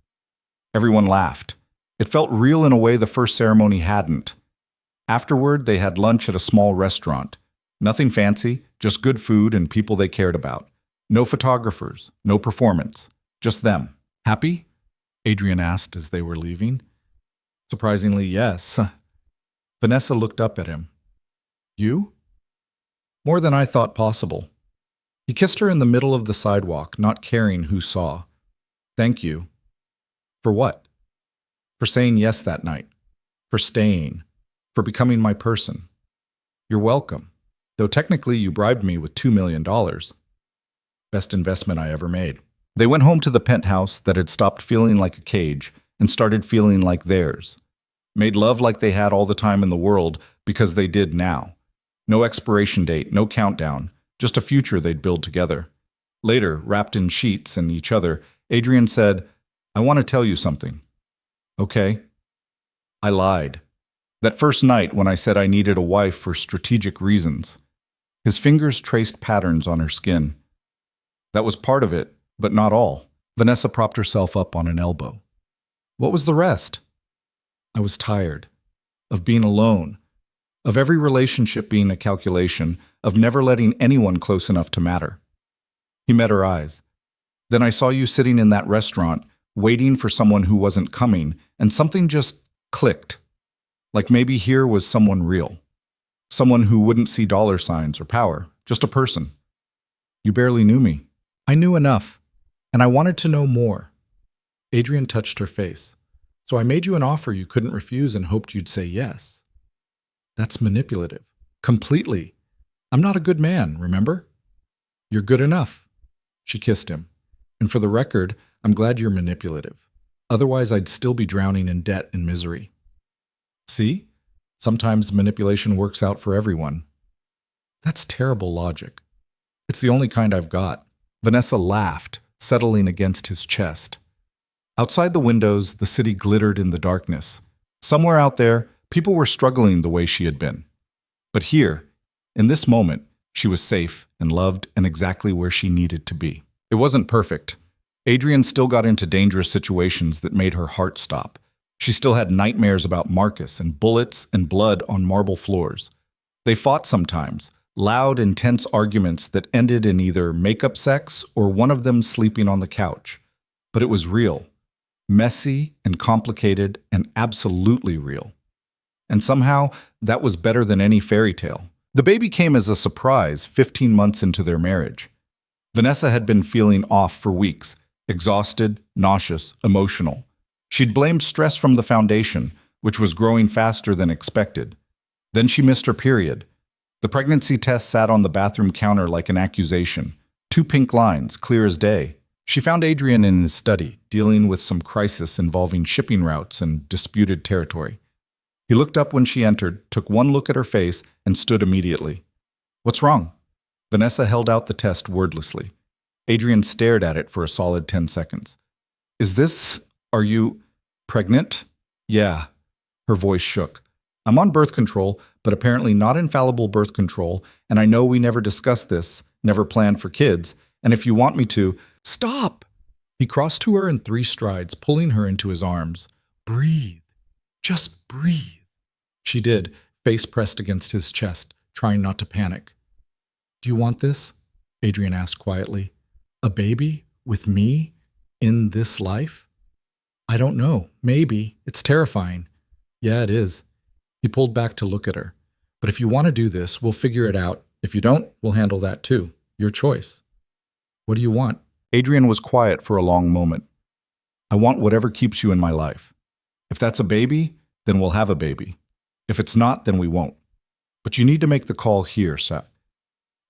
[SPEAKER 1] Everyone laughed. It felt real in a way the first ceremony hadn't. Afterward, they had lunch at a small restaurant. Nothing fancy, just good food and people they cared about. No photographers, no performance, just them. Happy? Adrian asked as they were leaving. Surprisingly, yes. Vanessa looked up at him. You? More than I thought possible. He kissed her in the middle of the sidewalk, not caring who saw. Thank you. For what? For saying yes that night. For staying. For becoming my person. You're welcome. Though technically you bribed me with $2 million. Best investment I ever made. They went home to the penthouse that had stopped feeling like a cage and started feeling like theirs. Made love like they had all the time in the world because they did now. No expiration date, no countdown, just a future they'd build together. Later, wrapped in sheets and each other, Adrian said, I want to tell you something. Okay. I lied. That first night when I said I needed a wife for strategic reasons. His fingers traced patterns on her skin. That was part of it, but not all. Vanessa propped herself up on an elbow. What was the rest? I was tired. Of being alone. Of every relationship being a calculation. Of never letting anyone close enough to matter. He met her eyes. Then I saw you sitting in that restaurant, waiting for someone who wasn't coming, and something just clicked. Like maybe here was someone real. Someone who wouldn't see dollar signs or power, just a person. You barely knew me. I knew enough, and I wanted to know more. Adrian touched her face. So I made you an offer you couldn't refuse and hoped you'd say yes. That's manipulative. Completely. I'm not a good man, remember? You're good enough. She kissed him. And for the record, I'm glad you're manipulative. Otherwise, I'd still be drowning in debt and misery. See? Sometimes manipulation works out for everyone. That's terrible logic. It's the only kind I've got. Vanessa laughed, settling against his chest. Outside the windows, the city glittered in the darkness. Somewhere out there, people were struggling the way she had been. But here, in this moment, she was safe and loved and exactly where she needed to be. It wasn't perfect. Adrian still got into dangerous situations that made her heart stop. She still had nightmares about Marcus and bullets and blood on marble floors. They fought sometimes, loud, intense arguments that ended in either makeup sex or one of them sleeping on the couch. But it was real. Messy and complicated and absolutely real. And somehow, that was better than any fairy tale. The baby came as a surprise 15 months into their marriage. Vanessa had been feeling off for weeks, exhausted, nauseous, emotional. She'd blamed stress from the foundation, which was growing faster than expected. Then she missed her period. The pregnancy test sat on the bathroom counter like an accusation. 2 pink lines, clear as day. She found Adrian in his study, dealing with some crisis involving shipping routes and disputed territory. He looked up when she entered, took one look at her face, and stood immediately. "What's wrong?" Vanessa held out the test wordlessly. Adrian stared at it for a solid 10 seconds. Are you pregnant?" "Yeah." Her voice shook. "I'm on birth control, but apparently not infallible birth control, and I know we never discussed this, never planned for kids, and if you want me to—" "Stop!" He crossed to her in 3 strides, pulling her into his arms. "Breathe. Just breathe." She did, face pressed against his chest, trying not to panic. "Do you want this?" Adrian asked quietly. "A baby? With me? In this life?" "I don't know. Maybe. It's terrifying." "Yeah, it is." He pulled back to look at her. "But if you want to do this, we'll figure it out. If you don't, we'll handle that too. Your choice." "What do you want?" Adrian was quiet for a long moment. "I want whatever keeps you in my life. If that's a baby, then we'll have a baby. If it's not, then we won't. But you need to make the call here, Seth."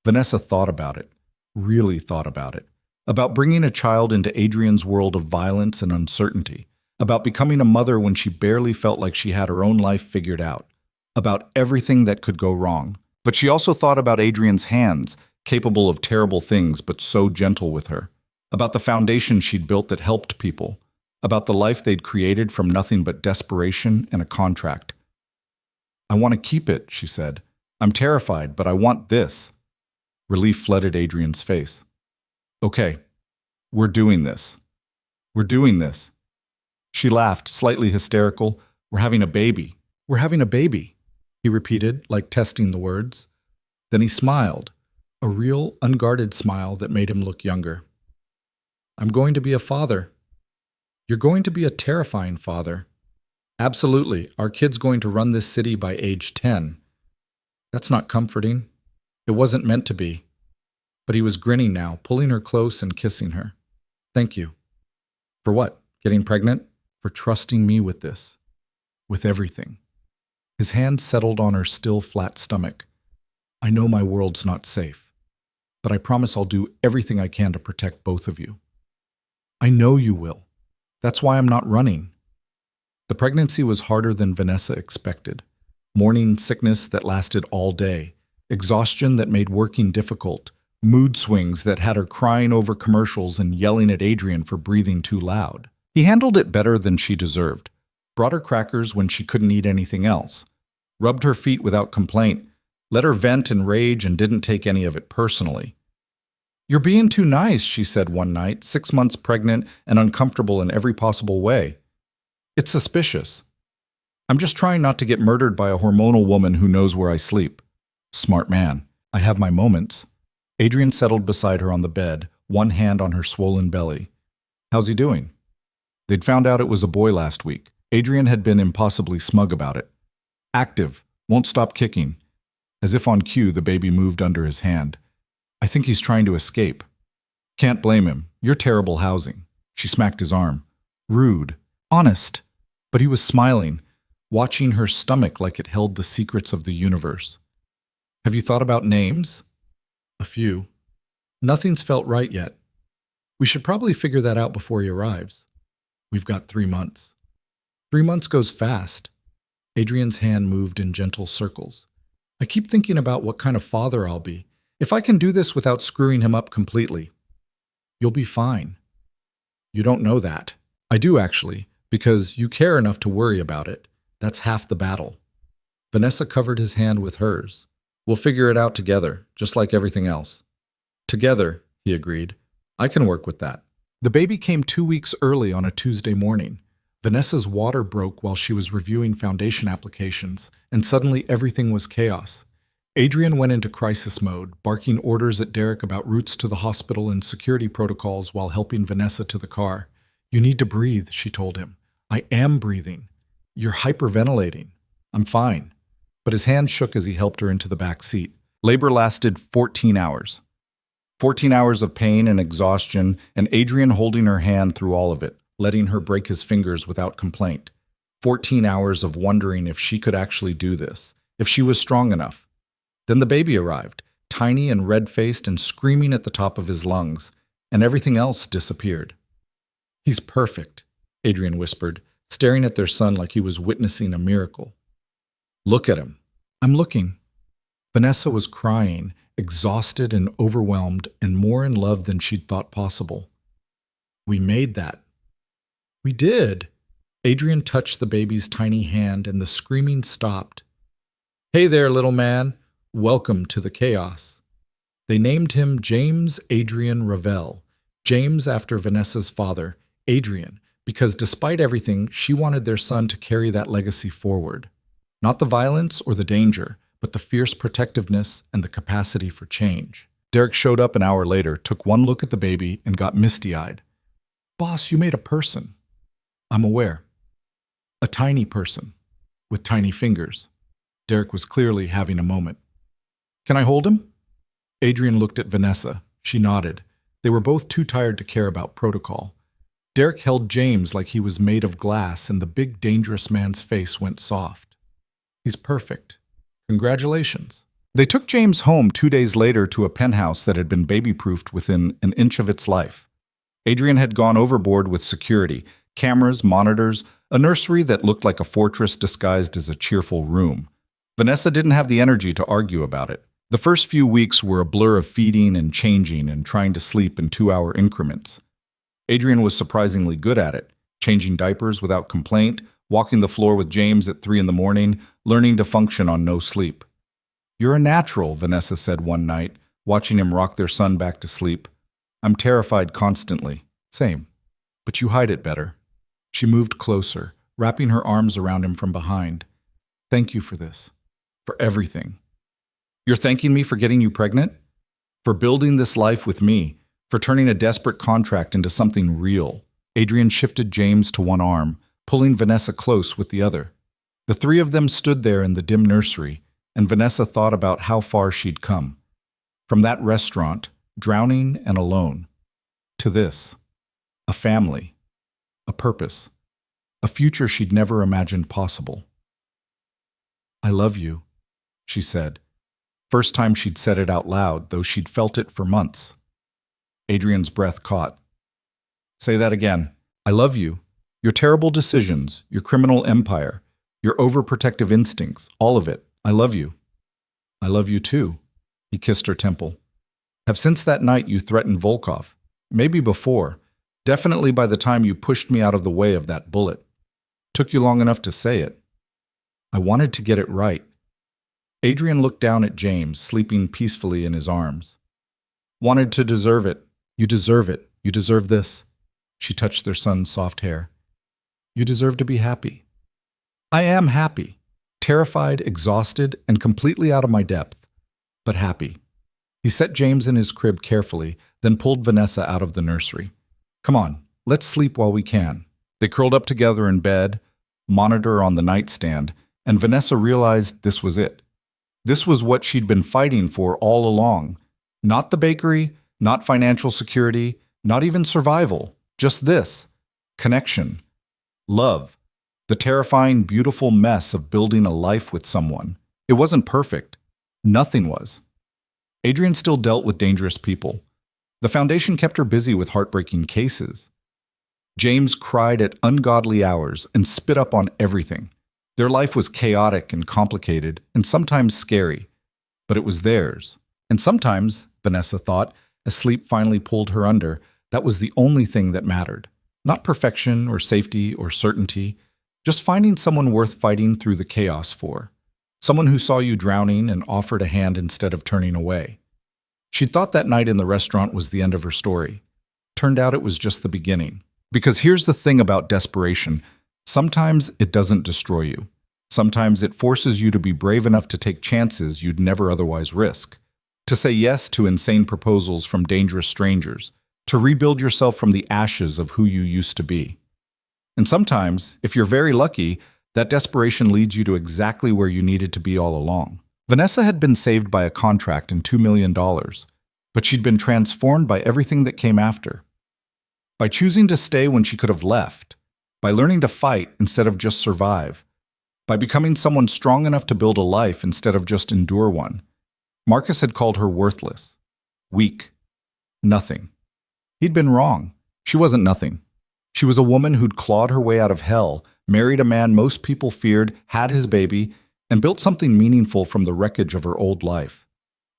[SPEAKER 1] Vanessa thought about it, really thought about it, about bringing a child into Adrian's world of violence and uncertainty, about becoming a mother when she barely felt like she had her own life figured out, about everything that could go wrong. But she also thought about Adrian's hands, capable of terrible things but so gentle with her, about the foundation she'd built that helped people, about the life they'd created from nothing but desperation and a contract. "I want to keep it," she said. "I'm terrified, but I want this." Relief flooded Adrian's face. "Okay, we're doing this. We're doing this." She laughed, slightly hysterical. "We're having a baby. We're having a baby," he repeated, like testing the words. Then he smiled, a real, unguarded smile that made him look younger. "I'm going to be a father." "You're going to be a terrifying father." "Absolutely. Our kid's going to run this city by age 10. "That's not comforting." "It wasn't meant to be." But he was grinning now, pulling her close and kissing her. "Thank you." "For what? Getting pregnant?" "For trusting me with this. With everything." His hand settled on her still flat stomach. "I know my world's not safe, but I promise I'll do everything I can to protect both of you." "I know you will. That's why I'm not running." The pregnancy was harder than Vanessa expected. Morning sickness that lasted all day, exhaustion that made working difficult, mood swings that had her crying over commercials and yelling at Adrian for breathing too loud. He handled it better than she deserved, brought her crackers when she couldn't eat anything else, rubbed her feet without complaint, let her vent and rage and didn't take any of it personally. "You're being too nice," she said one night, 6 months pregnant and uncomfortable in every possible way. "It's suspicious. I'm just trying not to get murdered by a hormonal woman who knows where I sleep." Smart man. "I have my moments." Adrian settled beside her on the bed, one hand on her swollen belly. "How's he doing?" They'd found out it was a boy last week. Adrian had been impossibly smug about it. "Active, won't stop kicking." As if on cue, the baby moved under his hand. "I think he's trying to escape." "Can't blame him. You're terrible housing." She smacked his arm. "Rude. Honest." But he was smiling, watching her stomach like it held the secrets of the universe. "Have you thought about names?" "A few." "Nothing's felt right yet. We should probably figure that out before he arrives." "We've got 3 months." 3 months goes fast. Adrian's hand moved in gentle circles. "I keep thinking about what kind of father I'll be. If I can do this without screwing him up completely." "You'll be fine." "You don't know that." "I do, actually, because you care enough to worry about it. That's half the battle." Vanessa covered his hand with hers. "We'll figure it out together, just like everything else." "Together," he agreed. "I can work with that." The baby came 2 weeks early on a Tuesday morning. Vanessa's water broke while she was reviewing foundation applications, and suddenly everything was chaos. Adrian went into crisis mode, barking orders at Derek about routes to the hospital and security protocols while helping Vanessa to the car. You need to breathe, she told him. I am breathing. You're hyperventilating. I'm fine. But his hand shook as he helped her into the back seat. Labor lasted 14 hours. 14 hours of pain and exhaustion, and Adrian holding her hand through all of it, letting her break his fingers without complaint. 14 hours of wondering if she could actually do this, if she was strong enough. Then the baby arrived, tiny and red-faced and screaming at the top of his lungs, and everything else disappeared. He's perfect, Adrian whispered, staring at their son like he was witnessing a miracle. Look at him. I'm looking. Vanessa was crying, exhausted and overwhelmed, and more in love than she'd thought possible. We made that. We did. Adrian touched the baby's tiny hand, and the screaming stopped. Hey there, little man. Welcome to the chaos. They named him James Adrian Ravel, James after Vanessa's father, Adrian, because despite everything, she wanted their son to carry that legacy forward. Not the violence or the danger, but the fierce protectiveness and the capacity for change. Derek showed up an hour later, took one look at the baby, and got misty-eyed. Boss, you made a person. I'm aware. A tiny person, with tiny fingers. Derek was clearly having a moment. Can I hold him? Adrian looked at Vanessa. She nodded. They were both too tired to care about protocol. Derek held James like he was made of glass, and the big, dangerous man's face went soft. He's perfect. Congratulations. They took James home 2 days later to a penthouse that had been baby-proofed within an inch of its life. Adrian had gone overboard with security, cameras, monitors, a nursery that looked like a fortress disguised as a cheerful room. Vanessa didn't have the energy to argue about it. The first few weeks were a blur of feeding and changing and trying to sleep in 2-hour increments. Adrian was surprisingly good at it, changing diapers without complaint, walking the floor with James at 3 in the morning, learning to function on no sleep. You're a natural, Vanessa said one night, watching him rock their son back to sleep. I'm terrified constantly. Same. But you hide it better. She moved closer, wrapping her arms around him from behind. Thank you for this. For everything. You're thanking me for getting you pregnant? For building this life with me? For turning a desperate contract into something real? Adrian shifted James to one arm, pulling Vanessa close with the other. The three of them stood there in the dim nursery, and Vanessa thought about how far she'd come. From that restaurant, drowning and alone, to this. A family. A purpose. A future she'd never imagined possible. I love you, she said. First time she'd said it out loud, though she'd felt it for months. Adrian's breath caught. Say that again. I love you. Your terrible decisions, your criminal empire, your overprotective instincts, all of it. I love you. I love you too. He kissed her temple. Have since that night you threatened Volkov. Maybe before. Definitely by the time you pushed me out of the way of that bullet. Took you long enough to say it. I wanted to get it right. Adrian looked down at James, sleeping peacefully in his arms. Wanted to deserve it. You deserve it. You deserve this. She touched their son's soft hair. You deserve to be happy. I am happy. Terrified, exhausted, and completely out of my depth. But happy. He set James in his crib carefully, then pulled Vanessa out of the nursery. Come on, let's sleep while we can. They curled up together in bed, monitor on the nightstand, and Vanessa realized this was it. This was what she'd been fighting for all along. Not the bakery, not financial security, not even survival. Just this. Connection. Love. The terrifying, beautiful mess of building a life with someone. It wasn't perfect. Nothing was. Adrian still dealt with dangerous people. The foundation kept her busy with heartbreaking cases. James cried at ungodly hours and spit up on everything. Their life was chaotic and complicated, and sometimes scary. But it was theirs. And sometimes, Vanessa thought, as sleep finally pulled her under, that was the only thing that mattered. Not perfection or safety or certainty, just finding someone worth fighting through the chaos for. Someone who saw you drowning and offered a hand instead of turning away. She thought that night in the restaurant was the end of her story. Turned out it was just the beginning. Because here's the thing about desperation. Sometimes it doesn't destroy you. Sometimes it forces you to be brave enough to take chances you'd never otherwise risk. To say yes to insane proposals from dangerous strangers. to rebuild yourself from the ashes of who you used to be. And sometimes, if you're very lucky, that desperation leads you to exactly where you needed to be all along. Vanessa had been saved by a contract and $2 million, but she'd been transformed by everything that came after. By choosing to stay when she could have left, by learning to fight instead of just survive, by becoming someone strong enough to build a life instead of just endure one, Marcus had called her worthless, weak, nothing. He'd been wrong. She wasn't nothing. She was a woman who'd clawed her way out of hell, married a man most people feared, had his baby, and built something meaningful from the wreckage of her old life.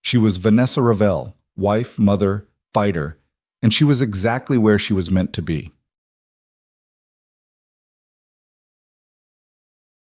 [SPEAKER 1] She was Vanessa Ravel, wife, mother, fighter, and she was exactly where she was meant to be.